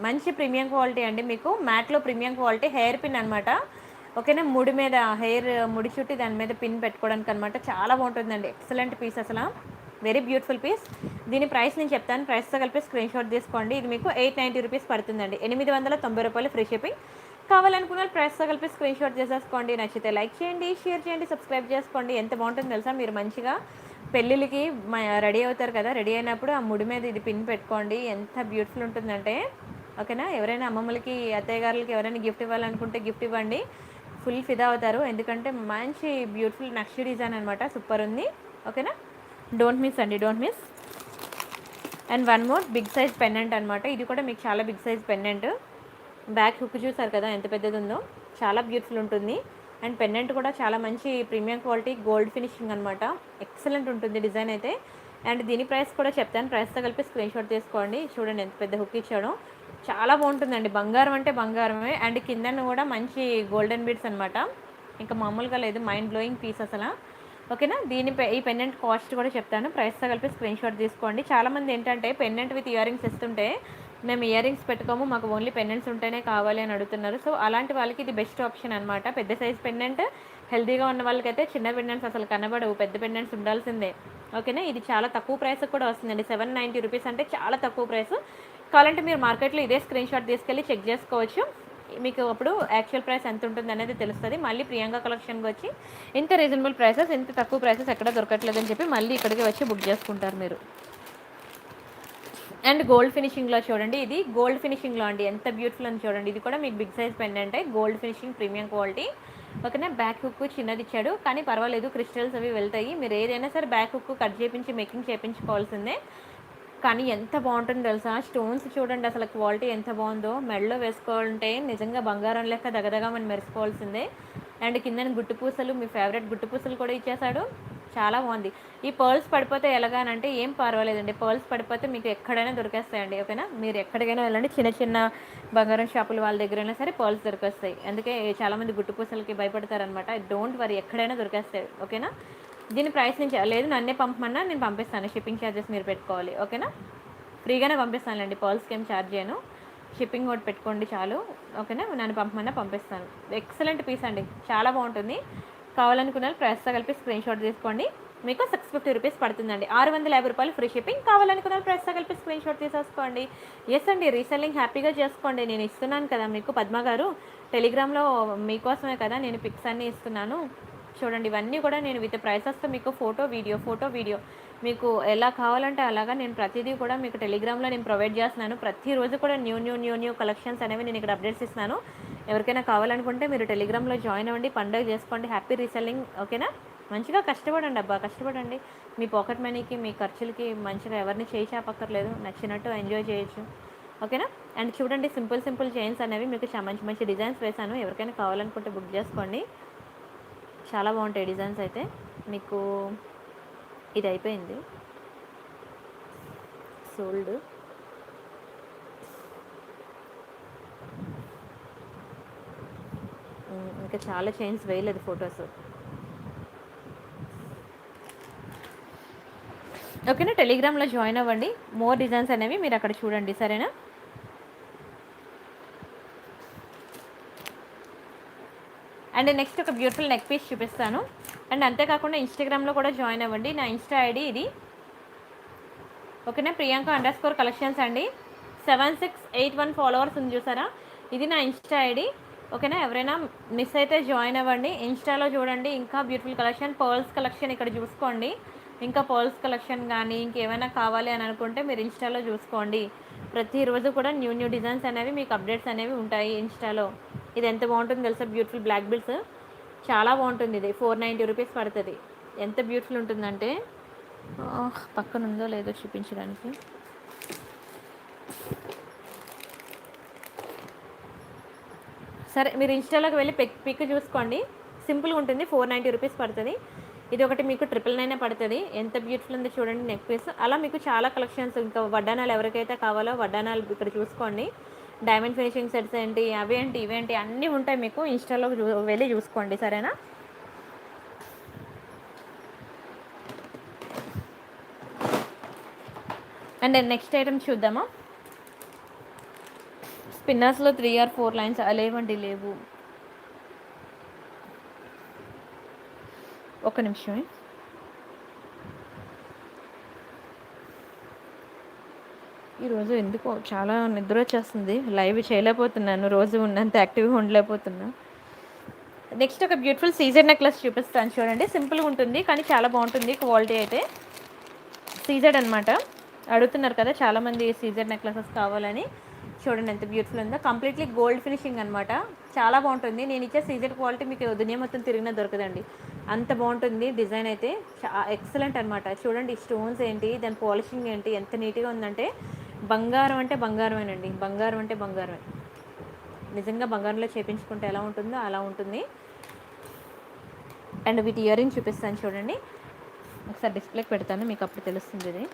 మంచి ప్రీమియం క్వాలిటీ అండి, మీకు మ్యాట్లో ప్రీమియం క్వాలిటీ హెయిర్ పిన్ అనమాట. ఓకేనా, ముడి మీద హెయిర్ ముడి చుట్టి దాని మీద పిన్ పెట్టుకోవడానికి అనమాట, చాలా బాగుంటుందండి, ఎక్సలెంట్ పీస్ అసలు, వెరీ బ్యూటిఫుల్ పీస్. దీని ప్రైస్ నేను చెప్తాను, ప్రైస్తో కలిపి స్క్రీన్ షాట్ తీసుకోండి. ఇది మీకు 890 రూపీస్ పడుతుందండి, 890 రూపాయలు ఫ్రీ షిప్పింగ్. కావాలనుకున్న ప్రైస్తో కలిపి స్క్రీన్ షాట్ చేసేసుకోండి. నచ్చితే లైక్ చేయండి, షేర్ చేయండి, సబ్స్క్రైబ్ చేసుకోండి. ఎంత బాగుంటుందో తెలుసా, మీరు మంచిగా పెళ్ళిళ్ళకి రెడీ అవుతారు కదా, రెడీ అయినప్పుడు ఆ ముడి మీద ఇది పిన్ పెట్టుకోండి, ఎంత బ్యూటిఫుల్ ఉంటుందంటే. ఓకేనా, ఎవరైనా అమ్మమ్మలకి అత్తయ్య గారులకి ఎవరైనా గిఫ్ట్ ఇవ్వాలనుకుంటే గిఫ్ట్ ఇవ్వండి, ఫుల్ ఫిదా అవుతారు. ఎందుకంటే మంచి బ్యూటిఫుల్ నక్షి డిజైన్ అనమాట, సూపర్ ఉంది. ఓకేనా, డోంట్ మిస్ అండి, don't miss. And one more big size pendant అనమాట, ఇది కూడా మీకు చాలా big size pendant. Back hook చూసారు కదా ఎంత పెద్దది ఉందో, చాలా బ్యూటిఫుల్ ఉంటుంది. అండ్ పెండెంట్ కూడా చాలా మంచి ప్రీమియం క్వాలిటీ గోల్డ్ ఫినిషింగ్ అనమాట, ఎక్సలెంట్ ఉంటుంది డిజైన్ అయితే. అండ్ దీని ప్రైస్ కూడా చెప్తాను, ప్రైస్తో కలిపి స్క్రీన్ షాట్ తీసుకోండి. చూడండి ఎంత పెద్ద హుక్ ఇచ్చాడో, చాలా బాగుంటుందండి. బంగారం అంటే బంగారమే. అండ్ కిందను కూడా మంచి గోల్డెన్ బీడ్స్ అనమాట, ఇంకా మామూలుగా లేదు, మైండ్ బ్లోయింగ్ పీస్ అసలు. ఓకేనా, ఈ పెండెంట్ కాస్ట్ కూడా చెప్తాను, ప్రైస్తో కలిపి స్క్రీన్ షాట్ తీసుకోండి. చాలామంది ఏంటంటే పెండెంట్ విత్ ఇయర్ రింగ్స్ ఇస్తుంటే మేము ఇయర్ రింగ్స్ పెట్టుకోము, మాకు ఓన్లీ పెండెంట్స్ ఉంటేనే కావాలి అని అడుగుతున్నారు. సో అలాంటి వాళ్ళకి ఇది బెస్ట్ ఆప్షన్ అనమాట. పెద్ద సైజ్ పెండెంట్, హెల్తీగా ఉన్న వాళ్ళకైతే చిన్న పెండెంట్స్ అసలు కనబడవు, పెద్ద పెండెంట్స్ ఉండాల్సిందే. ఓకేనా, ఇది చాలా తక్కువ ప్రైస్ కూడా వస్తుందండి, 790 రూపీస్ అంటే చాలా తక్కువ ప్రైస్. కావాలంటే మీరు మార్కెట్లో ఇదే స్క్రీన్ షాట్ తీసుకెళ్ళి చెక్ చేసుకోవచ్చు, మీకు అప్పుడు యాక్చువల్ ప్రైస్ ఎంత ఉంటుంది అనేది తెలుస్తుంది. మళ్ళీ ప్రియాంక కలెక్షన్కి వచ్చి ఇంత రీజనబుల్ ప్రైసెస్, ఇంత తక్కువ ప్రైసెస్ ఎక్కడ దొరకట్లేదని చెప్పి మళ్ళీ ఇక్కడికి వచ్చి బుక్ చేసుకుంటారు మీరు. అండ్ గోల్డ్ ఫినిషింగ్లో చూడండి, ఇది గోల్డ్ ఫినిషింగ్లో అండి, ఎంత బ్యూటిఫుల్ అని చూడండి. ఇది కూడా మీకు big size pendant, gold finishing premium quality. ఓకేనా, బ్యాక్ హుక్ చిన్నది ఇచ్చాడు కానీ పర్వాలేదు, క్రిస్టల్స్ అవి వెళ్తాయి. మీరు ఏదైనా సరే బ్యాక్ హుక్ కట్ చేయించి మేకింగ్ చేయించుకోవాల్సిందే. కానీ ఎంత బాగుంటుందో తెలుసా, స్టోన్స్ చూడండి అసలు క్వాలిటీ ఎంత బాగుందో. మెడలో వేసుకోవాలంటే నిజంగా బంగారం లెక్క దగదగా మనం మెరుసుకోవాల్సిందే. అండ్ కింద గుట్టు పూసలు, మీ ఫేవరెట్ గుట్టు పూసలు కూడా ఇచ్చేసాడు, చాలా బాగుంది. ఈ పర్ల్స్ పడిపోతే ఎలాగానంటే ఏం పర్వాలేదండి, పర్ల్స్ పడిపోతే మీకు ఎక్కడైనా దొరికేస్తాయండి. ఓకేనా, మీరు ఎక్కడికైనా వెళ్ళండి, చిన్న చిన్న బంగారం షాపులు వాళ్ళ దగ్గరైనా సరే పర్ల్స్ దొరికేస్తాయి. అందుకే చాలామంది గుట్టు పూసలకి భయపడతారనమాట, డోంట్ వరీ, ఎక్కడైనా దొరికేస్తాయి. ఓకేనా, దీని ప్రైస్ నుంచి లేదు, నన్నే పంపమన్నా నేను పంపిస్తాను, షిప్పింగ్ ఛార్జెస్ మీరు పెట్టుకోవాలి. ఓకేనా, ఫ్రీగానే పంపిస్తానులేండి, పర్ల్స్కి ఏం ఛార్జ్ చేయను, షిప్పింగ్ కూడా పెట్టుకోండి చాలు. ఓకేనా, నన్ను పంపమన్నా పంపిస్తాను. ఎక్సలెంట్ పీస్ అండి, చాలా బాగుంటుంది. కావాలనుకున్న ప్రైస్తో కలిపి స్క్రీన్ షాట్ తీసుకోండి, మీకు 650 రూపీస్ పడుతుందండి, 650 రూపాయలు ఫ్రీ షిప్పింగ్. కావాలనుకున్న ప్రైస్తో కలిపి స్క్రీన్ షాట్ తీసేసుకోండి. ఎస్ అండి, రీసెల్లింగ్ హ్యాపీగా చేసుకోండి, నేను ఇస్తున్నాను కదా మీకు పద్మ గారు, టెలిగ్రామ్లో మీకోసమే కదా నేను పిక్స్ అన్నీ ఇస్తున్నాను. చూడండి, ఇవన్నీ కూడా నేను విత్ ప్రైసెస్తో మీకు ఫోటో వీడియో మీకు ఎలా కావాలంటే అలాగా నేను ప్రతిదీ కూడా మీకు టెలిగ్రామ్లో నేను ప్రొవైడ్ చేస్తున్నాను. ప్రతిరోజు కూడా న్యూ కలెక్షన్స్ అనేవి నేను ఇక్కడ అప్డేట్స్ ఇస్తున్నాను. ఎవరికైనా కావాలనుకుంటే మీరు టెలిగ్రామ్లో జాయిన్ అవ్వండి, పండుగ చేసుకోండి, హ్యాపీ రీసెల్లింగ్. ఓకేనా, మంచిగా కష్టపడండి అబ్బా, కష్టపడండి, మీ పాకెట్ మనీకి మీ ఖర్చులకి మంచిగా ఎవరిని చేయి చాపక్కర్లేదు, నచ్చినట్టు ఎంజాయ్ చేయొచ్చు. ఓకేనా, అండ్ చూడండి సింపుల్ చైన్స్ అనేవి మీకు మంచి డిజైన్స్ వేశాను, ఎవరికైనా కావాలనుకుంటే బుక్ చేసుకోండి, చాలా బాగుంటాయి డిజైన్స్ అయితే. మీకు ఇది అయిపోయింది, సోల్డ్. ఇంకా చాలా చైన్స్ వేయలేదు ఫొటోస్. ఓకేనా, టెలిగ్రామ్లో జాయిన్ అవ్వండి, మోర్ డిజైన్స్ అనేవి మీరు అక్కడ చూడండి, సరేనా. అండ్ నెక్స్ట్ ఒక బ్యూటిఫుల్ నెక్ పీస్ చూపిస్తాను. అండ్ అంతేకాకుండా ఇన్స్టాగ్రామ్లో కూడా జాయిన్ అవ్వండి, నా ఇన్స్టా ఐడి ఇది. ఓకేనా, ప్రియాంక _కలెక్షన్స్ అండి, 7681 ఫాలోవర్స్ ఉంది చూసారా, ఇది నా ఇన్స్టా ఐడి. ఓకేనా, ఎవరైనా మిస్ అయితే జాయిన్ అవ్వండి, ఇన్స్టాలో చూడండి, ఇంకా బ్యూటిఫుల్ కలెక్షన్, పర్ల్స్ కలెక్షన్ ఇక్కడ చూసుకోండి. ఇంకా పర్ల్స్ కలెక్షన్ కానీ ఇంకేమైనా కావాలి అని అనుకుంటే మీరు ఇన్స్టాలో చూసుకోండి. ప్రతిరోజు కూడా న్యూ డిజైన్స్ అనేవి మీకు అప్డేట్స్ అనేవి ఉంటాయి ఇన్స్టాలో. ఇది ఎంత బాగుంటుంది తెలుసా, బ్యూటిఫుల్ బ్లాక్ బిల్స్, చాలా బాగుంటుంది. ఇది 490 రూపీస్ పడుతుంది, ఎంత బ్యూటిఫుల్ ఉంటుందంటే. పక్కన ఉందో లేదో చూపించడానికి. సరే, మీరు ఇన్స్టాలోకి వెళ్ళి పిక్ చూసుకోండి, సింపుల్గా ఉంటుంది, 490 రూపీస్ పడుతుంది. ఇది ఒకటి మీకు 999 పడుతుంది, ఎంత బ్యూటిఫుల్ ఉందో చూడండి నెక్ పీస్. అలా మీకు చాలా కలెక్షన్స్, ఇంకా వడ్డానాలు ఎవరికైతే కావాలో వడ్డానాలు ఇక్కడ చూసుకోండి, డైమండ్ ఫినిషింగ్ సెట్స్ ఏంటి, అవేంటి ఇవేంటి అన్నీ ఉంటాయి, మీకు ఇన్స్టాలో వెళ్ళి చూసుకోండి, సరేనా. అండ్ నెక్స్ట్ ఐటమ్ చూద్దామా. స్పిన్నర్స్లో 3 or 4 లైన్స్ లేవండి, లేవు, ఒక నిమిషమే. ఈరోజు ఎందుకో చాలా నిద్ర వచ్చేస్తుంది, లైవ్ చేయలేకపోతున్నాను, రోజు ఉన్నంత యాక్టివ్గా ఉండలేకపోతున్నా. నెక్స్ట్ ఒక బ్యూటిఫుల్ సీజర్ నెక్లెస్ చూపిస్తాను చూడండి. సింపుల్గా ఉంటుంది కానీ చాలా బాగుంటుంది క్వాలిటీ అయితే. సీజెడ్ అనమాట. అడుగుతున్నారు కదా చాలామంది సీజెడ్ నెక్లెసెస్ కావాలని. చూడండి ఎంత బ్యూటిఫుల్ ఉందో. కంప్లీట్లీ గోల్డ్ ఫినిషింగ్ అనమాట. చాలా బాగుంటుంది. నేను ఇచ్చే సీజెడ్ క్వాలిటీ మీకు దునియా మొత్తం తిరిగినా దొరకదండి, అంత బాగుంటుంది. డిజైన్ అయితే ఎక్సలెంట్ అనమాట. చూడండి స్టోన్స్ ఏంటి, దాని పాలిషింగ్ ఏంటి, ఎంత నీట్గా ఉందంటే బంగారం అంటే బంగారమేనండి. బంగారం అంటే బంగారమే. నిజంగా బంగారంలో చేపించుకుంటే ఎలా ఉంటుందో అలా ఉంటుంది. అండ్ వీటి ఇయర్ రింగ్ చూపిస్తాను చూడండి. ఒకసారి డిస్ప్లేకి పెడతాను, మీకు అప్పుడు తెలుస్తుంది ఇది.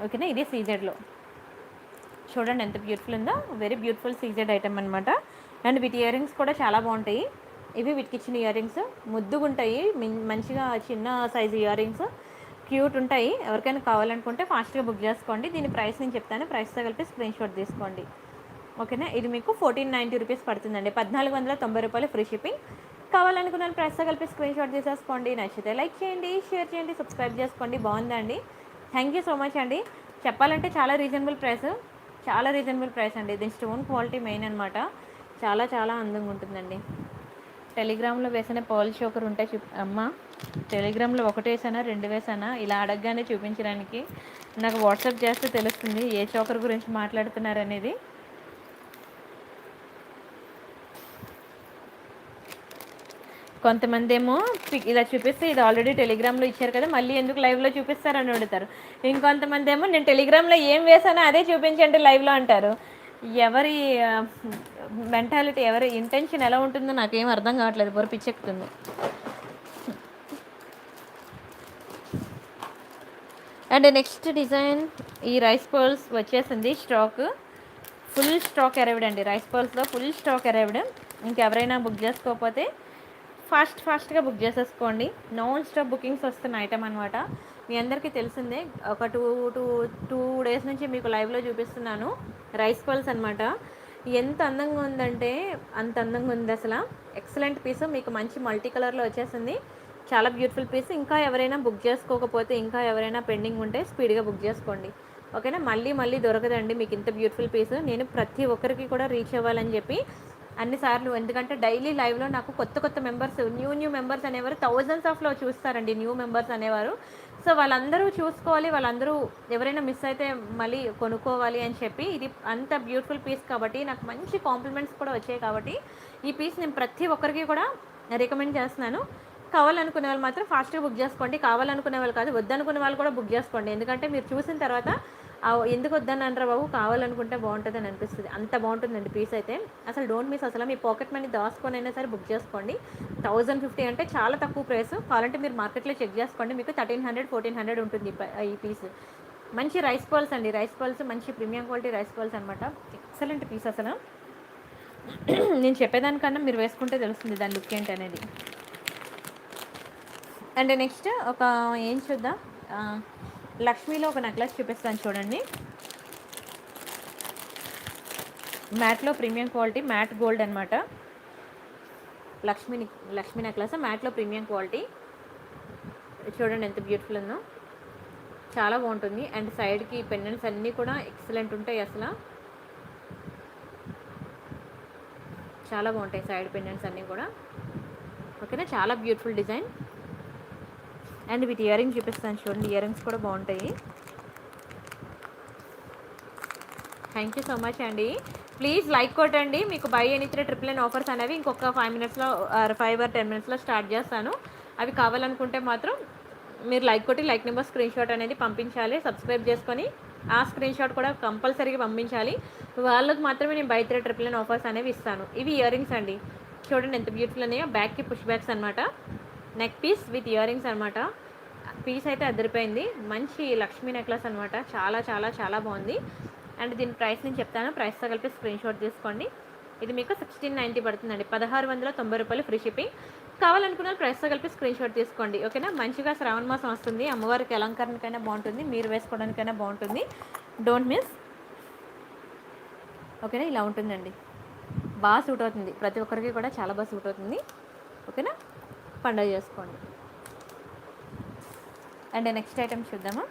ఓకేనా, ఇది సీజెడ్లో చూడండి ఎంత బ్యూటిఫుల్ ఉందో. వెరీ బ్యూటిఫుల్ సీజెడ్ ఐటమ్ అనమాట. అండ్ వీటి ఇయర్ రింగ్స్ కూడా చాలా బాగుంటాయి. ఇవి వీటికి ఇచ్చిన ఇయర్ రింగ్స్ ముద్దుగా ఉంటాయి. మంచిగా చిన్న సైజు ఇయర్ రింగ్స్ క్యూట్ ఉంటాయి. ఎవరికైనా కావాలనుకుంటే ఫాస్ట్గా బుక్ చేసుకోండి. దీని ప్రైస్ నేను చెప్తాను, ప్రైస్తో కలిపి స్క్రీన్ షాట్ తీసుకోండి. ఓకేనా, ఇది మీకు 1490 రూపీస్ పడుతుందండి. 1490 రూపాయలు ఫ్రీ షిప్పింగ్. కావాలనుకున్న ప్రైస్తో కలిపి స్క్రీన్ షాట్ తీసేసుకోండి. నచ్చితే లైక్ చేయండి, షేర్ చేయండి, సబ్స్క్రైబ్ చేసుకోండి. బాగుందండి. థ్యాంక్ యూ సో మచ్ అండి. చెప్పాలంటే చాలా రీజనబుల్ ప్రైస్, చాలా రీజనబుల్ ప్రైస్ అండి. దీని స్టోన్ క్వాలిటీ మెయిన్ అనమాట. చాలా చాలా అందంగా ఉంటుందండి. టెలిగ్రామ్లో వేసిన పర్ల్ చోకర్ ఉంటే అమ్మ, టెలిగ్రామ్లో ఒకటి వేసానా 2 వేసానా ఇలా అడగగానే చూపించడానికి నాకు వాట్సాప్ చేస్తే తెలుస్తుంది ఏ చోకర్ గురించి మాట్లాడుతున్నారనేది. కొంతమంది ఏమో ఇలా చూపిస్తే ఇది ఆల్రెడీ టెలిగ్రామ్లో ఇచ్చారు కదా మళ్ళీ ఎందుకు లైవ్లో చూపిస్తారని అడుగుతారు. ఇంకొంతమంది ఏమో నేను టెలిగ్రామ్లో ఏం వేసానో అదే చూపించండి లైవ్లో అంటారు. ఎవరి మెంటాలిటీ, ఎవరి ఇంటెన్షన్ ఎలా ఉంటుందో నాకేం అర్థం కావట్లేదు. బొర పిచ్చెక్కుతుంది. అండ్ నెక్స్ట్ డిజైన్ ఈ రైస్ పర్ల్స్ వచ్చేసింది. స్టాక్ ఫుల్ స్టాక్ అరైవ్డ్ అండి. రైస్ పర్ల్స్లో ఫుల్ స్టాక్ అరైవ్డ్. ఇంకెవరైనా బుక్ చేసుకోకపోతే ఫాస్ట్గా బుక్ చేసేసుకోండి. నాన్ స్టాప్ బుకింగ్స్ వస్తున్న ఐటమ్ అనమాట. మీ అందరికీ తెలిసిందే. ఒక టూ డేస్ నుంచి మీకు లైవ్లో చూపిస్తున్నాను. రైస్ పర్ల్స్ అనమాట. ఎంత అందంగా ఉందంటే అంత అందంగా ఉంది అసలు. Excellent piece. మీకు మంచి మల్టీ కలర్లో వచ్చేసింది. చాలా బ్యూటిఫుల్ పీస్. ఇంకా ఎవరైనా బుక్ చేసుకోకపోతే, ఇంకా ఎవరైనా పెండింగ్ ఉంటే స్పీడ్గా బుక్ చేసుకోండి. ఓకేనా, మళ్ళీ దొరకదండి మీకు ఇంత బ్యూటిఫుల్ పీస్. నేను ప్రతి ఒక్కరికి కూడా రీచ్ అవ్వాలని చెప్పి అన్నిసార్లు, ఎందుకంటే డైలీ లైవ్లో నాకు కొత్త మెంబర్స్, న్యూ మెంబర్స్ అనేవారు థౌజండ్స్ ఆఫ్లో చూస్తారండి. న్యూ మెంబర్స్ అనేవారు. సో వాళ్ళందరూ చూసుకోవాలి, వాళ్ళందరూ ఎవరైనా మిస్ అయితే మళ్ళీ కొనుక్కోవాలి అని చెప్పి ఇది అంత బ్యూటిఫుల్ పీస్ కాబట్టి నాకు మంచి కాంప్లిమెంట్స్ కూడా వచ్చాయి. కాబట్టి ఈ పీస్ నేను ప్రతి ఒక్కరికి కూడా రికమెండ్ చేస్తున్నాను. కావాలనుకునే వాళ్ళు మాత్రం ఫాస్ట్గా బుక్ చేసుకోండి. కావాలనుకునే వాళ్ళు కాదు, వద్దనుకునే వాళ్ళు కూడా బుక్ చేసుకోండి. ఎందుకంటే మీరు చూసిన తర్వాత ఎందుకు వద్దని అంటారా బాబు, కావాలనుకుంటే బాగుంటుంది అని అనిపిస్తుంది. అంత బాగుంటుందండి పీస్ అయితే. అసలు డోంట్ మిస్. అసలు మీ పాకెట్ మనీ దాచుకొని అయినా సరే బుక్ చేసుకోండి. 1050 అంటే చాలా తక్కువ ప్రైస్. కావాలంటే మీరు మార్కెట్లో చెక్ చేసుకోండి, మీకు 1300 1400 ఉంటుంది ఈ పీస్. మంచి రైస్ పర్ల్స్ అండి. రైస్ పర్ల్స్ మంచి ప్రీమియం క్వాలిటీ రైస్ పర్ల్స్ అనమాట. ఎక్సలెంట్ పీస్ అసలు. నేను చెప్పేదానికన్నా మీరు వేసుకుంటే తెలుస్తుంది దాని లుక్ ఏంటి అనేది. అండ్ నెక్స్ట్ ఒక ఏం చూద్దాం, లక్ష్మీలో ఒక నెక్లెస్ చూపిస్తాను చూడండి. మ్యాట్లో ప్రీమియం క్వాలిటీ, మ్యాట్ గోల్డ్ అనమాట. లక్ష్మీ నెక్లెస్ మ్యాట్లో ప్రీమియం క్వాలిటీ. చూడండి ఎంత బ్యూటిఫుల్ ఉందో, చాలా బాగుంటుంది. అండ్ సైడ్కి పెండెంట్స్ అన్నీ కూడా ఎక్సలెంట్ ఉంటాయి అసలు. చాలా బాగుంటాయి సైడ్ పెండెంట్స్ అన్నీ కూడా. ఓకేనా, చాలా బ్యూటిఫుల్ డిజైన్. అండ్ వీటి ఇయర్ రింగ్స్ చూపిస్తాను చూడండి. ఇయర్ రింగ్స్ కూడా బాగుంటాయి. థ్యాంక్ యూ సో మచ్ అండి. ప్లీజ్ లైక్ కొట్టండి. మీకు బై ఎనీ 399 ఆఫర్స్ అనేవి ఇంకొక 5 మినిట్స్లో 5 or 10 మినిట్స్లో స్టార్ట్ చేస్తాను. అవి కావాలనుకుంటే మాత్రం మీరు లైక్ కొట్టి లైక్ నెంబర్ స్క్రీన్ షాట్ అనేది పంపించాలి. సబ్స్క్రైబ్ చేసుకొని ఆ స్క్రీన్ షాట్ కూడా కంపల్సరీగా పంపించాలి. వాళ్ళకి మాత్రమే నేను బై 399 ఆఫర్స్ అనేవి ఇస్తాను. ఇవి ఇయర్ రింగ్స్ అండి. చూడండి ఎంత బ్యూటిఫుల్ ఉన్నాయో. బ్యాక్కి పుష్ బ్యాక్స్ అనమాట. Neck piece with earrings అనమాట. పీస్ అయితే అదిరిపోయింది. మంచి లక్ష్మీ నెక్లెస్ అనమాట. చాలా చాలా చాలా బాగుంది. అండ్ దీని ప్రైస్ నేను చెప్తాను, ప్రైస్తో కలిపి స్క్రీన్ షాట్ తీసుకోండి. ఇది మీకు 1690 పడుతుందండి. 1690 రూపాయలు ఫ్రీ షిప్పింగ్. కావాలనుకున్న ప్రైస్తో కలిపి స్క్రీన్ షాట్ తీసుకోండి. ఓకేనా, మంచిగా శ్రావణ మాసం వస్తుంది. అమ్మవారికి అలంకరణకైనా బాగుంటుంది, మీరు వేసుకోవడానికైనా బాగుంటుంది. Don't miss. ఓకేనా, ఇలా ఉంటుందండి. బాగా సూట్ అవుతుంది. ప్రతి ఒక్కరికి కూడా చాలా బాగా సూట్ అవుతుంది. ఓకేనా, పండుగ చేసుకోండి. అండ్ నెక్స్ట్ ఐటమ్ చూద్దామా.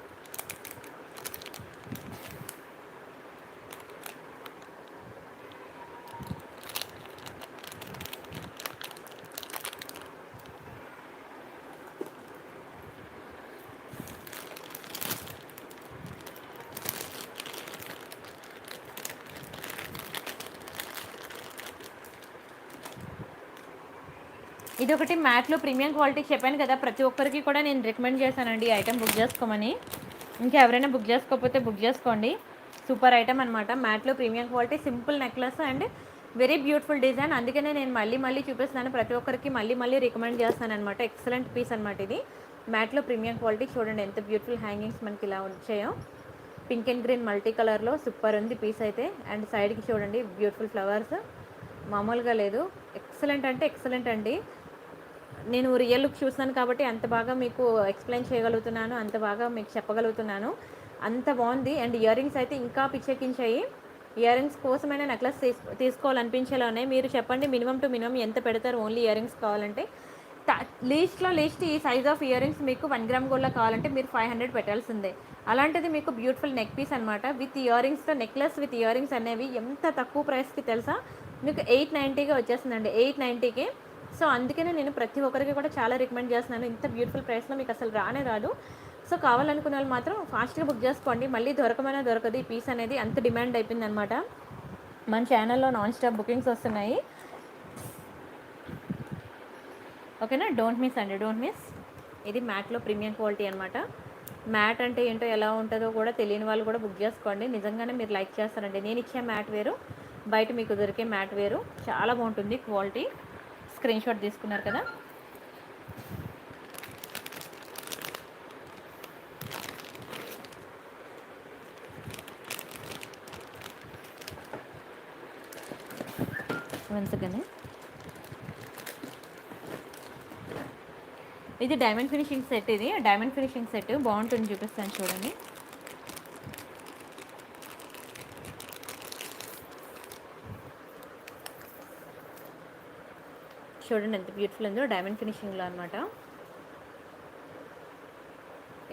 ఇది ఒకటి మ్యాట్లో ప్రీమియం క్వాలిటీ చెప్పాను కదా, ప్రతి ఒక్కరికి కూడా నేను రికమెండ్ చేశానండి ఈ ఐటమ్ బుక్ చేసుకోమని. ఇంకా ఎవరైనా బుక్ చేసుకోకపోతే బుక్ చేసుకోండి. సూపర్ ఐటమ్ అనమాట, మ్యాట్లో premium quality, simple necklace and very beautiful design. అందుకనే నేను మళ్ళీ మళ్ళీ చూపిస్తున్నాను, ప్రతి ఒక్కరికి మళ్ళీ మళ్ళీ రికమెండ్ చేస్తాను అనమాట. ఎక్సలెంట్ పీస్ అనమాట ఇది, మ్యాట్లో ప్రీమియం క్వాలిటీ. చూడండి ఎంత బ్యూటిఫుల్ హ్యాంగింగ్స్ మనకి ఇలా వచ్చాయో, పింక్ అండ్ గ్రీన్ మల్టీ కలర్లో సూపర్ ఉంది పీస్ అయితే. అండ్ సైడ్కి చూడండి బ్యూటిఫుల్ ఫ్లవర్స్, మామూలుగా లేదు, ఎక్సలెంట్ అంటే ఎక్సలెంట్ అండి. నేను రియల్ లుక్ చూసాను కాబట్టి అంత బాగా మీకు ఎక్స్ప్లెయిన్ చేయగలుగుతున్నాను, అంత బాగా మీకు చెప్పగలుగుతున్నాను, అంత బాగుంది. అండ్ ఇయర్ రింగ్స్ అయితే ఇంకా పిచ్చెక్కించాయి. ఇయర్ రింగ్స్ కోసమైనా నెక్లెస్ తీసుకోవాలనిపించేలా ఉన్నాయి. మీరు చెప్పండి మినిమం టు మినిమం ఎంత పెడతారు ఓన్లీ ఇయర్ రింగ్స్ కావాలంటే. లీస్ట్లో లీస్ట్ ఈ సైజ్ ఆఫ్ ఇయర్ రింగ్స్ మీకు 1 గ్రామ్ గోల్డ్లో కావాలంటే మీరు 500 పెట్టాల్సిందే. అలాంటిది మీకు బ్యూటిఫుల్ నెక్ పీస్ అనమాట, విత్ ఇయర్ రింగ్స్తో నెక్లెస్ విత్ ఇయర్ రింగ్స్ అనేవి ఎంత తక్కువ ప్రైస్కి తెలుసా, మీకు 890కి వచ్చేస్తుందండి, 890కి. సో అందుకనే నేను ప్రతి ఒక్కరికి కూడా చాలా రికమెండ్ చేస్తున్నాను, ఇంత బ్యూటిఫుల్ ప్రైస్లో మీకు అసలు రానే రాదు. సో కావాలనుకున్న వాళ్ళు మాత్రం ఫాస్ట్గా బుక్ చేసుకోండి, మళ్ళీ దొరకమైనా దొరకదు ఈ పీస్ అనేది, అంత డిమాండ్ అయిపోయింది అనమాట. మన ఛానల్లో నాన్ స్టాప్ బుకింగ్స్ వస్తున్నాయి, ఓకేనా. డోంట్ మిస్ అండి, డోంట్ మిస్. ఇది మ్యాట్లో ప్రీమియం క్వాలిటీ అనమాట. మ్యాట్ అంటే ఏంటో ఎలా ఉంటుందో కూడా తెలియని వాళ్ళు కూడా బుక్ చేసుకోండి, నిజంగానే మీరు లైక్ చేస్తారండి. నేను ఇచ్చే మ్యాట్ వేరు, బయట మీకు దొరికే మ్యాట్ వేరు, చాలా బాగుంటుంది క్వాలిటీ. స్క్రీన్ షాట్ తీసుకున్నారు కదా. వన్స్ అగైన్ ఇది డైమండ్ ఫినిషింగ్ సెట్, ఇది డైమండ్ ఫినిషింగ్ సెట్ బాగుంటుంది, చూపిస్తాను చూడండి. చూడండి ఎంత బ్యూటిఫుల్ ఉందో, డైమండ్ ఫినిషింగ్లో అనమాట,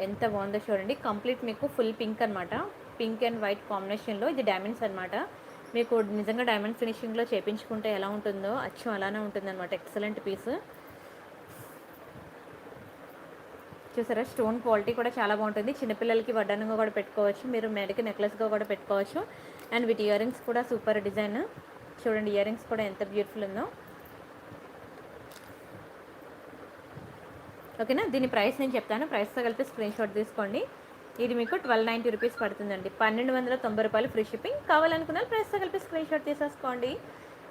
ఎంత బాగుందో చూడండి. కంప్లీట్ మీకు ఫుల్ పింక్ అనమాట, పింక్ అండ్ వైట్ కాంబినేషన్లో, ఇది డైమండ్స్ అనమాట. మీకు నిజంగా డైమండ్ ఫినిషింగ్లో చేయించుకుంటే ఎలా ఉంటుందో అచ్చం అలానే ఉంటుందన్నమాట, ఎక్సలెంట్ పీస్. చూసారా, స్టోన్ క్వాలిటీ కూడా చాలా బాగుంటుంది, చిన్నపిల్లలకి వడ్డానంగా కూడా పెట్టుకోవచ్చు, మీరు మెడకి నెక్లెస్గా కూడా పెట్టుకోవచ్చు. అండ్ వీటి ఇయర్ రింగ్స్ కూడా సూపర్ డిజైన్, చూడండి ఇయర్ రింగ్స్ కూడా ఎంత బ్యూటిఫుల్ ఉందో, ఓకేనా. దీని ప్రైస్ నేను చెప్తాను, ప్రైస్తో కలిపి స్క్రీన్ షాట్ తీసుకోండి. ఇది మీకు 1290 రూపీస్ పడుతుందండి, 1290 రూపాయలు ఫ్రీ షిప్పింగ్. కావాలనుకున్న ప్రైస్తో కలిపి స్క్రీన్ షాట్ తీసేసుకోండి.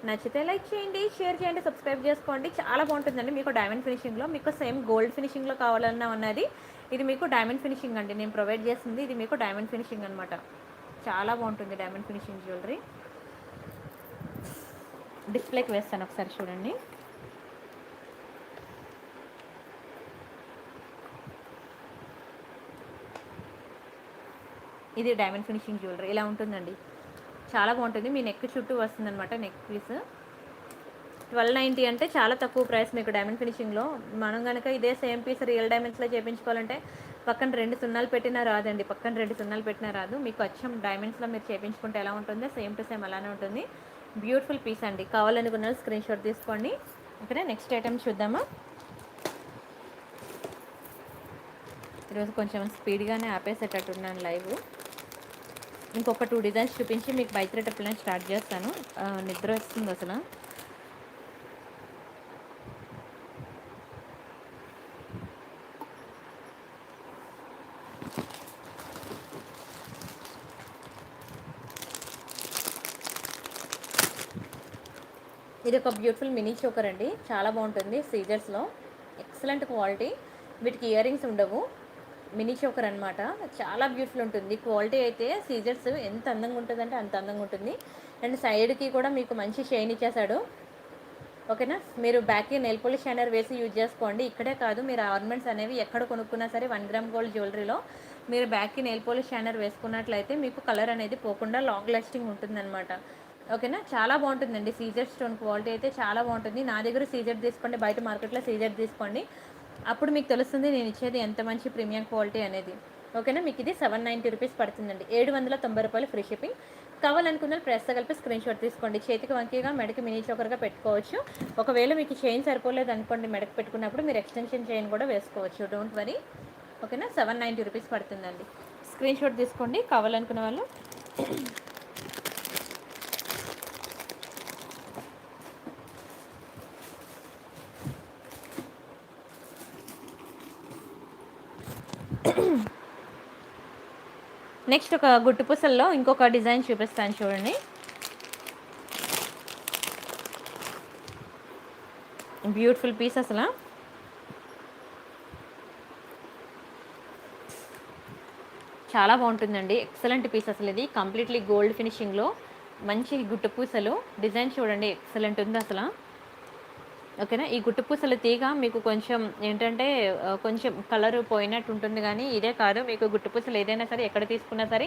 నచ్చితే లైక్ చేయండి, షేర్ చేయండి, సబ్స్క్రైబ్ చేసుకోండి. చాలా బాగుంటుందండి, మీకు డైమండ్ ఫినిషింగ్లో, మీకు సేమ్ గోల్డ్ ఫినిషింగ్లో కావాలన్నా ఉన్నది, ఇది మీకు డైమండ్ ఫినిషింగ్ అండి నేను ప్రొవైడ్ చేస్తుంది, ఇది మీకు డైమండ్ ఫినిషింగ్ అనమాట. చాలా బాగుంటుంది డైమండ్ ఫినిషింగ్ జ్యువెలరీ. డిస్ప్లేకి వేస్తాను ఒకసారి చూడండి. ఇది డైమండ్ ఫినిషింగ్ జ్యువెలరీ ఇలా ఉంటుందండి, చాలా బాగుంటుంది. మీ నెక్ చుట్టూ వస్తుందన్నమాట నెక్ పీస్. 1290 అంటే చాలా తక్కువ ప్రైస్ మీకు డైమండ్ ఫినిషింగ్లో. మనం కనుక ఇదే సేమ్ పీస్ రియల్ డైమండ్స్లో చేయించుకోవాలంటే పక్కన 2 సున్నాలు పెట్టినా రాదండి, పక్కన 2 సున్నాలు పెట్టినా రాదు. మీకు అచ్చం డైమండ్స్లో మీరు చేయించుకుంటే ఎలా ఉంటుందో సేమ్ టు సేమ్ అలానే ఉంటుంది. బ్యూటిఫుల్ పీస్ అండి, కావాలనుకున్న స్క్రీన్ షాట్ తీసుకోండి. ఓకే, నెక్స్ట్ ఐటమ్ చూద్దామా. ఈరోజు కొంచెం స్పీడ్గానే ఆపేసేటట్టున్నాను లైవ్. ఇంకొక 2 డిజైన్స్ చూపించి మీకు బైక్ రేట్ ప్లాన్ స్టార్ట్ చేస్తాను, నిద్ర వస్తుంది అసలు. ఇది ఒక బ్యూటిఫుల్ మినీ చోకర్ అండి, చాలా బాగుంటుంది, సీజర్స్లో ఎక్సలెంట్ క్వాలిటీ. వీటికి ఇయర్ రింగ్స్ ఉండవు, మినీ చోకర్ అనమాట, చాలా బ్యూటిఫుల్ ఉంటుంది. క్వాలిటీ అయితే సీజర్స్ ఎంత అందంగా ఉంటుందంటే అంత అందంగా ఉంటుంది. అండ్ సైడ్కి కూడా మీకు మంచి షైన్ ఇచ్చేసాడు, ఓకేనా. మీరు బ్యాక్కి నెయిల్ పాలిష్ షైనర్ వేసి యూజ్ చేసుకోండి. ఇక్కడే కాదు, మీరు ఆర్నమెంట్స్ అనేవి ఎక్కడ కొనుక్కున్నా సరే 1 గ్రామ్ గోల్డ్ జ్యువెలరీలో మీరు బ్యాక్కి నెయిల్ పాలిష్ షైనర్ వేసుకున్నట్లయితే మీకు కలర్ అనేది పోకుండా లాంగ్ లాస్టింగ్ ఉంటుందన్నమాట. ఓకేనా, చాలా బాగుంటుందండి. సీజెడ్ స్టోన్ క్వాలిటీ అయితే చాలా బాగుంటుంది. నా దగ్గర సీజెడ్ తీసుకోండి, బయట మార్కెట్లో సీజెడ్ తీసుకోండి, అప్పుడు మీకు తెలుస్తుంది నేను ఇచ్చేది ఎంత మంచి ప్రీమియం క్వాలిటీ అనేది. ఓకేనా, మీకు ఇది 790 రూపీస్ పడుతుందండి. 790 రూపాయలు ఫ్రీ షిప్పింగ్. కావాలనుకున్న ప్రెస్తో కలిపి స్క్రీన్ షాట్ తీసుకోండి. చేతికి వంకీగా, మెడకి మినీ చోకర్గా పెట్టుకోవచ్చు. ఒకవేళ మీకు చైన్ సరిపోలేదు అనుకోండి, మెడకు పెట్టుకున్నప్పుడు మీరు ఎక్స్టెన్షన్ చైన్ కూడా వేసుకోవచ్చు, డోంట్ వరీ. ఓకేనా, 790 రూపీస్ పడుతుందండి. స్క్రీన్ షాట్ తీసుకోండి కావాలనుకున్న వాళ్ళు. నెక్స్ట్ ఒక గుట్టు పూసల్లో ఇంకొక డిజైన్ చూపిస్తాను చూడండి. బ్యూటిఫుల్ పీస్ అసలు. చాలా బాగుంటుందండి, ఎక్సలెంట్ పీస్ అసలు. ఇది కంప్లీట్లీ గోల్డ్ ఫినిషింగ్లో మంచి గుట్టు పూసలు. డిజైన్ చూడండి, ఎక్సలెంట్ ఉంది అసలు. ఓకేనా, ఈ గుట్టు పూసల తీగ మీకు కొంచెం ఏంటంటే కొంచెం కలర్ పోయినట్టు ఉంటుంది, కానీ ఇదే కాదు. మీకు గుట్టు పూసలు ఏదైనా సరే ఎక్కడ తీసుకున్నా సరే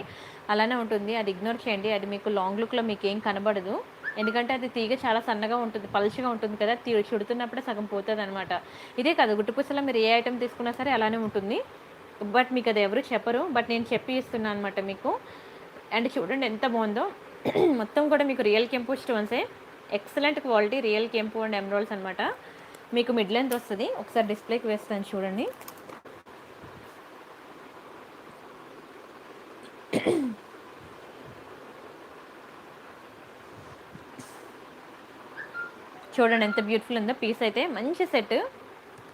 అలానే ఉంటుంది. అది ఇగ్నోర్ చేయండి, అది మీకు లాంగ్ లుక్లో మీకు ఏం కనబడదు. ఎందుకంటే అది తీగ చాలా సన్నగా ఉంటుంది, పలుచగా ఉంటుంది కదా, చుడుతున్నప్పుడే సగం పోతుంది అనమాట. ఇదే కాదు, గుట్టు పూసలో మీరు ఏ ఐటెం తీసుకున్నా సరే అలానే ఉంటుంది. బట్ మీకు అది ఎవరు చెప్పరు, బట్ నేను చెప్పి ఇస్తున్నాను అనమాట మీకు. అండ్ చూడండి ఎంత బాగుందో. మొత్తం కూడా మీకు రియల్ కెంపు స్టోన్సే, ఎక్సలెంట్ క్వాలిటీ, రియల్ కెంపు అండ్ ఎమరాల్డ్స్ అనమాట. మీకు మిడ్ లెంత్ వస్తుంది. ఒకసారి డిస్ప్లేకి వేస్తాను చూడండి. చూడండి ఎంత బ్యూటిఫుల్ ఉందో పీస్ అయితే. మంచి సెట్,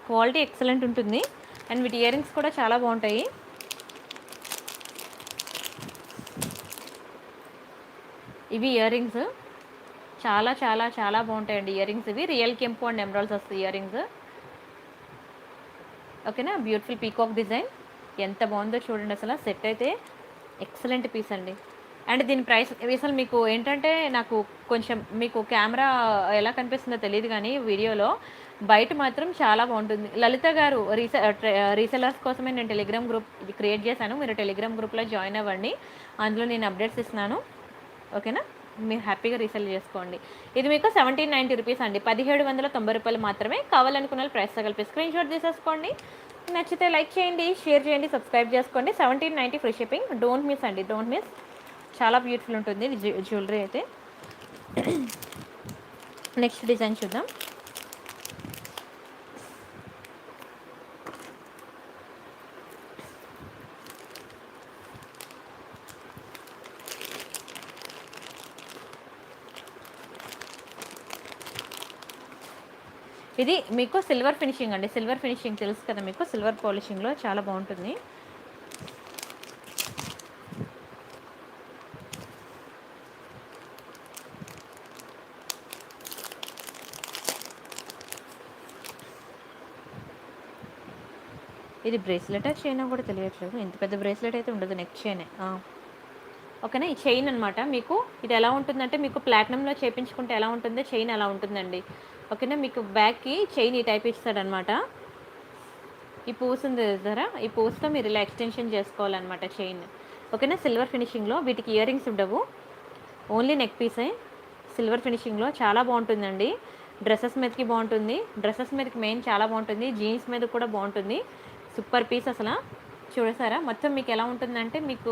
క్వాలిటీ ఎక్సలెంట్ ఉంటుంది. అండ్ వీటి ఇయర్ రింగ్స్ కూడా చాలా బాగుంటాయి. ఇవి ఇయర్ రింగ్స్ చాలా చాలా చాలా బాగుంటాయండి. ఇయర్ రింగ్స్ ఇవి రియల్ కెంపు అండ్ ఎమరాల్డ్స్ వస్తాయి ఇయర్ రింగ్స్. ఓకేనా, బ్యూటిఫుల్ పీకాక్ డిజైన్ ఎంత బాగుందో చూడండి అసలు. సెట్ అయితే ఎక్సలెంట్ పీస్ అండి. అండ్ దీని ప్రైస్ అసలు మీకు ఏంటంటే, నాకు కొంచెం మీకు కెమెరా ఎలా కనిపిస్తుందో తెలియదు, కానీ వీడియోలో బయట మాత్రం చాలా బాగుంటుంది. లలిత గారు రీసెలర్స్ కోసమే నేను టెలిగ్రామ్ గ్రూప్ ఇది క్రియేట్ చేశాను. మీరు టెలిగ్రామ్ గ్రూప్లో జాయిన్ అవ్వండి, అందులో నేను అప్డేట్స్ ఇస్తున్నాను. ఓకేనా, మీరు హ్యాపీగా రీసెల్ చేసుకోండి. ఇది మీకు 1790 రూపీస్ అండి, 1790 రూపాయలు మాత్రమే. కావాలనుకున్న ప్రైస్ కలిపి స్క్రీన్ షాట్ తీసేసుకోండి. నచ్చితే లైక్ చేయండి, షేర్ చేయండి, సబ్స్క్రైబ్ చేసుకోండి. 1790 ఫ్రీ షిప్పింగ్, డోంట్ మిస్ అండి, డోంట్ మిస్. చాలా బ్యూటిఫుల్ ఉంటుంది జ్యువెలరీ అయితే. నెక్స్ట్ డిజైన్ చూద్దాం. ఇది మీకు సిల్వర్ ఫినిషింగ్ అండి. సిల్వర్ ఫినిషింగ్ తెలుసు కదా మీకు, సిల్వర్ పాలిషింగ్లో చాలా బాగుంటుంది. ఇది బ్రేస్లెట్ చైన్ కూడా తెలియట్లేదు, ఇంత పెద్ద బ్రేస్లెట్ అయితే ఉండదు, నెక్ చైనే. ఓకేనా, ఈ చైన్ అనమాట. మీకు ఇది ఎలా ఉంటుందంటే, మీకు ప్లాటినంలో చేయించుకుంటే ఎలా ఉంటుందో చైన్ అలా ఉంటుందండి. ఓకేనా, మీకు బ్యాక్కి చైన్ ఈ టైప్ ఇస్తాడనమాట. ఈ పూస్ ఉంది కదా, ఈ పూస్తో మీరు ఇలా ఎక్స్టెన్షన్ చేసుకోవాలన్నమాట చైన్. ఓకేనా, సిల్వర్ ఫినిషింగ్లో. వీటికి ఇయర్ రింగ్స్ ఉండవు, ఓన్లీ నెక్ పీసే. సిల్వర్ ఫినిషింగ్లో చాలా బాగుంటుందండి. డ్రెస్సెస్ మీదకి బాగుంటుంది, డ్రెస్సెస్ మీదకి మెయిన్ చాలా బాగుంటుంది, జీన్స్ మీద కూడా బాగుంటుంది. సూపర్ పీస్ అసలు. చూడసారా మొత్తం మీకు ఎలా ఉంటుందంటే, మీకు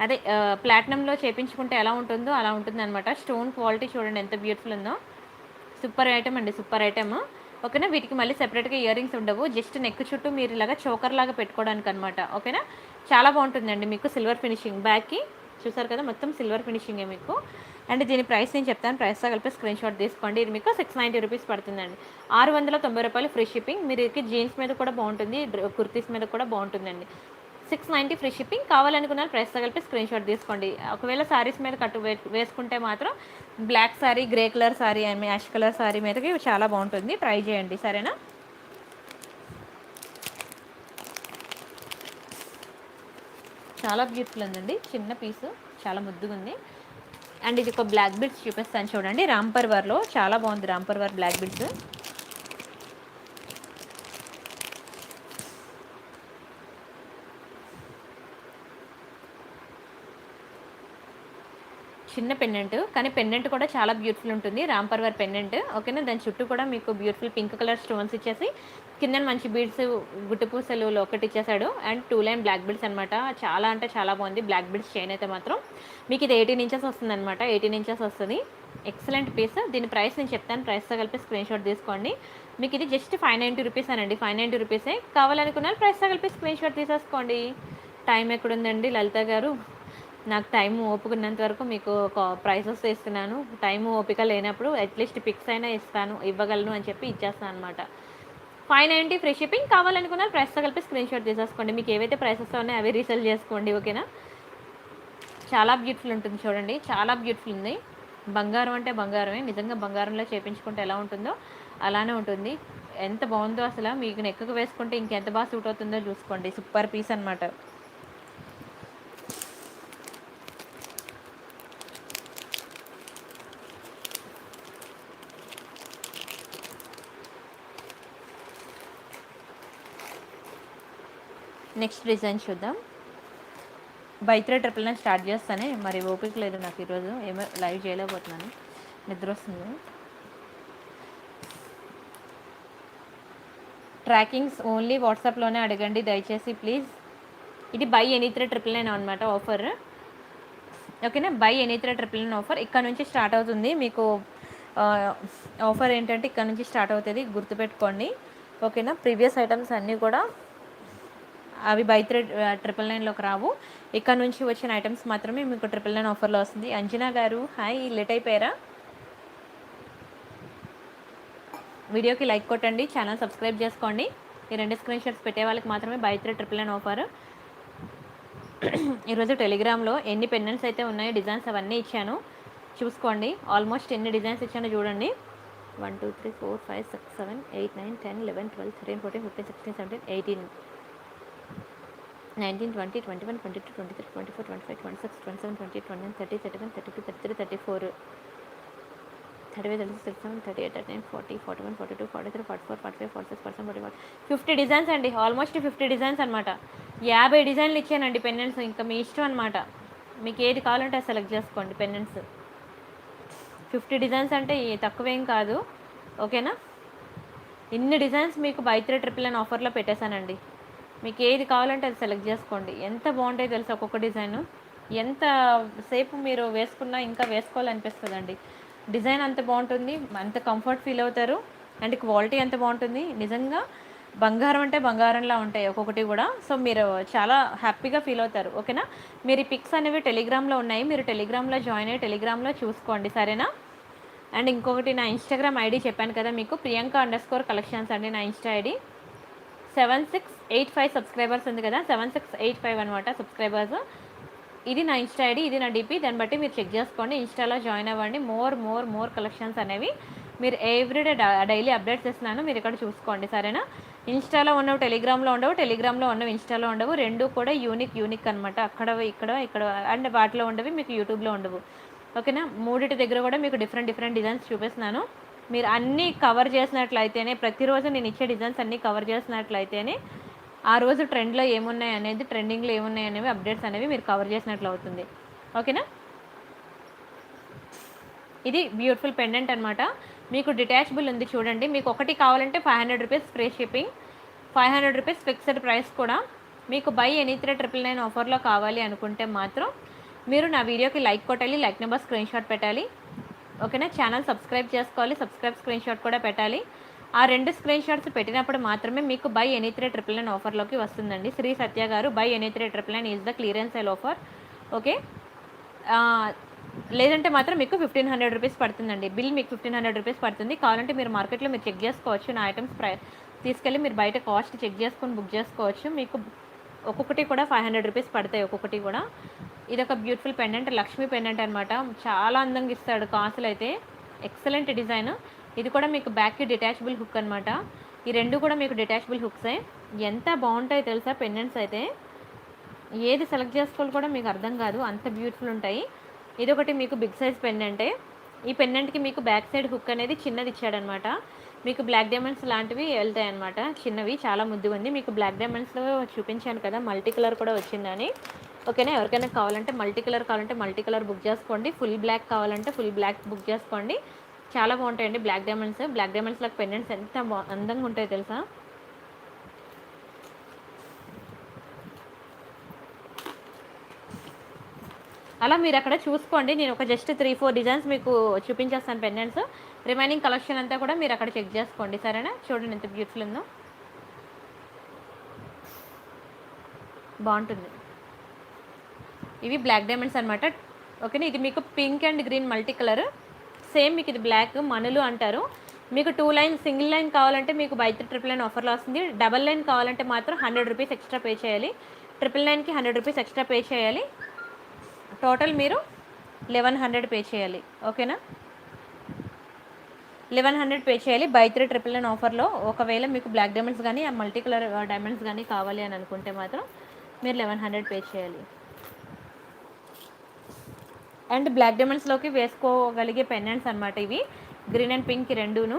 అదే ప్లాటినంలో చేయించుకుంటే ఎలా ఉంటుందో అలా ఉంటుంది అనమాట. స్టోన్ క్వాలిటీ చూడండి ఎంత బ్యూటిఫుల్ ఉందో. సూపర్ ఐటమ్ అండి, సూపర్ ఐటమ్. ఓకేనా, వీటికి మళ్ళీ సెపరేట్గా ఇయర్ రింగ్స్ ఉండవు, జస్ట్ నెక్ చుట్టూ మీరు ఇలాగా చోకర్ లాగా పెట్టుకోవడానికి అనమాట. ఓకేనా, చాలా బాగుంటుందండి. మీకు సిల్వర్ ఫినిషింగ్, బ్యాక్కి చూసారు కదా మొత్తం సిల్వర్ ఫినిషింగే మీకు. అండ్ దీని ప్రైస్ నేను చెప్తాను, ప్రైస్తో కలిపి స్క్రీన్ షాట్ తీసుకోండి. ఇది మీకు 690 రూపీస్ పడుతుందండి, 690 రూపాయలు ఫ్రీ షిప్పింగ్. మీరు జీన్స్ మీద కూడా బాగుంటుంది, కుర్తీస్ మీద కూడా బాగుంటుందండి. 690 ఫ్రీ షిప్పింగ్. కావాలనుకున్న ప్రైస్తో కలిపి స్క్రీన్ షాట్ తీసుకోండి. ఒకవేళ శారీస్ మీద కట్టు వేసుకుంటే మాత్రం black sari, grey colour sari and ash colour sari మీదకి చాలా బాగుంటుంది, ట్రై చేయండి, సరేనా. చాలా బ్యూటిఫుల్ ఉందండి, చిన్న పీసు, చాలా ముద్దుగా ఉంది. అండ్ ఇది ఒక బ్లాక్ బిడ్స్ చూపిస్తాను చూడండి, రాంపర్ వర్లో చాలా బాగుంది. రాంపర్ వర్ బ్లాక్ బిడ్స్ చిన్న పెండెంట్, కానీ పెండెంట్ కూడా చాలా బ్యూటిఫుల్ ఉంటుంది. రామ్ పర్వర్ పెండెంట్. ఓకేనా, దాని చుట్టూ కూడా మీకు బ్యూటిఫుల్ పింక్ కలర్ స్టోన్స్ ఇచ్చేసి కింద మంచి బీడ్స్ గుట్టు పూసలు ఒకటి ఇచ్చేసాడు. అండ్ 2 లైన్ బ్లాక్ బీడ్స్ అనమాట. చాలా అంటే చాలా బాగుంది. బ్లాక్ బీడ్స్ చైన్ అయితే మాత్రం మీకు ఇది 18 ఇంచెస్ వస్తుంది అనమాట. 18 ఇంచెస్ వస్తుంది. Excellent piece. దీని ప్రైస్ నేను చెప్తాను, ప్రైస్తో కలిపి స్క్రీన్ షాట్ తీసుకోండి. మీకు ఇది జస్ట్ 590 రూపీస్ అనండి. 590 రూపీసే. కావాలనుకున్నారు ప్రైస్తో కలిపి స్క్రీన్ షాట్ తీసేసుకోండి. టైం ఎక్కడుందండి లలిత గారు? నాకు టైం ఓపికన్నంత వరకు మీకు ఒక ప్రైసెస్ ఇస్తున్నాను. టైం ఓపిక లేనప్పుడు అట్లీస్ట్ పిక్స్ అయినా ఇవ్వగలను అని చెప్పి ఇచ్చేస్తాను అనమాట. 590 ఫ్రీ షిప్పింగ్. కావాలనుకున్న ప్రైస్తో కలిపి స్క్రీన్ షాట్ తీసేసుకోండి. మీకు ఏవైతే ప్రైసెస్ ఉన్నాయో అవి రీసేల్ చేసుకోండి. ఓకేనా, చాలా బ్యూటిఫుల్ ఉంటుంది చూడండి, చాలా బ్యూటిఫుల్ ఉంది. బంగారం అంటే బంగారమే. నిజంగా బంగారంలో చేయించుకుంటే ఎలా ఉంటుందో అలానే ఉంటుంది. ఎంత బాగుందో అసలు. మీకు నెక్కకు వేసుకుంటే ఇంకెంత బాగా సూట్ అవుతుందో చూసుకోండి. సూపర్ పీస్ అనమాట. నెక్స్ట్ డిజైన్ చూద్దాం. బై 3 ట్రిపుల్ స్టార్ట్ చేస్తానే, మరి ఓపిక లేదు నాకు ఈరోజు, ఏమో లైవ్ చేయలేకపోతున్నాను, నిద్ర వస్తుంది. ట్రాకింగ్స్ ఓన్లీ వాట్సాప్లోనే అడగండి దయచేసి ప్లీజ్. ఇది బై ఎనీ 3 ట్రిపుల్ నైన్ అనమాట ఆఫర్. ఓకేనా, by any 3 triple nine offer ఇక్కడ నుంచి స్టార్ట్ అవుతుంది. మీకు ఆఫర్ ఏంటంటే ఇక్కడ నుంచి స్టార్ట్ అవుతుంది, గుర్తుపెట్టుకోండి. ఓకేనా, ప్రీవియస్ ఐటమ్స్ అన్నీ కూడా అవి బై 3 ట్రిపుల్ నైన్లోకి రావు. ఇక్కడ నుంచి వచ్చిన ఐటమ్స్ మాత్రమే మీకు 999 ఆఫర్లో వస్తుంది. అంజనా గారు హాయ్, లేట్ అయిపోయారా? వీడియోకి లైక్ కొట్టండి, ఛానల్ సబ్స్క్రైబ్ చేసుకోండి. ఈ 2 స్క్రీన్ షాట్స్ పెట్టే వాళ్ళకి మాత్రమే బై 3 ట్రిపుల్ నైన్ ఆఫర్. ఈరోజు టెలిగ్రామ్లో ఎన్ని పెండెంట్స్ అయితే ఉన్నాయో డిజైన్స్ అవన్నీ ఇచ్చాను, చూసుకోండి. ఆల్మోస్ట్ ఎన్ని డిజైన్స్ ఇచ్చానో చూడండి. 1 2 3 4 5 6 7 8 9 10 11 12 13 14 15 16 17 18 19 20 21 22 23 24 25 26 27 28 29 30 31 32 33 34 35 36 37 38 39 40 41 42 43 44 45 46 47 44 50 డిజైన్స్ అండి. ఆల్మోస్ట్ 50 డిజైన్స్ అనమాట. 50 డిజైన్లు ఇచ్చానండి పెండెంట్స్. ఇంకా మీ ఇష్టం అనమాట, మీకు ఏది కావాలంటే అది సెలెక్ట్ చేసుకోండి. పెండెంట్స్ 50 డిజైన్స్ అంటే తక్కువేం కాదు. ఓకేనా, ఇన్ని డిజైన్స్ మీకు బై 3 ట్రిపుల్ నైన్ ఆఫర్లో పెట్టేశానండి. మీకు ఏది కావాలంటే అది సెలెక్ట్ చేసుకోండి. ఎంత బాగుంటాయో తెలుసు ఒక్కొక్క డిజైన్. ఎంత సేపు మీరు వేసుకున్నా ఇంకా వేసుకోవాలనిపిస్తుందండి. డిజైన్ అంత బాగుంటుంది, అంత కంఫర్ట్ ఫీల్ అవుతారు. అండ్ క్వాలిటీ ఎంత బాగుంటుంది. నిజంగా బంగారం అంటే బంగారంలా ఉంటాయి ఒక్కొక్కటి కూడా. సో మీరు చాలా హ్యాపీగా ఫీల్ అవుతారు. ఓకేనా, మీరు ఈ పిక్స్ అనేవి టెలిగ్రామ్లో ఉన్నాయి, మీరు టెలిగ్రామ్లో జాయిన్ అయ్యి టెలిగ్రామ్లో చూసుకోండి, సరేనా. అండ్ ఇంకొకటి, నా ఇన్స్టాగ్రామ్ ఐడి చెప్పాను కదా మీకు, Priyanka_collections అండి నా ఇన్స్టా ఐడి. 7685 సబ్స్క్రైబర్స్ ఉంది కదా, 7685 అనమాట సబ్స్క్రైబర్స్. ఇది నా ఇన్స్టా ఐడి, ఇది నా డిపి. దాన్ని బట్టి మీరు చెక్ చేసుకోండి, ఇన్స్టాలో జాయిన్ అవ్వండి. మోర్ కలెక్షన్స్ అనేవి మీరు ఎవ్రీడే డైలీ అప్డేట్స్ ఇస్తున్నాను, మీరు ఇక్కడ చూసుకోండి, సరేనా. ఇన్స్టాలో ఉన్నవి టెలిగ్రామ్లో ఉండవు, టెలిగ్రామ్లో ఉన్నవి ఇన్స్టాలో ఉండవు. రెండు కూడా యూనిక్ అనమాట. ఇక్కడ అండ్ వాటిలో ఉండవి మీకు యూట్యూబ్లో ఉండవు. ఓకేనా, మూడింటి దగ్గర కూడా మీకు డిఫరెంట్ డిజైన్స్ చూపిస్తున్నాను. మీరు అన్నీ కవర్ చేసినట్లయితేనే, ప్రతిరోజు నేను ఇచ్చే డిజైన్స్ అన్నీ కవర్ చేసినట్లయితేనే ఆ రోజు ట్రెండింగ్లో ఏమున్నాయి అనేవి అప్డేట్స్ అనేవి మీరు కవర్ చేసినట్లు అవుతుంది. ఓకేనా, ఇది బ్యూటిఫుల్ పెండెంట్ అనమాట. మీకు డిటాచబుల్ ఉంది చూడండి. మీకు ఒకటి కావాలంటే 500 rupees free shipping, 500 rupees fixed price కూడా. మీకు బై ఎనీ 3 ట్రిపుల్ నైన్ ఆఫర్లో కావాలి అనుకుంటే మాత్రం మీరు నా వీడియోకి లైక్ కొట్టాలి, లైక్ నెంబర్ స్క్రీన్ షాట్ పెట్టాలి. ఓకేనా, ఛానల్ సబ్స్క్రైబ్ చేసుకోవాలి, సబ్స్క్రైబ్ స్క్రీన్ షాట్ కూడా పెట్టాలి. ఆ 2 స్క్రీన్ షాట్స్ పెట్టినప్పుడు మాత్రమే మీకు బై ఎనీ 3 ట్రిపుల్ నైన్ ఆఫర్లోకి వస్తుందండి. శ్రీ సత్య గారు, by any 3 triple nine is the clearance sale offer. Okay, లేదంటే మాత్రం మీకు 1500 రూపీస్ పడుతుందండి. బిల్ మీకు 1500 రూపీస్ పడుతుంది. కావాలంటే మీరు మార్కెట్లో మీరు చెక్ చేసుకోవచ్చు. నా ఐటమ్స్ తీసుకెళ్ళి మీరు బయట కాస్ట్ చెక్ చేసుకొని బుక్ చేసుకోవచ్చు. మీకు ఒక్కొక్కటి కూడా 500 రూపీస్ పడతాయి ఒక్కొక్కటి కూడా. ఇది ఒక బ్యూటిఫుల్ పెండెంట్, లక్ష్మీ పెండెంట్ అనమాట. చాలా అందంగా ఇస్తాడు కాసులు అయితే. Excellent design. ఇది కూడా మీకు బ్యాక్కి డిటాచబుల్ హుక్ అనమాట. ఈ రెండు కూడా మీకు డిటాచబుల్ హుక్సే. ఎంత బాగుంటాయి తెలుసా పెండెంట్స్ అయితే. ఏది సెలెక్ట్ చేసుకోవాలి కూడా మీకు అర్థం కాదు, అంత బ్యూటిఫుల్ ఉంటాయి. ఇదొకటి మీకు బిగ్ సైజ్ పెండెంటే. ఈ పెండెంట్కి మీకు బ్యాక్ సైడ్ హుక్ అనేది చిన్నది ఇచ్చాడనమాట. మీకు బ్లాక్ డైమండ్స్ లాంటివి వెళ్తాయి అనమాట, చిన్నవి. చాలా ముద్దుగా ఉంది. మీకు బ్లాక్ డైమండ్స్లో చూపించాను కదా, మల్టీ కలర్ కూడా వచ్చిందని. ఓకేనా. ఎవరికైనా కావాలంటే మల్టీ కలర్ కావాలంటే మల్టీ కలర్ బుక్ చేసుకోండి. ఫుల్ బ్లాక్ కావాలంటే ఫుల్ బ్లాక్ బుక్ చేసుకోండి. చాలా బాగుంటాయండి బ్లాక్ డైమండ్స్. బ్లాక్ డైమండ్స్లో పెండెంట్స్ ఎంత అందంగా ఉంటాయో తెలుసా. అలా మీరు అక్కడ చూసుకోండి. నేను ఒక జస్ట్ 3-4 డిజైన్స్ మీకు చూపించేస్తాను పెండెంట్స్. రిమైనింగ్ కలెక్షన్ అంతా కూడా మీరు అక్కడ చెక్ చేసుకోండి, సరేనా. చూడండి ఎంత బ్యూటిఫుల్ ఉందో, బాగుంటుంది. ఇవి బ్లాక్ డైమండ్స్ అనమాట. ఓకేనా. ఇది మీకు pink and green multi colour. Same మీకు ఇది బ్లాక్ మనులు అంటారు. మీకు 2 లైన్ సింగిల్ లైన్ కావాలంటే మీకు బై 3 ట్రిపుల్ లైన్ ఆఫర్లో వస్తుంది. డబల్ లైన్ కావాలంటే మాత్రం 100 రూపీస్ ఎక్స్ట్రా పే చేయాలి. ట్రిపుల్ లైన్కి 100 రూపీస్ ఎక్స్ట్రా పే చేయాలి. టోటల్ మీరు 1100 పే చేయాలి. ఓకేనా. 1100 పే చేయాలి బై 3 ట్రిపుల్ లైన్ ఆఫర్లో. ఒకవేళ మీకు బ్లాక్ డైమండ్స్ కానీ ఆ మల్టీ కలర్ డైమండ్స్ కానీ కావాలి అని అనుకుంటే మాత్రం మీరు 1100 పే చేయాలి. అండ్ బ్లాక్ డైమండ్స్లోకి వేసుకోగలిగే పెండెంట్స్ అనమాట ఇవి. గ్రీన్ అండ్ పింక్ రెండూను.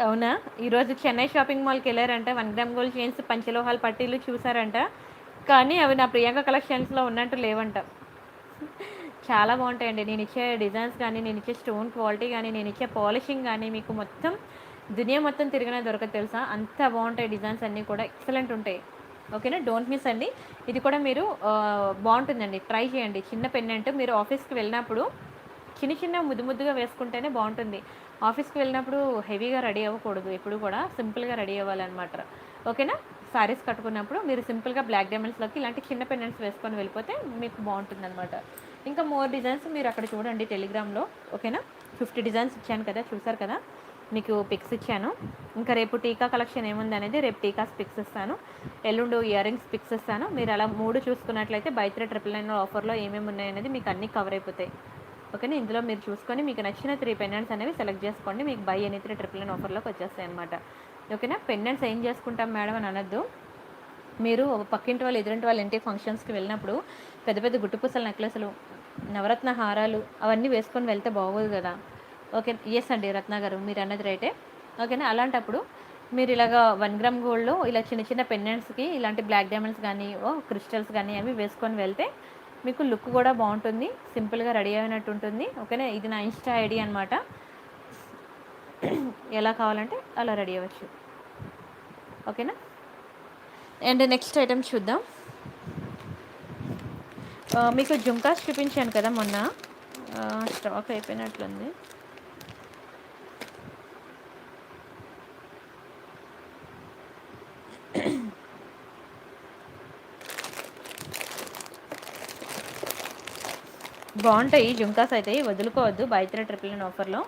అవునా. ఈరోజు చెన్నై షాపింగ్ మాల్కి వెళ్ళారంట. 1 గ్రామ్ గోల్డ్ చైన్స్, పంచలోహాల్ పట్టీలు చూసారంట. కానీ అవి నా ప్రియాంక కలెక్షన్స్లో ఉన్నట్టు లేవంట. చాలా బాగుంటాయండి. నేను ఇచ్చే డిజైన్స్ కానీ, నేను ఇచ్చే స్టోన్ క్వాలిటీ కానీ, నేను ఇచ్చే పాలిషింగ్ కానీ మీకు మొత్తం దునియా మొత్తం తిరిగినా దొరకదు తెలుసా. అంత బాగుంటాయి డిజైన్స్ అన్నీ కూడా, ఎక్సలెంట్ ఉంటాయి. ఓకేనా. డోంట్ మిస్ అండి. ఇది కూడా మీరు బాగుంటుందండి, ట్రై చేయండి. చిన్న పెండెంట్ మీరు ఆఫీస్కి వెళ్ళినప్పుడు చిన్న ముద్దుగా వేసుకుంటేనే బాగుంటుంది. ఆఫీస్కి వెళ్ళినప్పుడు హెవీగా రెడీ అవ్వకూడదు, ఎప్పుడు కూడా సింపుల్గా రెడీ అవ్వాలన్నమాట. ఓకేనా. సారీస్ కట్టుకున్నప్పుడు మీరు సింపుల్గా బ్లాక్ డైమండ్స్లోకి ఇలాంటి చిన్న పెండెంట్స్ వేసుకొని వెళ్ళిపోతే మీకు బాగుంటుంది అనమాట. ఇంకా మోర్ డిజైన్స్ మీరు అక్కడ చూడండి టెలిగ్రామ్లో. ఓకేనా. 50 డిజైన్స్ ఇచ్చాను కదా, చూసారు కదా, మీకు పిక్స్ ఇచ్చాను. ఇంకా రేపు టీకా కలెక్షన్ ఏముంది అనేది రేపు టీకాస్ పిక్స్ ఇస్తాను. ఎల్లుండు ఇయర్ రింగ్స్ పిక్స్ ఇస్తాను. మీరు అలా 3 చూసుకున్నట్లయితే బై 3 ట్రిపుల్ నైన్ ఆఫర్లో ఏమేమి ఉన్నాయనేది మీకు అన్నీ కవర్ అయిపోతాయి. ఓకేనా. ఇందులో మీరు చూసుకొని మీకు నచ్చిన 3 పెండెంట్స్ అనేవి సెలెక్ట్ చేసుకోండి. మీకు బై ఎనీ 3 ట్రిపుల్ నైన్ ఆఫర్లోకి వచ్చేస్తాయి అనమాట. ఓకేనా. పెండెంట్స్ ఏం చేసుకుంటాం మేడం అని అనొద్దు. మీరు పక్కింటి వాళ్ళు ఎదురింటి వాళ్ళ ఇంటి ఫంక్షన్స్కి వెళ్ళినప్పుడు పెద్ద పెద్ద గుట్టుపూసల నెక్లెస్లు, నవరత్న హారాలు అవన్నీ వేసుకొని వెళ్తే బాగోదు కదా. ఓకే. ఎస్ అండి రత్న గారు, మీరు అన్నది రైటే. ఓకేనా. అలాంటప్పుడు మీరు ఇలాగ 1 గ్రామ్ గోల్డ్లో ఇలా చిన్న పెండెంట్స్కి ఇలాంటి బ్లాక్ డైమండ్స్ కానీ క్రిస్టల్స్ కానీ అవి వేసుకొని వెళ్తే మీకు లుక్ కూడా బాగుంటుంది, సింపుల్గా రెడీ అయినట్టు ఉంటుంది. ఓకేనా. ఇది నా ఇన్స్టా ఐడి అనమాట. ఎలా కావాలంటే అలా రెడీ అవ్వచ్చు. ఓకేనా. అండ్ నెక్స్ట్ ఐటమ్ చూద్దాం. మీకు జుంకాస్ చూపించాను కదా మొన్న, స్టాక్ అయిపోయినట్లుంది. బాగుంటాయి జుంకాస్ అయితే, వదులుకోవద్దు బై 3 ట్రిపుల్ నైన్ ఆఫర్లో.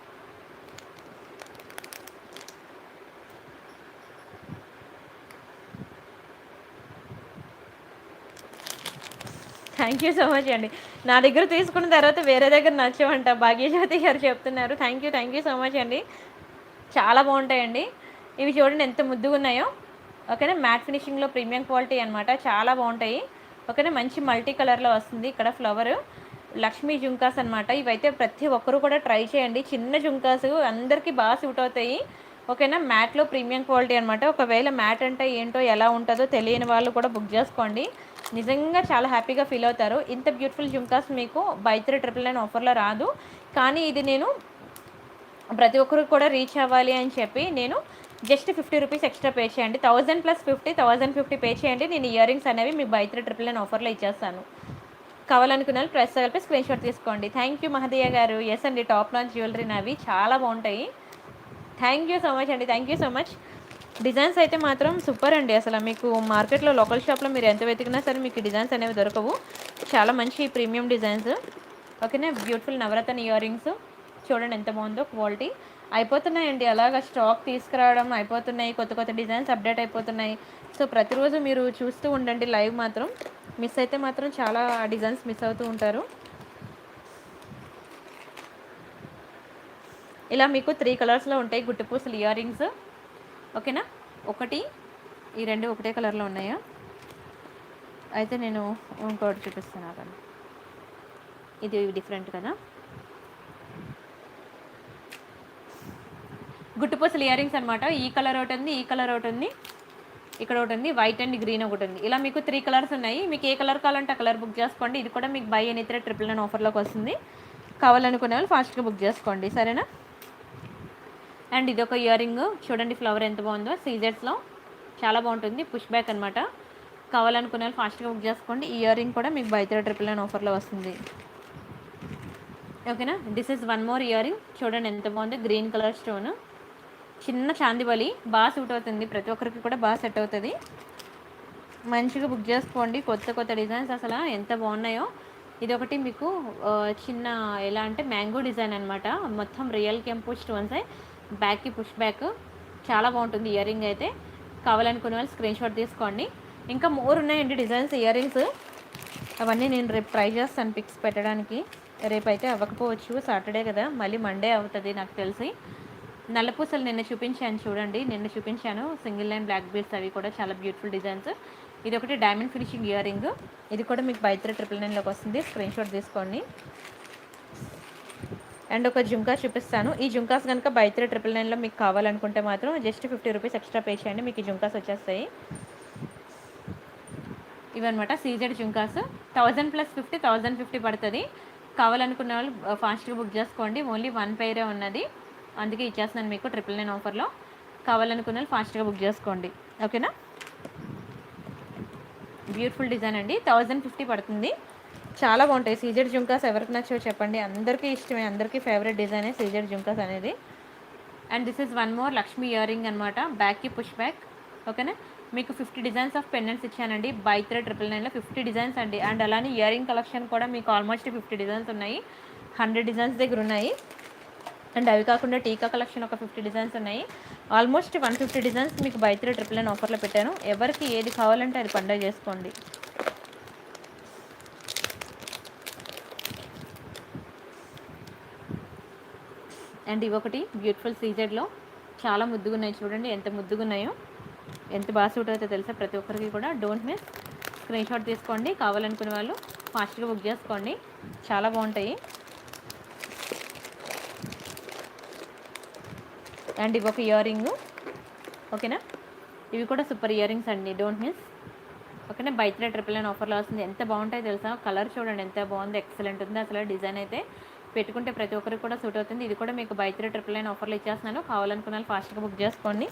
థ్యాంక్ యూ సో మచ్ అండి. నా దగ్గర తీసుకున్న తర్వాత వేరే దగ్గర నచ్చవంట భాగ్యజ్యోతి గారు చెప్తున్నారు. థ్యాంక్ యూ సో మచ్ అండి. చాలా బాగుంటాయండి. ఇవి చూడండి ఎంత ముద్దుగా ఉన్నాయో. ఓకేనా. మ్యాట్ ఫినిషింగ్లో ప్రీమియం క్వాలిటీ అనమాట, చాలా బాగుంటాయి. ఓకేనా. మంచి మల్టీ కలర్లో వస్తుంది. ఇక్కడ ఫ్లవర్ లక్ష్మీ జుంకాస్ అనమాట. ఇవైతే ప్రతి ఒక్కరు కూడా ట్రై చేయండి. చిన్న జుంకాస్ అందరికీ బాగా సూట్ అవుతాయి. ఓకేనా. మ్యాట్లో ప్రీమియం క్వాలిటీ అనమాట. ఒకవేళ మ్యాట్ అంటే ఏంటో ఎలా ఉంటుందో తెలియని వాళ్ళు కూడా బుక్ చేసుకోండి. నిజంగా చాలా హ్యాపీగా ఫీల్ అవుతారు. ఇంత బ్యూటిఫుల్ జుంకాస్ మీకు బై 3 ట్రిపుల్ నైన్ ఆఫర్లో రాదు. కానీ ఇది నేను ప్రతి ఒక్కరికి కూడా రీచ్ అవ్వాలి అని చెప్పి నేను జస్ట్ 50 రూపీస్ ఎక్స్ట్రా పే చేయండి. 1000 + 50, 1050 పే చేయండి. నేను ఇయర్ రింగ్స్ అనేవి మీకు బై 3 ట్రిపుల్ నైన్ ఆఫర్లో ఇచ్చేస్తాను. కావాలనుకున్న వాళ్ళు ప్రెస్ కలిపి స్క్రీన్ షాట్ తీసుకోండి. థ్యాంక్ యూ మహదయ్య గారు. ఎస్ అండి, టాప్ నాచ్ జ్యువెలరీ నావి చాలా బాగుంటాయి. థ్యాంక్ యూ సో మచ్ అండి. Thank you so much. Designs అయితే మాత్రం సూపర్ అండి. అసలు మీకు మార్కెట్లో లోకల్ షాప్లో మీరు ఎంత వెతికినా సరే మీకు డిజైన్స్ అనేవి దొరకవు. చాలా మంచి ప్రీమియం డిజైన్స్. ఓకేనా. బ్యూటిఫుల్ నవరత్న ఇయర్ రింగ్స్ చూడండి ఎంత బాగుందో క్వాలిటీ. అయిపోతున్నాయండి అలాగా స్టాక్ తీసుకురావడం అయిపోతున్నాయి. కొత్త డిజైన్స్ అప్డేట్ అయిపోతున్నాయి. సో ప్రతిరోజు మీరు చూస్తూ ఉండండి లైవ్. మాత్రం మిస్ అయితే మాత్రం చాలా డిజైన్స్ మిస్ అవుతూ ఉంటారు. ఇలా మీకు 3 కలర్స్లో ఉంటాయి గుట్టుపూసలు ఇయర్ రింగ్స్. ఓకేనా. ఈ 2 ఒకటే కలర్లో ఉన్నాయా? అయితే నేను ఇంకోటి చూపిస్తాను అక్కడ. ఇది డిఫరెంట్ కదా. గుట్టుపూసలు ఇయర్ రింగ్స్ అనమాట. ఈ కలర్ ఒకటి ఉంది, ఈ కలర్ ఒకటి ఉంది. ఇక్కడ ఒకటి ఉంది, వైట్ అండ్ గ్రీన్ ఒకటి ఉంది. ఇలా మీకు 3 కలర్స్ ఉన్నాయి. మీకు ఏ కలర్ కావాలంటే ఆ కలర్ బుక్ చేసుకోండి. ఇది కూడా మీకు బై ఎనీ 3 999 ఆఫర్లోకి వస్తుంది. కావాలనుకునే వాళ్ళు ఫాస్ట్గా బుక్ చేసుకోండి, సరేనా. అండ్ ఇది ఒక ఇయర్ రింగ్ చూడండి, ఫ్లవర్ ఎంత బాగుందో, సీజెడ్స్లో చాలా బాగుంటుంది, పుష్ బ్యాక్ అనమాట. కావాలనుకునే వాళ్ళు ఫాస్ట్గా బుక్ చేసుకోండి. ఈ ఇయర్ రింగ్ కూడా మీకు బై 3 999 ఆఫర్లో వస్తుంది, ఓకేనా. This is one more ear ring, చూడండి ఎంత బాగుందో, గ్రీన్ కలర్ స్టోన్, చిన్న చాందిబలి, బాగా సూట్ అవుతుంది, ప్రతి ఒక్కరికి కూడా బాగా సెట్ అవుతుంది. మంచిగా బుక్ చేసుకోండి, కొత్త కొత్త డిజైన్స్ అసలు ఎంత బాగున్నాయో. ఇది ఒకటి మీకు చిన్న ఎలా అంటే మ్యాంగో డిజైన్ అనమాట, మొత్తం రియల్ కెంపు స్టోన్సే, బ్యాక్కి పుష్ బ్యాక్, చాలా బాగుంటుంది ఇయర్ రింగ్ అయితే. కావాలనుకునే వాళ్ళు స్క్రీన్ షాట్ తీసుకోండి. ఇంకా మోర్ ఉన్నాయండి డిజైన్స్ ఇయర్ రింగ్స్, అవన్నీ నేను రేపు ట్రై చేస్తాను పిక్స్ పెట్టడానికి. రేపు అయితే అవ్వకపోవచ్చు, సాటర్డే కదా, మళ్ళీ మండే అవుతుంది నాకు తెలిసి. నల్లపూసలు నిన్న చూపించాను చూడండి, నిన్న చూపించాను సింగిల్ లైన్ బ్లాక్ బీడ్స్, అవి కూడా చాలా బ్యూటిఫుల్ డిజైన్స్. ఇది ఒకటి డైమండ్ ఫినిషింగ్ ఇయర్ రింగ్, ఇది కూడా మీకు బై 3 999లోకి వస్తుంది, స్క్రీన్ షాట్ తీసుకోండి. అండ్ ఒక జుంకా చూపిస్తాను. ఈ జుంకాస్ కనుక బై 3 999లో మీకు కావాలనుకుంటే మాత్రం జస్ట్ 50 రూపీస్ ఎక్స్ట్రా పే చేయండి, మీకు ఈ జుంకాస్ వచ్చేస్తాయి. ఇవన్నమాట సీజెడ్ జుంకాస్, 1000 + 50 1050 పడుతుంది. కావాలనుకున్న వాళ్ళు ఫాస్ట్గా బుక్ చేసుకోండి, ఓన్లీ 1 పేరే ఉన్నది, అందుకే ఇచ్చేస్తున్నాను మీకు 999 ఆఫర్లో. కావాలనుకున్న వాళ్ళు ఫాస్ట్గా బుక్ చేసుకోండి, ఓకేనా. బ్యూటిఫుల్ డిజైన్ అండి, 1050 పడుతుంది, చాలా బాగుంటాయి సీజెడ్ జుంకాస్. ఎవరికి నచ్చో చెప్పండి, అందరికీ ఇష్టమే, అందరికీ ఫేవరెట్ డిజైనే సీజెడ్ జుంకాస్ అనేది. And this is one more Lakshmi ear ring అనమాట, బ్యాక్కి పుష్ బ్యాక్, ఓకేనా. మీకు 50 డిజైన్స్ ఆఫ్ పెండెంట్స్ ఇచ్చానండి, బై 3 999లో 50 డిజైన్స్ అండి. అండ్ అలానే ఇయర్ రింగ్ కలెక్షన్ కూడా మీకు ఆల్మోస్ట్ 50 డిజైన్స్ ఉన్నాయి, 100 డిజైన్స్ దగ్గర ఉన్నాయి. అండ్ అవి కాకుండా టీకా కలెక్షన్ ఒక 50 డిజైన్స్ ఉన్నాయి, ఆల్మోస్ట్ 150 డిజైన్స్ మీకు బై 3 999 ఆఫర్లో పెట్టాను. ఎవరికి ఏది కావాలంటే అది పండుగ చేసుకోండి. అండ్ ఇవి ఒకటి బ్యూటిఫుల్ సీజెడ్లో చాలా ముద్దుగా ఉన్నాయి, చూడండి ఎంత ముద్దుగా ఉన్నాయో, ఎంత బాగా సూట్ అవుతుందో తెలుసా ప్రతి ఒక్కరికి కూడా. డోంట్ మిస్, స్క్రీన్ షాట్ తీసుకోండి, కావాలనుకునే వాళ్ళు ఫాస్ట్గా బుక్ చేసుకోండి, చాలా బాగుంటాయి. అండ్ ఇవి ఒక ఇయర్ రింగ్, ఓకేనా. ఇవి కూడా సూపర్ ఇయర్ రింగ్స్ అండి, డోంట్ మిస్, ఓకేనా. బై 3 999 ఆఫర్లో వస్తుంది, ఎంత బాగుంటాయి తెలుసా. కలర్ చూడండి ఎంత బాగుంది, ఎక్సలెంట్ ఉంది అసలు. డిజైన్ అయితే పెట్టుకుంటే ప్రతి ఒక్కరికి కూడా సూట్ అవుతుంది. ఇది కూడా మీకు బై 3 999 ఆఫర్లో ఇచ్చేస్తున్నాను, కావాలనుకున్న వాళ్ళు ఫాస్ట్గా బుక్ చేసుకోండి.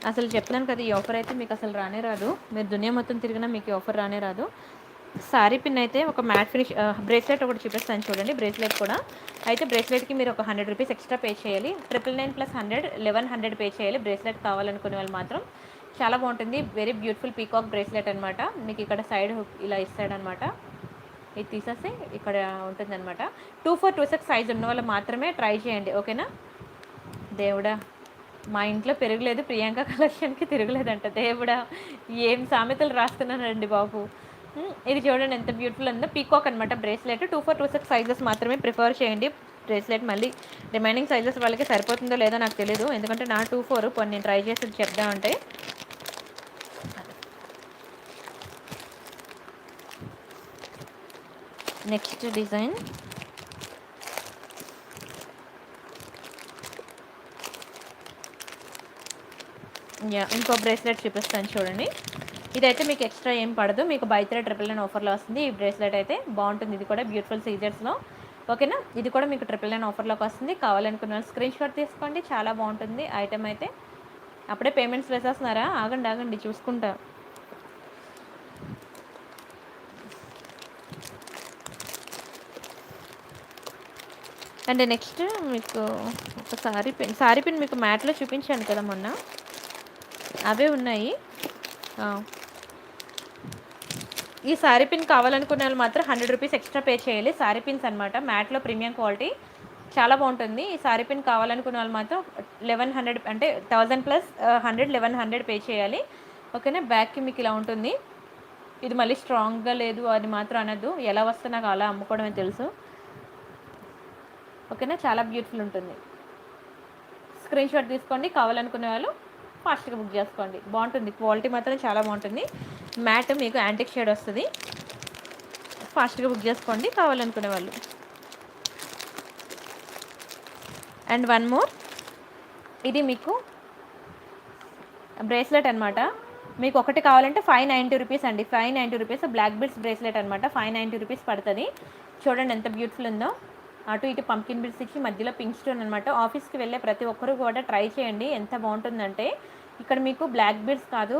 అసలు చెప్తున్నాను కదా, ఈ ఆఫర్ అయితే మీకు అసలు రానే రాదు, మీరు దునియా మొత్తం తిరిగినా మీకు ఈ ఆఫర్ రానే రాదు. సారీ పిన్ అయితే ఒక మ్యాట్ ఫినిష్ బ్రేస్లెట్ ఒకటి చూపిస్తాను చూడండి, బ్రేస్లెట్ కూడా అయితే బ్రేస్లెట్కి మీరు ఒక 100 రూపీస్ ఎక్స్ట్రా పే చేయాలి, 999 + 100 1100 పే చేయాలి. బ్రేస్లెట్ కావాలనుకునే వాళ్ళు మాత్రం చాలా బాగుంటుంది, వెరీ బ్యూటిఫుల్ పీకాక్ బ్రేస్లెట్ అనమాట. మీకు ఇక్కడ సైడ్ హుక్ ఇలా ఇస్తాడనమాట, ఇది తీసేసి ఇక్కడ ఉంటుందన్నమాట. 2426 సైజ్ ఉన్న వాళ్ళు మాత్రమే ట్రై చేయండి, ఓకేనా. దేవుడా, మా ఇంట్లో పెరగలేదు, ప్రియాంక కలెక్షన్కి తిరగలేదంట, దేవుడా ఏం సామెతలు రాస్తున్నానండి బాబు. ఇది చూడండి ఎంత బ్యూటిఫుల్ ఉందో, పీకాక్ అనమాట బ్రేస్లెట్. 2426 సైజెస్ మాత్రమే ప్రిఫర్ చేయండి బ్రేస్లెట్. మళ్ళీ రిమైనింగ్ సైజెస్ వాళ్ళకి సరిపోతుందో లేదో నాకు తెలియదు, ఎందుకంటే నా 24 కొన్ని నేను ట్రై చేసి చెప్దామంటే. నెక్స్ట్ డిజైన్ ఇంకో బ్రేస్లెట్ చూపిస్తాను చూడండి. ఇదైతే మీకు ఎక్స్ట్రా ఏం పడదు, మీకు బై 3 999 ఆఫర్లో వస్తుంది. ఈ బ్రేస్లెట్ అయితే బాగుంటుంది, ఇది కూడా బ్యూటిఫుల్ సీజర్స్లో, ఓకేనా. ఇది కూడా మీకు 999 ఆఫర్లోకి వస్తుంది, కావాలనుకున్న స్క్రీన్ షాట్ తీసుకోండి, చాలా బాగుంటుంది ఐటమ్ అయితే. అప్పుడే పేమెంట్స్ వేసేస్తున్నారా, ఆగండి ఆగండి చూసుకుంటా. అండ్ నెక్స్ట్ మీకు ఒక సారీ పిన్ మీకు మ్యాట్లో చూపించాను కదా మొన్న, అవే ఉన్నాయి. ఈ సారీ పిన్ కావాలనుకునే వాళ్ళు మాత్రం 100 రూపీస్ ఎక్స్ట్రా పే చేయాలి. సారీ పిన్స్ అనమాట, మ్యాట్లో ప్రీమియం క్వాలిటీ, చాలా బాగుంటుంది. ఈ సారీ పిన్ కావాలనుకునే వాళ్ళు మాత్రం 1100 అంటే 1000 + 100 1100 పే చేయాలి, ఓకేనా. బ్యాక్కి మీకు ఇలా ఉంటుంది, ఇది మళ్ళీ స్ట్రాంగ్గా లేదు అది మాత్రం అనద్దు, ఎలా వస్తే నాకు అలా అమ్ముకోవడమే తెలుసు, ఓకేనా. చాలా బ్యూటిఫుల్ ఉంటుంది, స్క్రీన్ షాట్ తీసుకోండి, కావాలనుకునే వాళ్ళు ఫాస్ట్గా బుక్ చేసుకోండి. బాగుంటుంది, క్వాలిటీ మాత్రం చాలా బాగుంటుంది, మ్యాట్ మీకు యాంటిక్ షేడ్ వస్తుంది, ఫాస్ట్గా బుక్ చేసుకోండి కావాలనుకునే వాళ్ళు. అండ్ వన్ మోర్, ఇది మీకు బ్రేస్లెట్ అనమాట, మీకు ఒకటి కావాలంటే 590 రూపీస్ అండి. 590 రూపీస్ బ్లాక్ బీడ్స్ బ్రేస్లెట్ అనమాట. 590 రూపీస్ పడుతుంది. చూడండి ఎంత బ్యూటిఫుల్ ఉందో. అటు ఇటు పంకిన్ బీడ్స్ ఇచ్చి మధ్యలో పింక్ స్టోన్ అనమాట. ఆఫీస్కి వెళ్ళే ప్రతి ఒక్కరు కూడా ట్రై చేయండి. ఎంత బాగుంటుందంటే ఇక్కడ మీకు బ్లాక్ బీడ్స్ కాదు,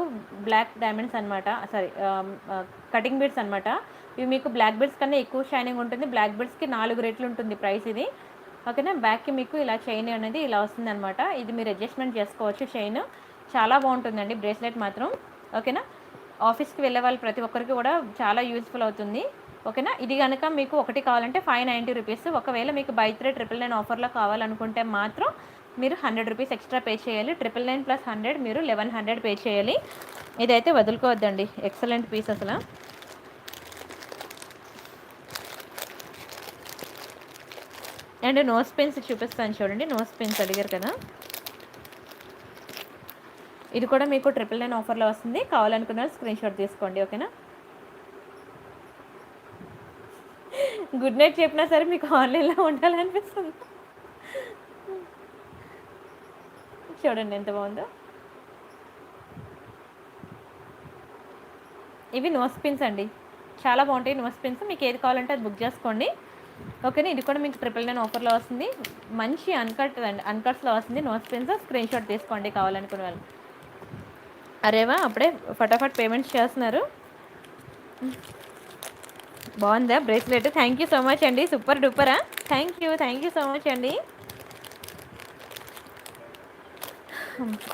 బ్లాక్ డైమండ్స్ అనమాట. సారీ, కటింగ్ బీడ్స్ అనమాట. ఇవి మీకు బ్లాక్ బీడ్స్ కన్నా ఎక్కువ షైనింగ్ ఉంటుంది. బ్లాక్ బీడ్స్కి 4 రెట్లు ఉంటుంది ప్రైస్ ఇది. ఓకేనా. బ్యాక్కి మీకు ఇలా చైన్ అనేది ఇలా వస్తుంది అనమాట. ఇది మీరు అడ్జస్ట్మెంట్ చేసుకోవచ్చు. చైన్ చాలా బాగుంటుందండి బ్రేస్లెట్ మాత్రం. ఓకేనా. ఆఫీస్కి వెళ్ళే వాళ్ళు ప్రతి ఒక్కరికి కూడా చాలా యూస్ఫుల్ అవుతుంది. ఓకేనా. ఇది కనుక మీకు ఒకటి కావాలంటే 590 రూపీస్. ఒకవేళ మీకు బై 3 999 ఆఫర్లో కావాలనుకుంటే మాత్రం మీరు 100 రూపీస్ ఎక్స్ట్రా పే చేయాలి. 999 ప్లస్ 100 మీరు 1100 పే చేయాలి. ఇదైతే వదులుకోవద్దండి, ఎక్సలెంట్ పీస్ అసలు. అండ్ నోస్ పిన్స్ చూపిస్తాను చూడండి. నోస్ పిన్స్ అడిగారు కదా, ఇది కూడా మీకు 999 ఆఫర్లో వస్తుంది. కావాలనుకున్న స్క్రీన్ షాట్ తీసుకోండి. ఓకేనా. గుడ్ నైట్ చెప్పినా సరే మీకు ఆన్లైన్లో ఉండాలనిపిస్తుంది. చూడండి ఎంత బాగుందో. ఇవి నోస్ పిన్స్ అండి, చాలా బాగుంటాయి నోస్ పిన్స్. మీకు ఏది కావాలంటే అది బుక్ చేసుకోండి. ఓకేనా. ఇది కూడా మీకు 999 ఆఫర్లో వస్తుంది. మంచి అన్కట్స్లో వస్తుంది నోస్ పిన్స్. స్క్రీన్ షాట్ తీసుకోండి కావాలనుకునే వాళ్ళు. అరేవా అప్పుడే ఫటాఫట్ పేమెంట్స్ చేస్తున్నారు. బాగుందా bracelet? Thank you so much అండి, సూపర్ డూపరా. థ్యాంక్ యూ సో మచ్ అండి.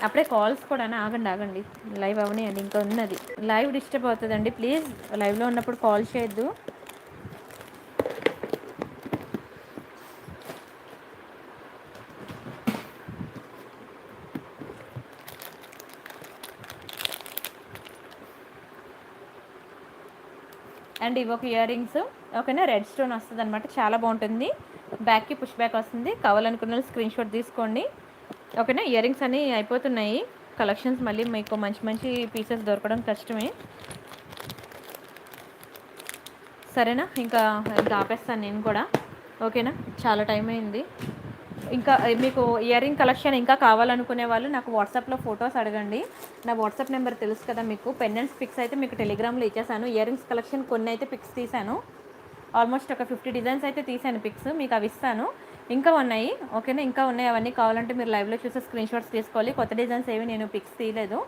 అప్పుడే కాల్స్ కూడా ఆగండి లైవ్ అవనియండి, ఇంకా ఉన్నది. లైవ్ డిస్టర్బ్ అవుతుందండి, ప్లీజ్ లైవ్లో ఉన్నప్పుడు కాల్ చేయొద్దు. అండ్ ఇవి ఒక ఇయర్ రింగ్స్. ఓకేనా. రెడ్ స్టోన్ వస్తుంది అనమాట, చాలా బాగుంటుంది. బ్యాక్కి పుష్ బ్యాక్ వస్తుంది. కావాలనుకున్న స్క్రీన్ షాట్ తీసుకోండి. ఓకేనా. ఇయర్ రింగ్స్ అన్నీ అయిపోతున్నాయి కలెక్షన్స్. మళ్ళీ మీకు మంచి మంచి పీసెస్ దొరకడం కష్టమే. సరేనా. ఇంకా ఆపేస్తాను నేను కూడా. ఓకేనా. చాలా టైం అయింది. ఇంకా మీకు ఇయర్ రింగ్ కలెక్షన్ ఇంకా కావాలనుకునే వాళ్ళు నాకు వాట్సాప్లో ఫొటోస్ అడగండి. నా వాట్సాప్ నెంబర్ తెలుసు కదా మీకు. పెండెంట్స్ పిక్స్ అయితే మీకు టెలిగ్రామ్లో ఇచ్చేసాను. ఇయర్ రింగ్స్ కలెక్షన్ కొన్ని అయితే పిక్స్ తీసాను. ఆల్మోస్ట్ ఒక 50 డిజైన్స్ అయితే తీసాను పిక్స్, మీకు అవి ఇస్తాను. ఇంకా ఉన్నాయి. ఓకేనా. ఇంకా ఉన్నాయి, అవన్నీ కావాలంటే మీరు లైవ్లో చూసి స్క్రీన్ షాట్స్ తీసుకోవాలి. కొత్త డిజైన్స్ ఏవి నేను పిక్స్ తీయలేదు.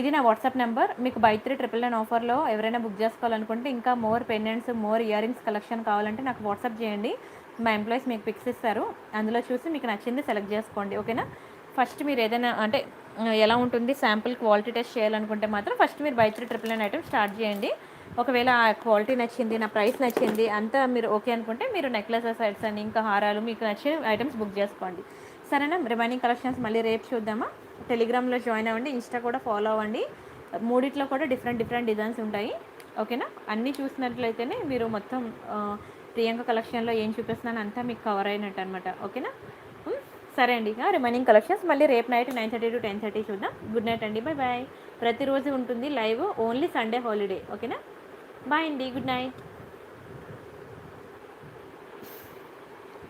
ఇది నా వాట్సాప్ నెంబర్. మీకు బై 3 999 ఆఫర్లో ఎవరైనా బుక్ చేసుకోవాలనుకుంటే, ఇంకా more pendants, more ear rings collection కావాలంటే నాకు వాట్సాప్ చేయండి. మా ఎంప్లాయీస్ మీకు పిక్స్ ఇస్తారు. అందులో చూసి మీకు నచ్చింది సెలెక్ట్ చేసుకోండి. ఓకేనా. ఫస్ట్ మీరు ఏదైనా అంటే ఎలా ఉంటుంది శాంపుల్ క్వాలిటీ టెస్ట్ చేయాలనుకుంటే మాత్రం ఫస్ట్ మీరు బై 3 999 ఐటమ్ స్టార్ట్ చేయండి. ఒకవేళ ఆ క్వాలిటీ నచ్చింది, నా ప్రైస్ నచ్చింది అంతా మీరు ఓకే అనుకుంటే మీరు నెక్లెసెస్ సెట్స్ అని ఇంకా హారాలు మీకు నచ్చిన ఐటమ్స్ బుక్ చేసుకోండి. సరేనా. రిమైనింగ్ కలెక్షన్స్ మళ్ళీ రేపు చూద్దామా. టెలిగ్రామ్లో జాయిన్ అవ్వండి, ఇన్స్టా కూడా ఫాలో అవ్వండి. మూడిట్లో కూడా డిఫరెంట్ డిజైన్స్ ఉంటాయి. ఓకేనా. అన్నీ చూసినట్లయితేనే మీరు మొత్తం ప్రియాంక కలెక్షన్లో ఏం చూపిస్తున్నాను అంతా మీకు కవర్ అయినట్టు అనమాట. ఓకేనా. సరే అండి. రిమైనింగ్ కలెక్షన్స్ మళ్ళీ రేపు నైట్ 9:30 to 10:30 చూద్దాం. గుడ్ నైట్ అండి, బాయ్. ప్రతిరోజు ఉంటుంది లైవ్, ఓన్లీ సండే హాలిడే. ఓకేనా. బాయ్ అండి, గుడ్ నైట్.